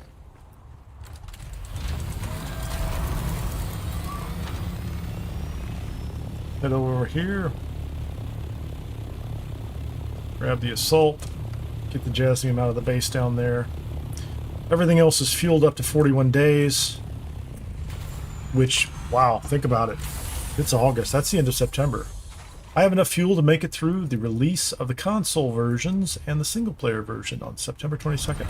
A: Head over here. Grab the assault. Get the jasmine out of the base down there. Everything else is fueled up to 41 days. Which, wow, think about it. It's August. That's the end of September. I have enough fuel to make it through the release of the console versions and the single-player version on September 22nd.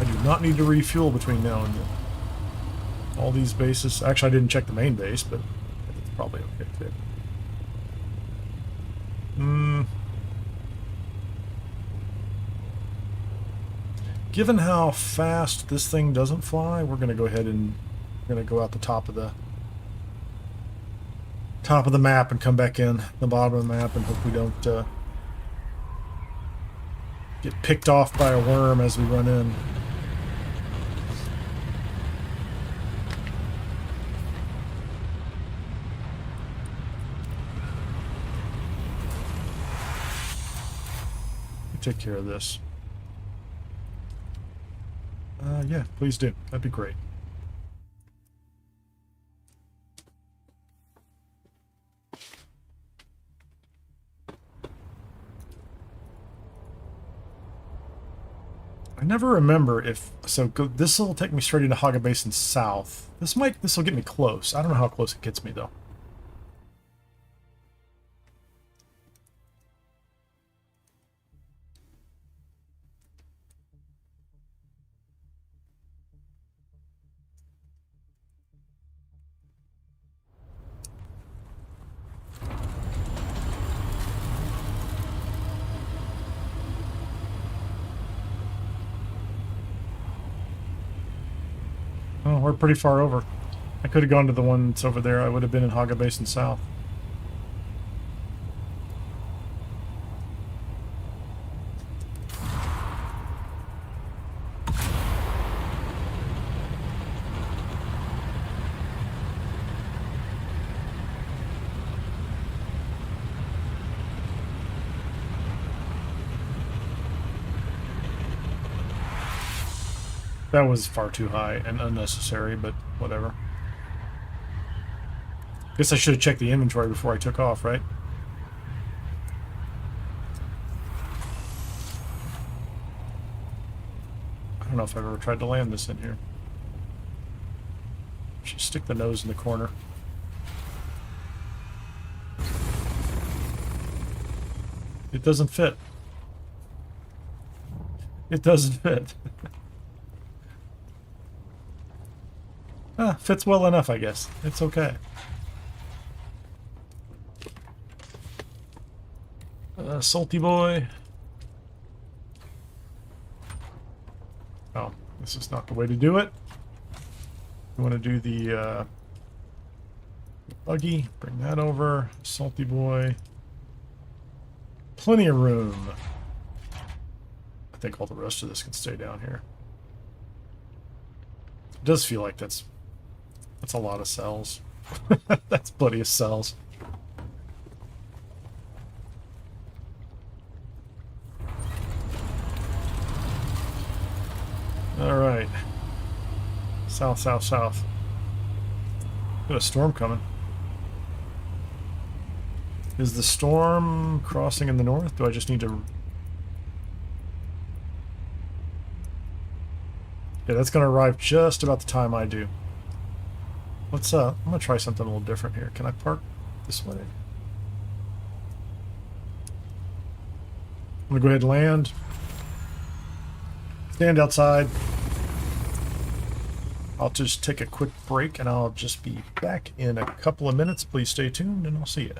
A: I do not need to refuel between now and then. All these bases... Actually, I didn't check the main base, but it's probably okay too. Given how fast this thing doesn't fly, we're going to go ahead and... We're going to go out the top of the map and come back in the bottom of the map and hope we don't get picked off by a worm as we run in. Take care of this. Yeah, please do. That'd be great. I never remember if... So this will take me straight into Haga Basin South. This will get me close. I don't know how close it gets me, though. Oh, we're pretty far over. I could have gone to the one that's over there. I would have been in Haga Basin South. That was far too high and unnecessary, but whatever. Guess I should have checked the inventory before I took off, right? I don't know if I've ever tried to land this in here. Should stick the nose in the corner. It doesn't fit. It doesn't fit. Fits well enough, I guess. It's okay. Salty boy. Oh, this is not the way to do it. You want to do the buggy. Bring that over. Salty boy. Plenty of room. I think all the rest of this can stay down here. It does feel like that's a lot of cells. That's plenty of cells. All right. South, south, south. Got a storm coming. Is the storm crossing in the north? Do I just need to... Yeah, that's going to arrive just about the time I do. Let's, I'm going to try something a little different here. Can I park this way? I'm going to go ahead and land. Stand outside. I'll just take a quick break and I'll just be back in a couple of minutes. Please stay tuned and I'll see you.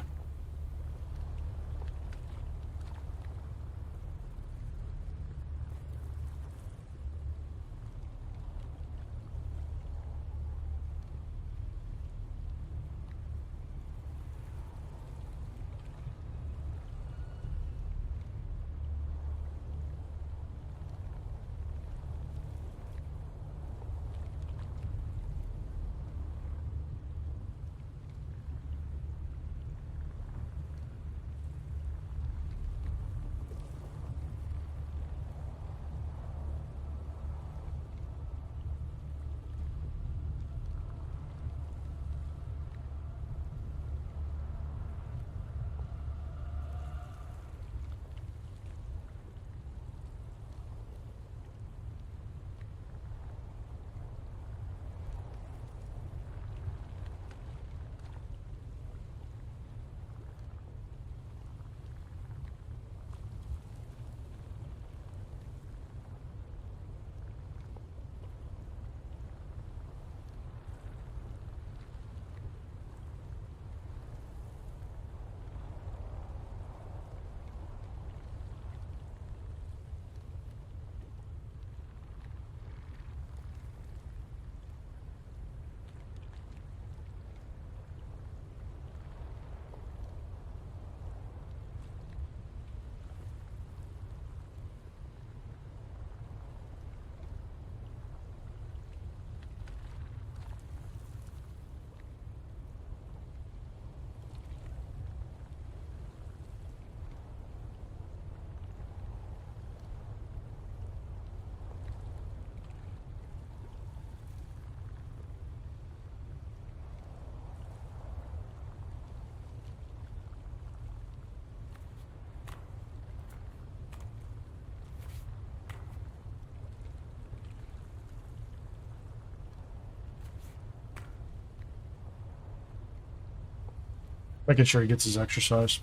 A: Making sure he gets his exercise.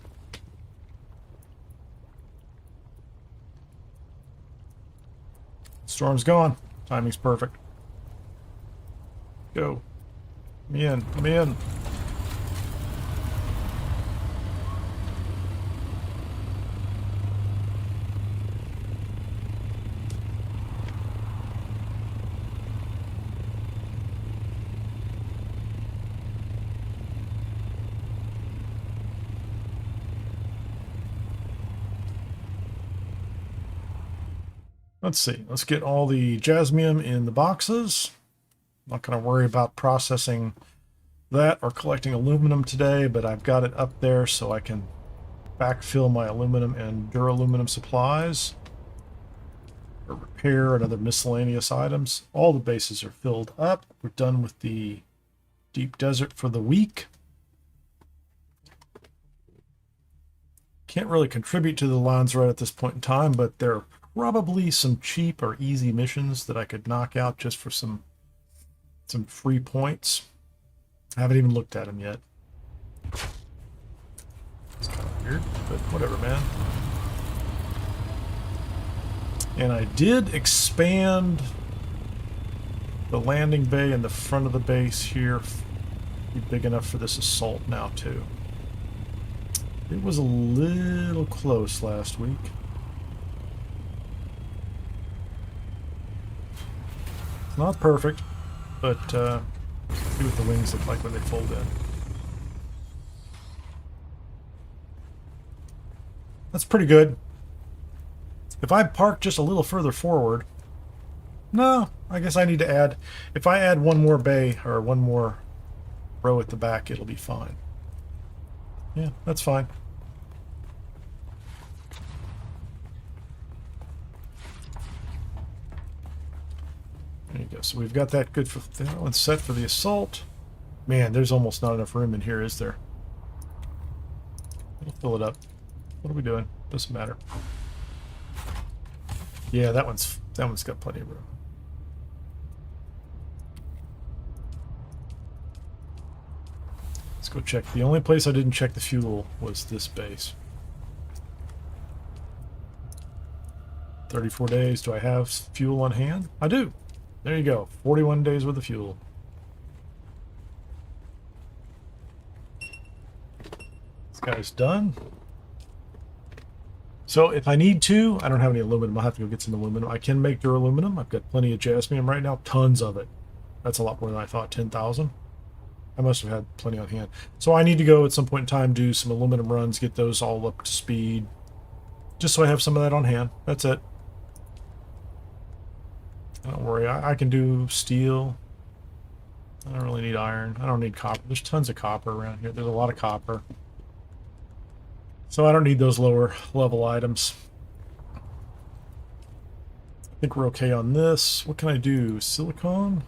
A: Storm's gone. Timing's perfect. Go. Come in. Come in. Let's see. Let's get all the jasmium in the boxes. Not going to worry about processing that or collecting aluminum today, but I've got it up there so I can backfill my aluminum and duraluminum supplies for repair and other miscellaneous items. All the bases are filled up. We're done with the deep desert for the week. Can't really contribute to the Landsraad at this point in time, but they're probably some cheap or easy missions that I could knock out just for some free points. I haven't even looked at them yet. It's kind of weird, but whatever, man. And I did expand the landing bay in the front of the base here. Be big enough for this assault now, too. It was a little close last week. It's not perfect, but see what the wings look like when they fold in. That's pretty good. If I park just a little further forward, no, I guess I need to add, if I add one more bay or one more row at the back, it'll be fine. Yeah, that's fine. There you go. So we've got that good for that one set for the assault. Man, there's almost not enough room in here, is there? We'll fill it up. What are we doing? Doesn't matter. Yeah, that one's got plenty of room. Let's go check. The only place I didn't check the fuel was this base. 34 days. Do I have fuel on hand? I do. There you go. 41 days worth of fuel. This guy's done. So if I need to, I don't have any aluminum. I'll have to go get some aluminum. I can make duraluminum. I've got plenty of jasmium right now. Tons of it. That's a lot more than I thought. 10,000. I must have had plenty on hand. So I need to go at some point in time, do some aluminum runs, get those all up to speed. Just so I have some of that on hand. That's it. Don't worry. I can do steel. I don't really need iron. I don't need copper. There's tons of copper around here. There's a lot of copper. So I don't need those lower level items. I think we're okay on this. What can I do? Silicon?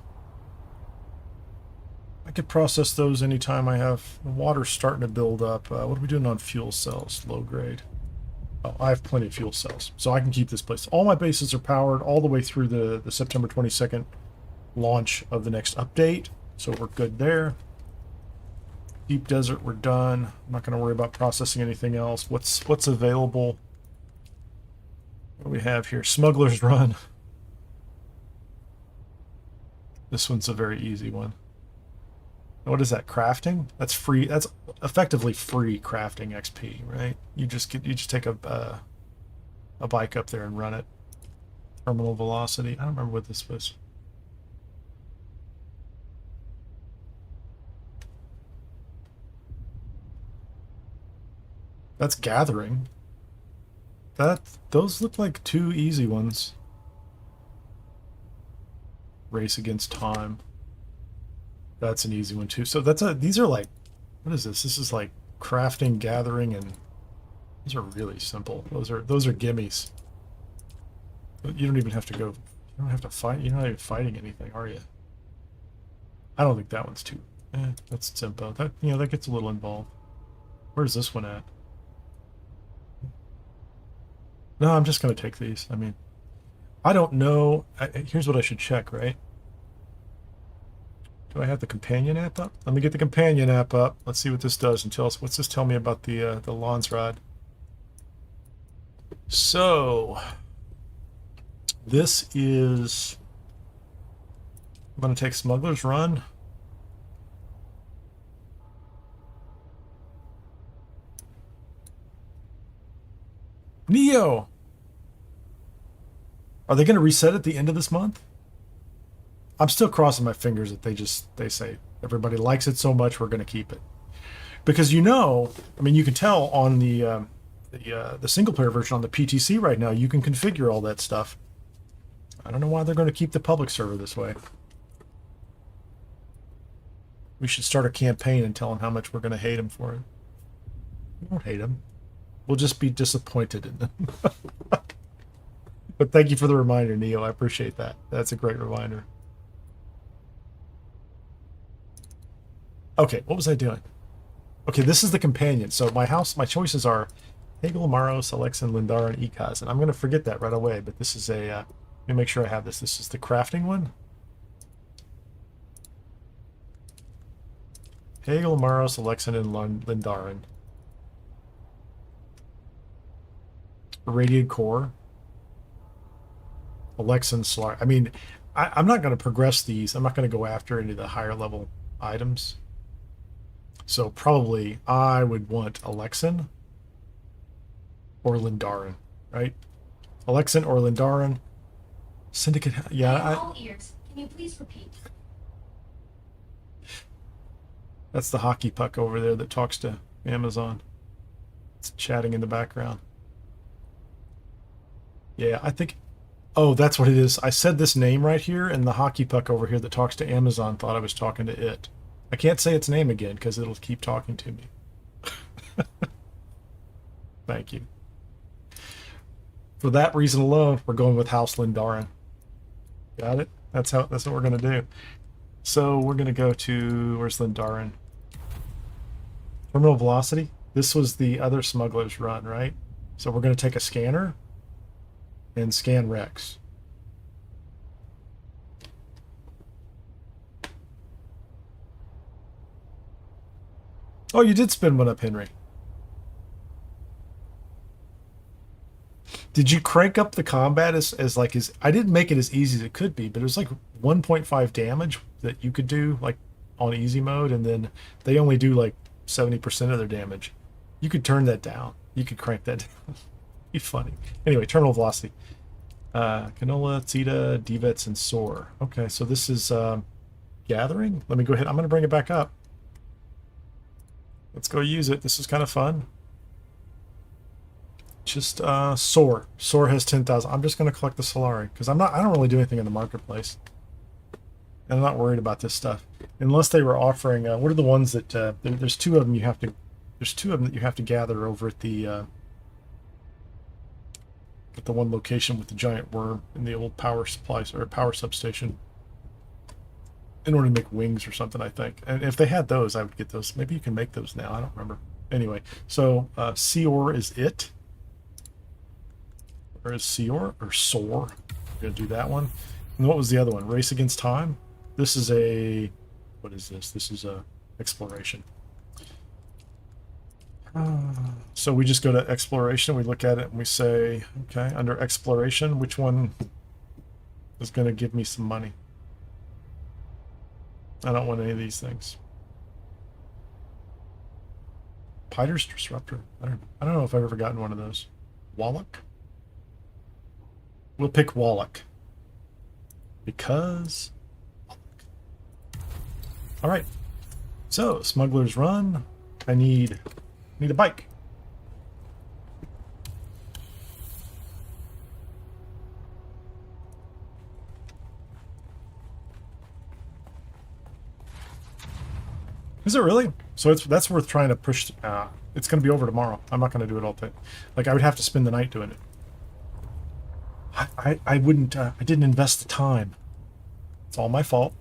A: I could process those anytime I have the water starting to build up. What are we doing on fuel cells? Low grade. Oh, I have plenty of fuel cells, so I can keep this place. All my bases are powered all the way through the September 22nd launch of the next update, so we're good there. Deep Desert, we're done. I'm not going to worry about processing anything else. What's available? What do we have here? Smuggler's Run. This one's a very easy one. What is that? Crafting? That's free. That's effectively free crafting XP, right? You just take a bike up there and run it. Terminal velocity. I don't remember what this was. That's gathering. Those look like two easy ones. Race against time. That's an easy one too. So these are like, what is this? This is like crafting, gathering, and these are really simple. Those are gimmies. You don't even have to go. You don't have to fight. You're not even fighting anything, are you? I don't think that one's too. That's simple. That gets a little involved. Where's this one at? No, I'm just going to take these. I mean, I don't know. Here's what I should check, right? Do I have the companion app up? Let me get the companion app up. Let's see what this does and tell us. What's this tell me about the Landsraad? So, this is... I'm going to take Smuggler's Run. Neo! Are they going to reset at the end of this month? I'm still crossing my fingers that they say everybody likes it so much we're going to keep it. Because I mean, you can tell on the single player version on the PTC right now, you can configure all that stuff. I don't know why they're going to keep the public server this way. We should start a campaign and tell them how much we're going to hate them for it. We won't hate them. We'll just be disappointed in them. But thank you for the reminder, Neo. I appreciate that. That's a great reminder. Okay, what was I doing? Okay, this is the companion. So my choices are Hegel, Maros, Alexan, Lindar, and Ikaz. And I'm going to forget that right away, but this is a... let me make sure I have this. This is the crafting one. Hegel, Maros, Alexan, and Lindaren. Irradiated core. Alexan Solar. I mean, I'm not going to progress these. I'm not going to go after any of the higher level items. So probably I would want Alexan or Lindaren, right? Alexan or Lindaren. Syndicate. Yeah.
C: I'm all ears. Can you please repeat?
A: That's the hockey puck over there that talks to Amazon. It's chatting in the background. Yeah, I think... Oh, that's what it is. I said this name right here, and the hockey puck over here that talks to Amazon thought I was talking to it. I can't say its name again because it'll keep talking to me. Thank you. For that reason alone, we're going with House Lindaren. Got it? That's what we're gonna do. So we're gonna go to... Where's Lindaren? Terminal velocity. This was the other smuggler's run, right? So we're gonna take a scanner and scan Rex. Oh, you did spin one up, Henry. Did you crank up the combat as I didn't make it as easy as it could be, but it was like 1.5 damage that you could do like on easy mode, and then they only do like 70% of their damage. You could turn that down. You could crank that down. Be funny. Anyway, terminal velocity. Canola, Zeta, Devets, and Soar. Okay, so this is gathering. Let me go ahead. I'm going to bring it back up. Let's go use it. This is kind of fun. Just Soar. Soar has 10,000. I'm just going to collect the Solari because I don't really do anything in the marketplace. And I'm not worried about this stuff unless they were offering. What are the ones that there's two of them you have to? There's two of them that you have to gather over at the one location with the giant worm in the old power supplies or power substation. In order to make wings or something, I think. And if they had those, I would get those. Maybe you can make those now. I don't remember. Anyway, so Seor is it. Or is Seor or Soar? We're gonna do that one. And what was the other one? Race Against Time. This is a... What is this? This is a exploration. So we just go to exploration. We look at it and we say, okay, under exploration, which one is going to give me some money? I don't want any of these things. Piter's Disruptor. I don't know if I've ever gotten one of those. Wallach? We'll pick Wallach. Because... Alright. So, Smuggler's Run. I need a bike. Is it really? So that's worth trying to push. It's going to be over tomorrow. I'm not going to do it all day. Like I would have to spend the night doing it. I wouldn't. I didn't invest the time. It's all my fault.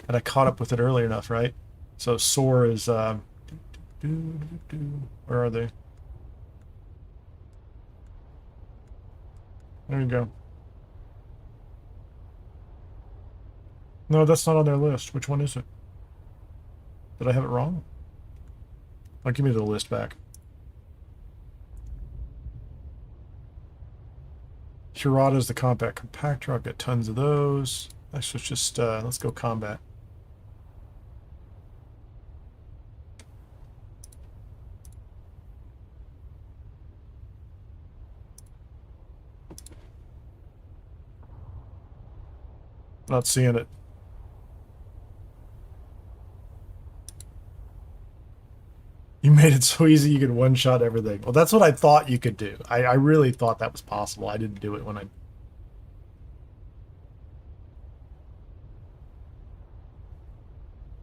A: And I caught up with it early enough, right? So Soar is. Where are they? There you go. No, that's not on their list. Which one is it? Did I have it wrong? Oh, give me the list back. Hirata's the compact compactor. I've got tons of those. Let's just let's go combat. Not seeing it. You made it so easy you could one-shot everything. Well, that's what I thought you could do. I really thought that was possible. I didn't do it when I...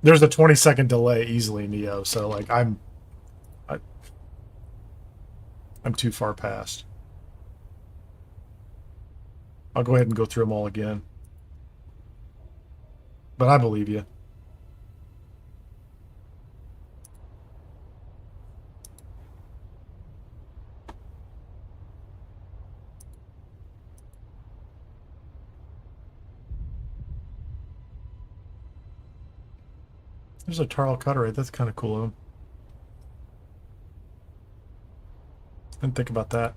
A: There's a 20-second delay easily, Neo, so, like, I'm too far past. I'll go ahead and go through them all again. But I believe you. There's a Tarl Cutter. That's kind of cool of him. Didn't think about that.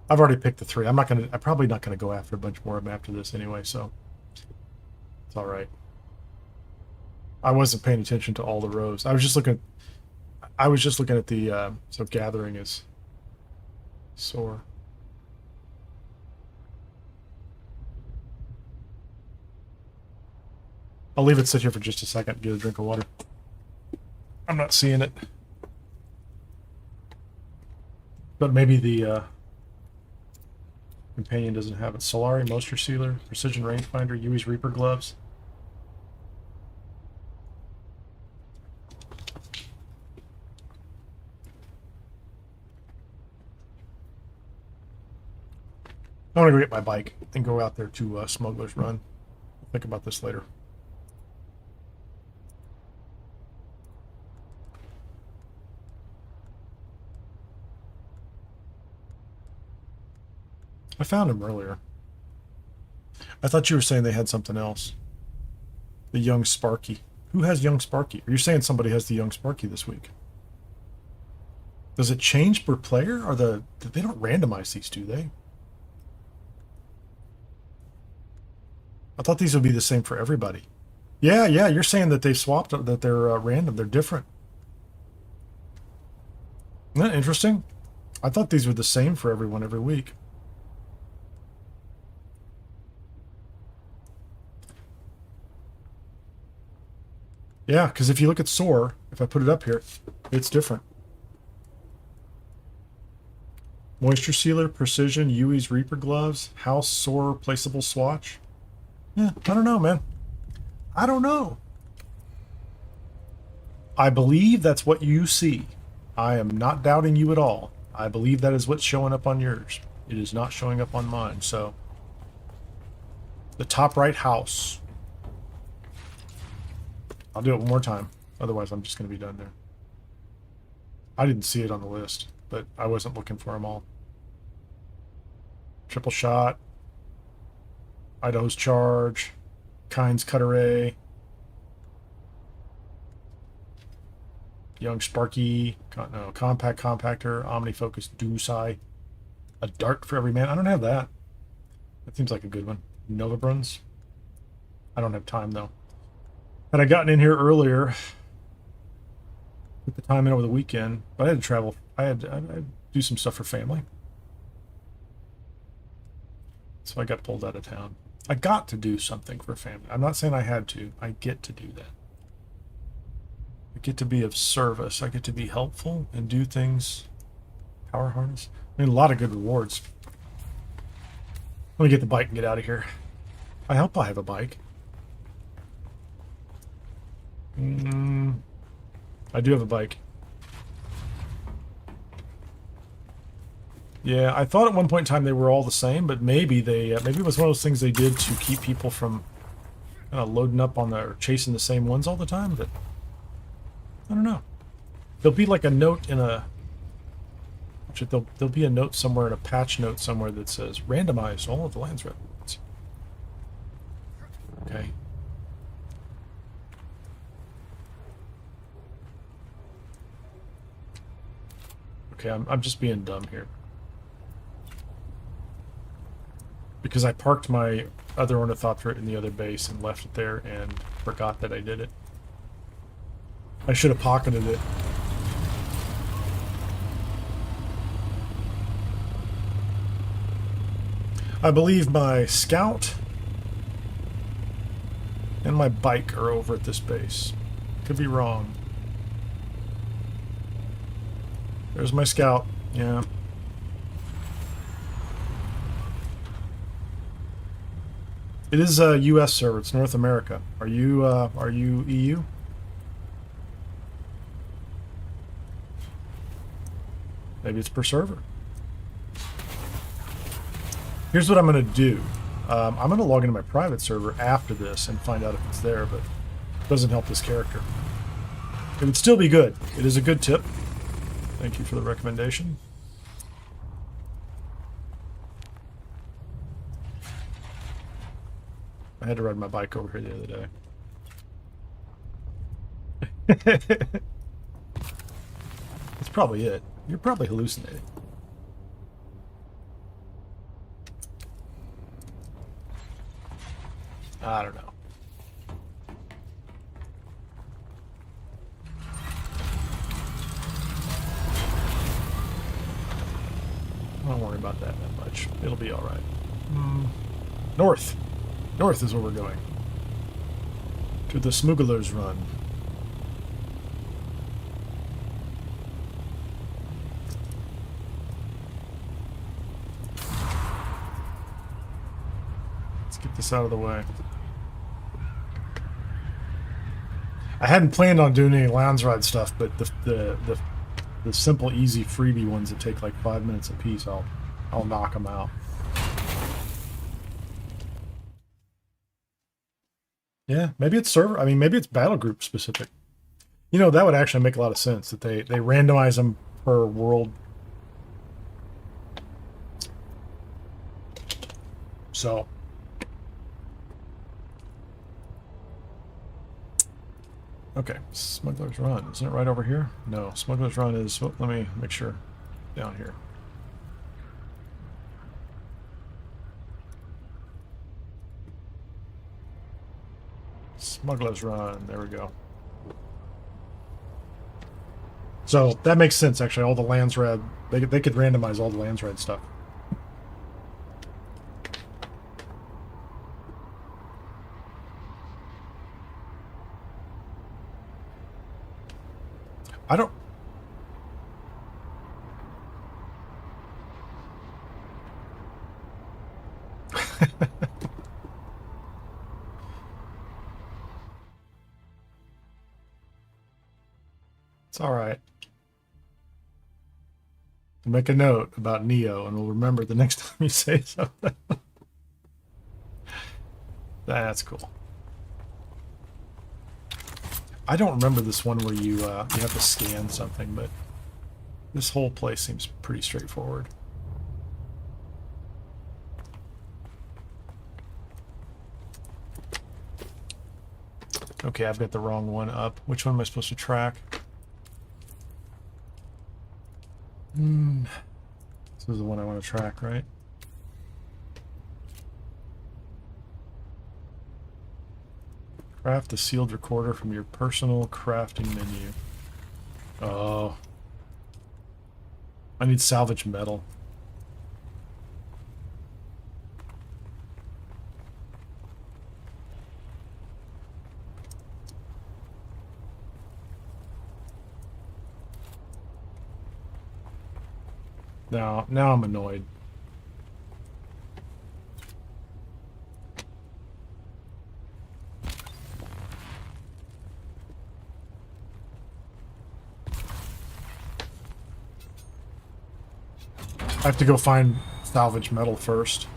A: I've already picked the 3. I'm probably not gonna go after a bunch more of them after this anyway, so it's all right. I wasn't paying attention to all the rows. I was just looking at the so gathering is sore. I'll leave it sit here for just a second, get a drink of water. I'm not seeing it. But maybe the companion doesn't have it. Solari, Moisture Sealer, Precision Rangefinder, Yui's Reaper Gloves. I want to go get my bike and go out there to Smuggler's Run. I'll think about this later. I found him earlier. I thought you were saying they had something else. The Young Sparky. Who has Young Sparky? Are you saying somebody has the Young Sparky this week? Does it change per player? Or they don't randomize these, do they? I thought these would be the same for everybody. Yeah, you're saying that they've swapped, that they're random. They're different. Isn't that interesting? I thought these were the same for everyone every week. Yeah, because if you look at SOAR, if I put it up here, it's different. Moisture Sealer, Precision, Yui's Reaper Gloves, House SOAR Placeable Swatch. Yeah, I don't know, man. I don't know. I believe that's what you see. I am not doubting you at all. I believe that is what's showing up on yours. It is not showing up on mine, so. The top right house. I'll do it one more time. Otherwise, I'm just going to be done there. I didn't see it on the list, but I wasn't looking for them all. Triple Shot. Idaho's Charge. Kynes Cutter A. Young Sparky. Compact Compactor. OmniFocus Dusai. A Dart for every man. I don't have that. That seems like a good one. Nova Bruns. I don't have time, though. Had I gotten in here earlier, put the time in over the weekend, but I had to travel. I had to do some stuff for family. So I got pulled out of town. I got to do something for family. I'm not saying I had to. I get to do that. I get to be of service. I get to be helpful and do things. Power harness. I mean, a lot of good rewards. Let me get the bike and get out of here. I hope I have a bike. I do have a bike. Yeah, I thought at one point in time they were all the same, but maybe maybe it was one of those things they did to keep people from kind of loading up on or chasing the same ones all the time. But I don't know. There'll be like a note in a. There'll be a note somewhere in a patch note somewhere that says randomize all of the Landsraad. Okay. Okay, I'm just being dumb here. Because I parked my other ornithopter in the other base and left it there and forgot that I did it. I should have pocketed it. I believe my scout and my bike are over at this base. Could be wrong. There's my scout. Yeah. It is a U.S. server. It's North America. Are you EU? Maybe it's per server. Here's what I'm going to do. I'm going to log into my private server after this and find out if it's there, but it doesn't help this character. It would still be good. It is a good tip. Thank you for the recommendation. I had to ride my bike over here the other day. That's probably it. You're probably hallucinating. I don't know. Don't worry about that much. It'll be all right. North. North is where we're going. To the Smuggler's Run. Let's get this out of the way. I hadn't planned on doing any Landsraad stuff, but the simple, easy freebie ones that take like 5 minutes a piece, I'll knock them out. Yeah, maybe it's server. I mean, maybe it's battle group specific. You know, that would actually make a lot of sense that they randomize them per world. So. Okay, Smuggler's Run. Isn't it right over here? No, Smuggler's Run is... Oh, let me make sure. Down here. Smuggler's Run. There we go. So, that makes sense, actually. All the Landsraad... They could randomize all the Landsraad stuff. I don't... It's all right. We'll make a note about Neo, and we'll remember the next time you say something. That's cool. I don't remember this one where you have to scan something, but this whole place seems pretty straightforward. Okay, I've got the wrong one up. Which one am I supposed to track? This is the one I want to track, right? Craft a sealed recorder from your personal crafting menu. Oh. I need salvage metal. Now I'm annoyed. I have to go find salvage metal first.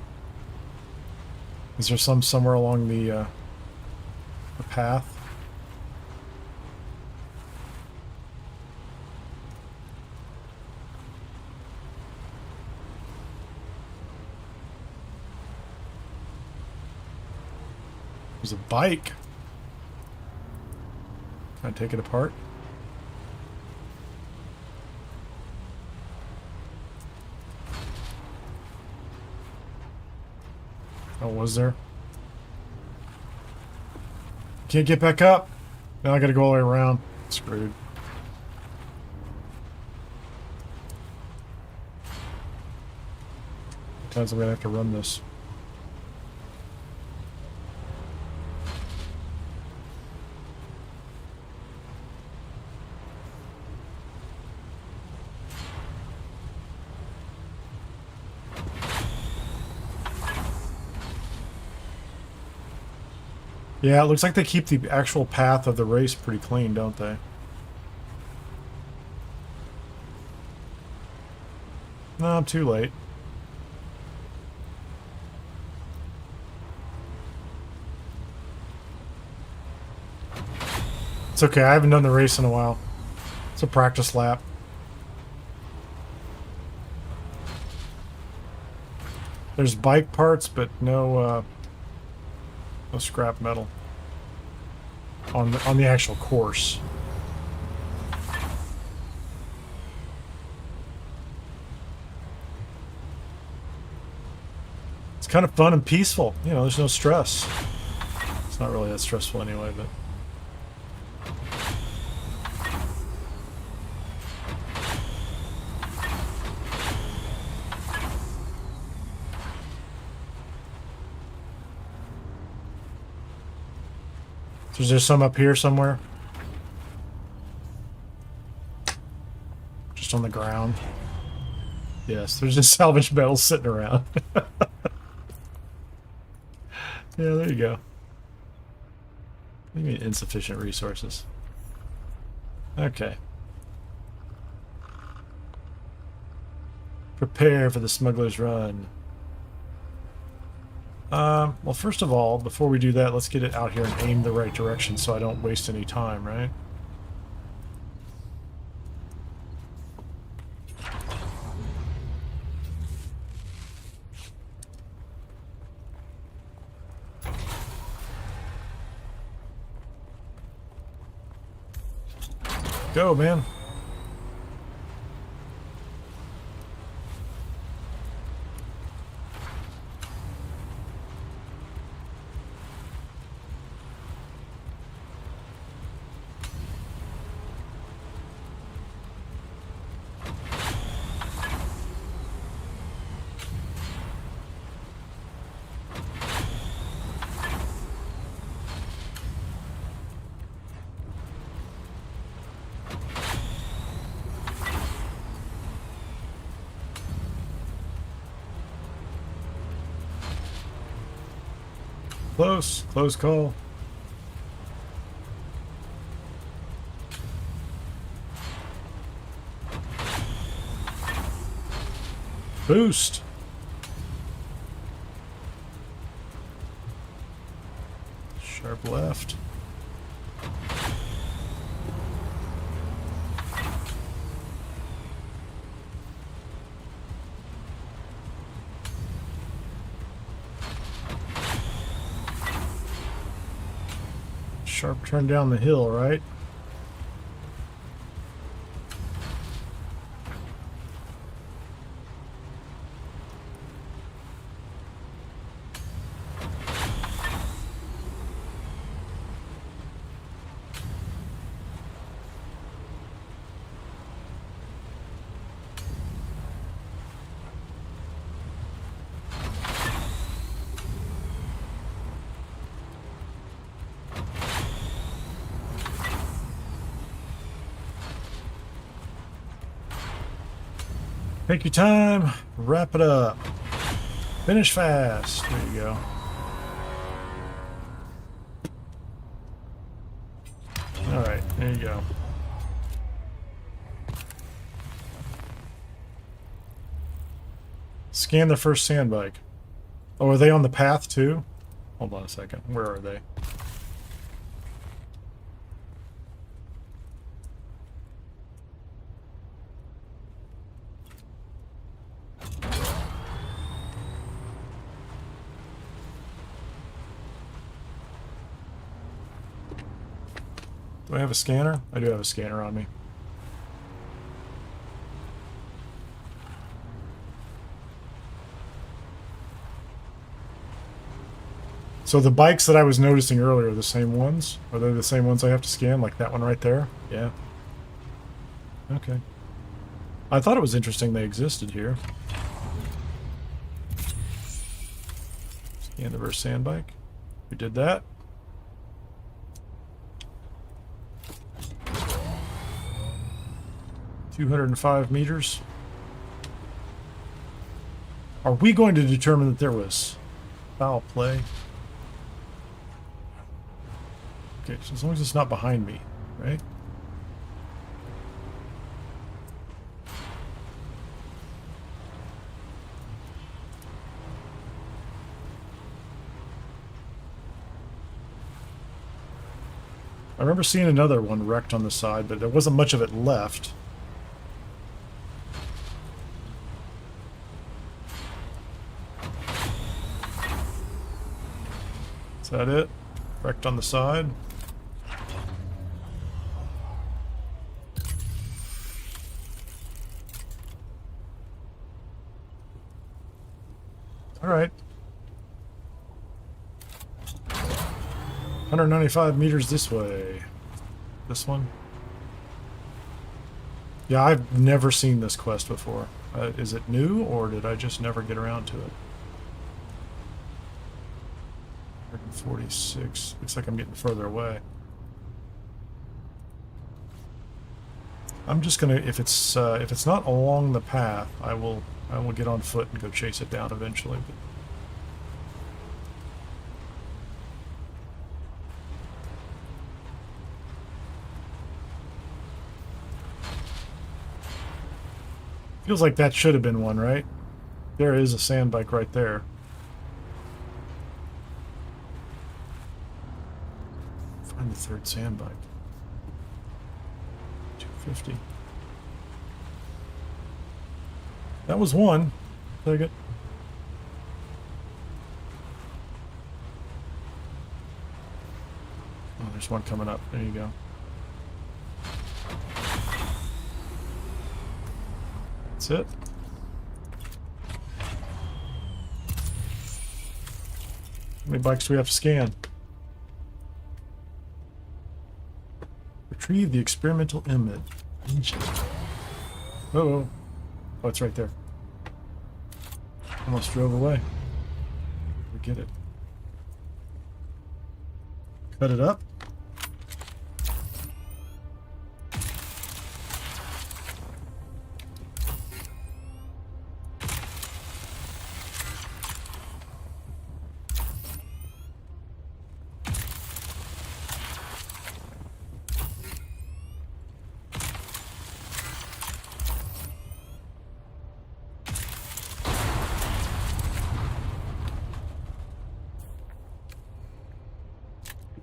A: Is there some somewhere along the path? There's a bike. Can I take it apart? Oh, was there? Can't get back up. Now I gotta go all the way around. Screwed. Sometimes I'm gonna have to run this. Yeah, it looks like they keep the actual path of the race pretty clean, don't they? No, I'm too late. It's okay, I haven't done the race in a while. It's a practice lap. There's bike parts, but no scrap metal on the actual course. kind of fun and peaceful. You know, there's no stress. It's not really that stressful anyway, but... So is there some up here somewhere? Just on the ground? Yes, there's just salvage metal sitting around. Yeah, there you go. What do you mean insufficient resources? Okay. Prepare for the smuggler's run. Well, first of all, before we do that, let's get it out here and aim the right direction so I don't waste any time, right? Go, man. Close call. Boost. Sharp left. Sharp turn down the hill, right? Take your time, wrap it up. Finish fast. There you go. Alright, there you go. Scan the first sandbike. Oh, are they on the path too? Hold on a second. Where are they? Do I have a scanner? I do have a scanner on me. So the bikes that I was noticing earlier are the same ones? Are they the same ones I have to scan? Like that one right there? Yeah. Okay. I thought it was interesting they existed here. Scan the reverse sandbike. We did that. $205 meters. Are we going to determine that there was foul play? Okay, so as long as it's not behind me, right? I remember seeing another one wrecked on the side, but there wasn't much of it left. Is that it? Wrecked on the side? Alright. 195 meters this way. This one? Yeah, I've never seen this quest before. Is it new, or did I just never get around to it? 146. Looks like I'm getting further away. I'm just gonna, if it's not along the path, I will get on foot and go chase it down eventually. But feels like that should have been one, right? There is a sand bike right there. Find the third sand bike. 250. That was one. Take it. Oh, there's one coming up. There you go. That's it. How many bikes do we have to scan? Retrieve the experimental image. Uh-oh. Oh, it's right there. Almost drove away. We get it. Cut it up.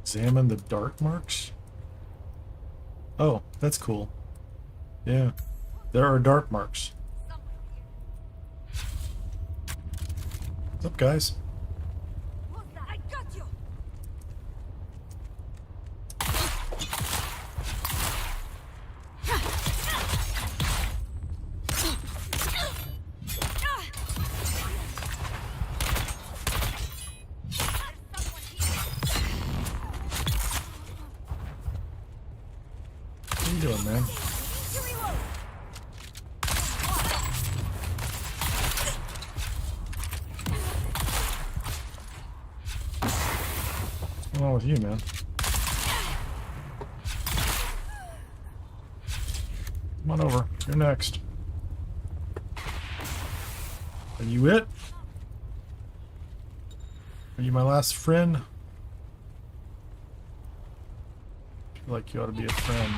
A: Examine the dark marks? Oh, that's cool. Yeah, there are dark marks. What's up, guys?
D: I got you.
A: What are you doing, man? What's going on with you, man? Come on over. You're next. Are you it? Are you my last friend? I feel like you ought to be a friend.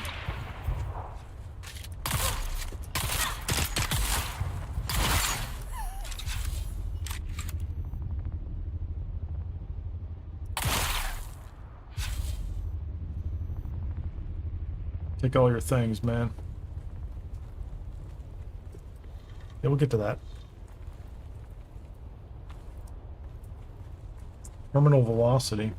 A: Take all your things, man. Yeah, we'll get to that. Terminal velocity.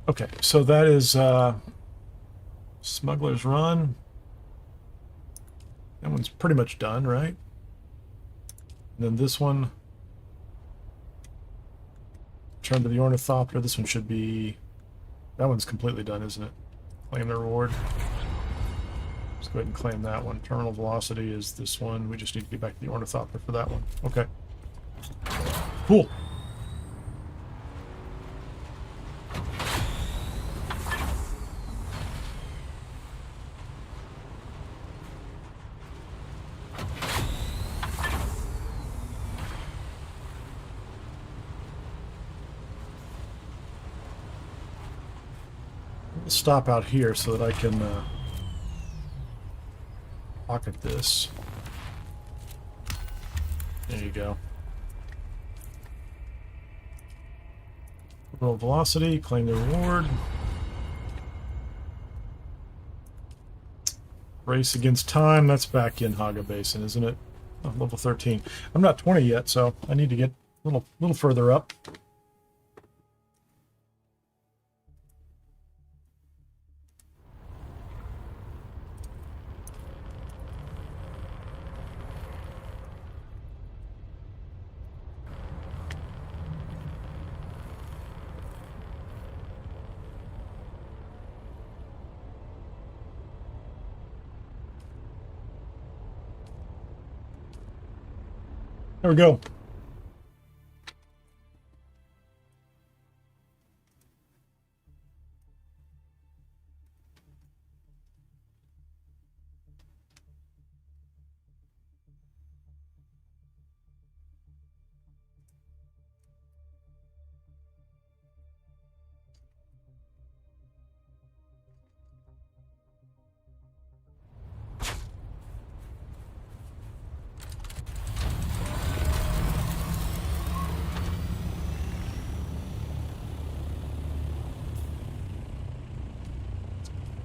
A: Okay, so that is Smuggler's Run. That one's pretty much done, right? And then this one, Return to the Ornithopter. This one should be, that one's completely done, isn't it? Claim the reward. Let's go ahead and claim that one. Terminal velocity is this one. We just need to get back to the Ornithopter for that one. Okay. Cool. Stop out here so that I can pocket this. There you go. Roll velocity, claim the reward. Race against time, that's back in Haga Basin, isn't it? Oh, level 13. I'm not 20 yet, so I need to get a little further up. There we go.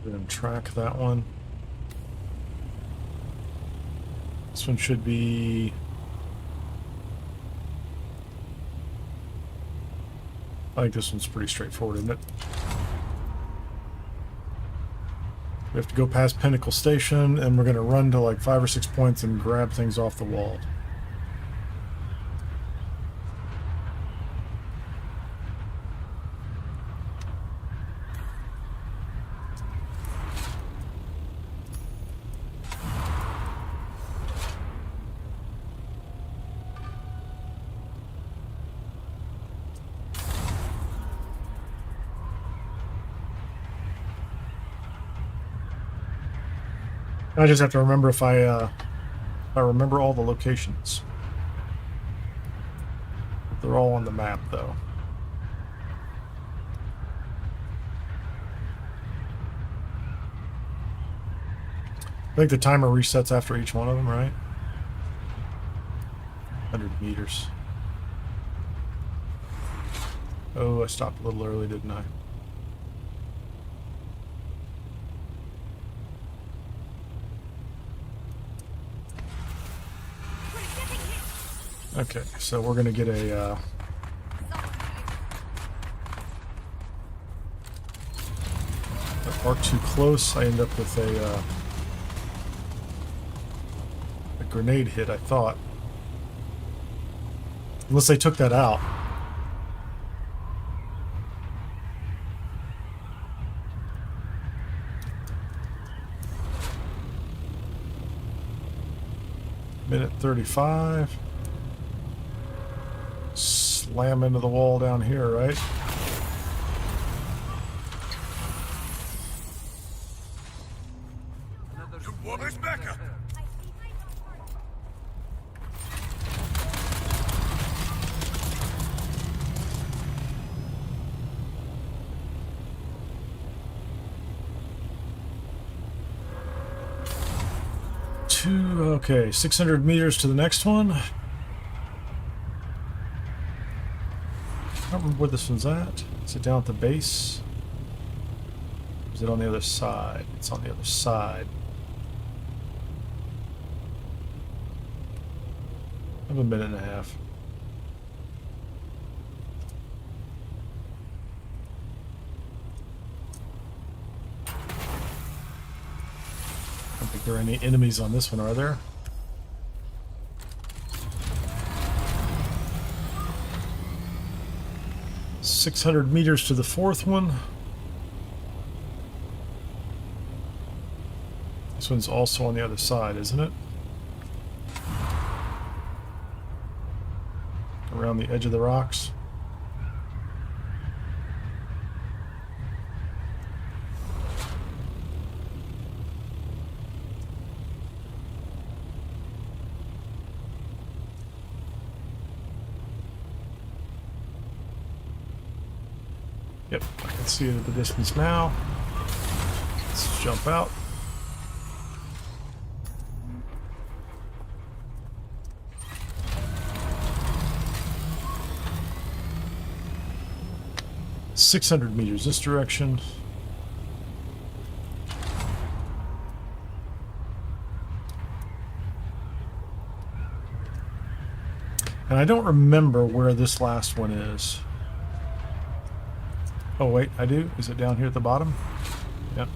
A: We're going to track that one. This one should be... I think this one's pretty straightforward, isn't it? We have to go past Pinnacle Station, and we're going to run to like 5 or 6 points and grab things off the wall. I just have to remember if I remember all the locations. They're all on the map, though. I think the timer resets after each one of them, right? 100 meters. Oh, I stopped a little early, didn't I? Okay, so we're gonna get a arc too close. I end up with a grenade hit, I thought. Unless they took that out. Minute 35. Slam into the wall down here, right? Okay, 600 meters to the next one. I don't remember where this one's at. Is it down at the base? Or is it on the other side? It's on the other side. I have a minute and a half. I don't think there are any enemies on this one, are there? .600 meters to the fourth one. This one's also on the other side, isn't it? Around the edge of the rocks. Yep, I can see it at the distance now. Let's jump out. .600 meters this direction. And I don't remember where this last one is. Oh wait, I do? Is it down here at the bottom? Yep.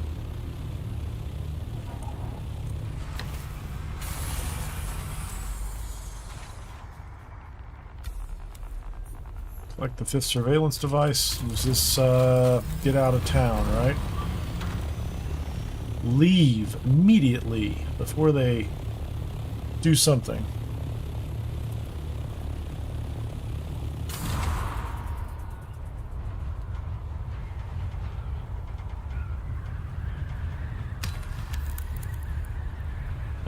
A: Like the 5th surveillance device. Was this get out of town, right? Leave immediately before they do something.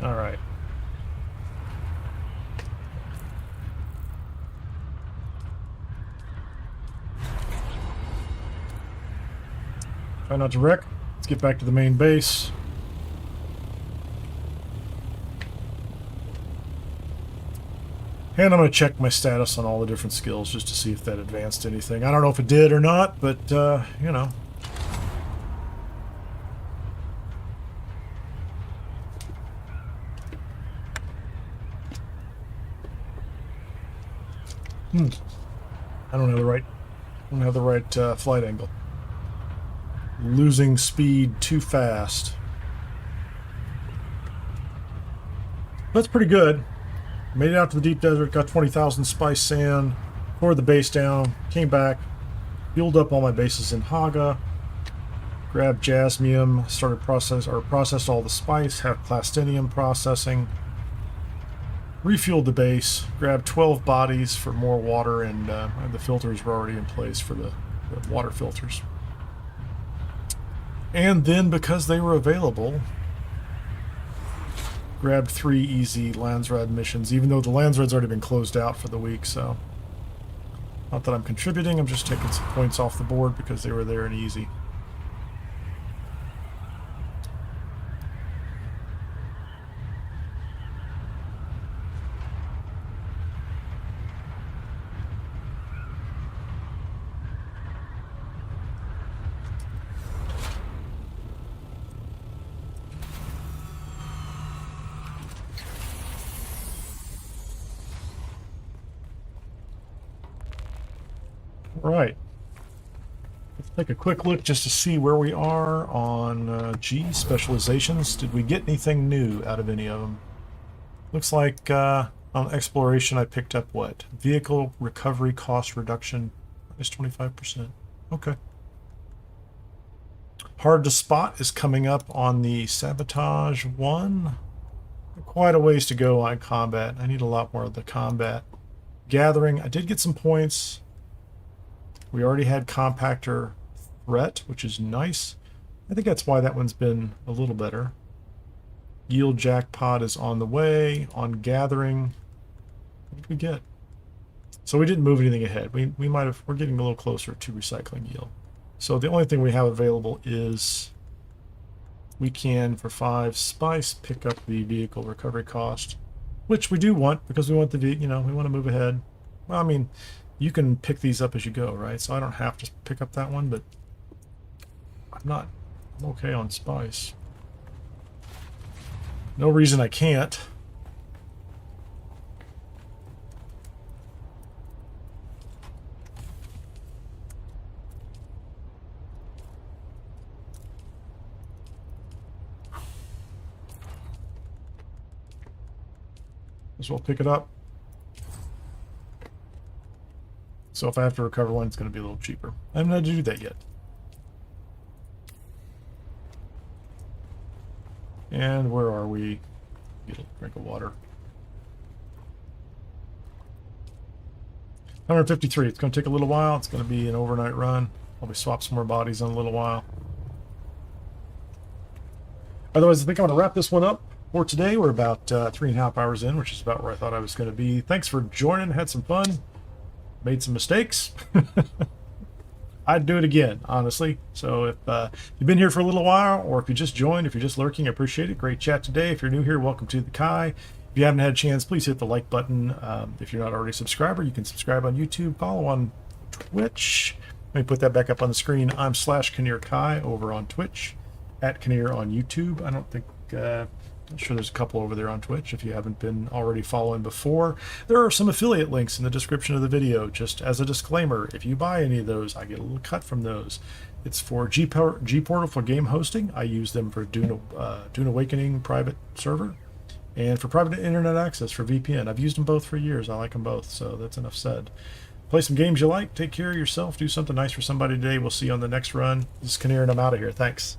A: All right. Try not to wreck. Let's get back to the main base. And I'm going to check my status on all the different skills just to see if that advanced anything. I don't know if it did or not, but, you know. I don't have the right flight angle. Losing speed too fast. That's pretty good. Made it out to the deep desert, got 20,000 spice sand, tore the base down, came back, fueled up all my bases in Haga, grabbed jasmium, processed all the spice, have plastinium processing, refueled the base, grabbed 12 bodies for more water, and the filters were already in place for the water filters. And then, because they were available, grabbed 3 easy Landsraad missions, even though the Landsraad's already been closed out for the week, so... Not that I'm contributing, I'm just taking some points off the board because they were there and easy. Right. Let's take a quick look just to see where we are on G specializations. Did we get anything new out of any of them? Looks like on exploration I picked up what? Vehicle recovery cost reduction is 25%. Okay. Hard to spot is coming up on the sabotage one. Quite a ways to go on combat. I need a lot more of the combat. Gathering, I did get some points. We already had compactor threat, which is nice. I think that's why that one's been a little better. Yield jackpot is on the way. On gathering, what did we get? So we didn't move anything ahead. We might have. We're getting a little closer to recycling yield. So the only thing we have available is we can, for 5 spice, pick up the vehicle recovery cost, which we do want because we want the we want to move ahead. Well, I mean, you can pick these up as you go, right? So I don't have to pick up that one, but I'm okay on spice. No reason I can't. As well pick it up. So if I have to recover one, it's going to be a little cheaper. I haven't had to do that yet. And where are we? Get a drink of water. 153. It's going to take a little while. It's going to be an overnight run. Probably swap some more bodies in a little while. Otherwise, I think I'm going to wrap this one up for today. We're about 3.5 hours in, which is about where I thought I was going to be. Thanks for joining. Had some fun. Made some mistakes. I'd do it again, honestly. So if you've been here for a little while, or if you just joined, if you're just lurking, I appreciate it. Great chat today. If you're new here, welcome to the Kai. If you haven't had a chance, please hit the like button. If you're not already a subscriber, you can subscribe on YouTube, follow on Twitch. Let me put that back up on the screen. I'm /Kinnear Kai over on Twitch, @Kinnear on YouTube. I don't think... I'm sure there's a couple over there on Twitch if you haven't been already following before. There are some affiliate links in the description of the video. Just as a disclaimer, if you buy any of those, I get a little cut from those. It's for G-Portal for game hosting. I use them for Dune Awakening private server, and for private internet access for VPN. I've used them both for years. I like them both, so that's enough said. Play some games you like. Take care of yourself. Do something nice for somebody today. We'll see you on the next run. This is Kinnear, and I'm out of here. Thanks.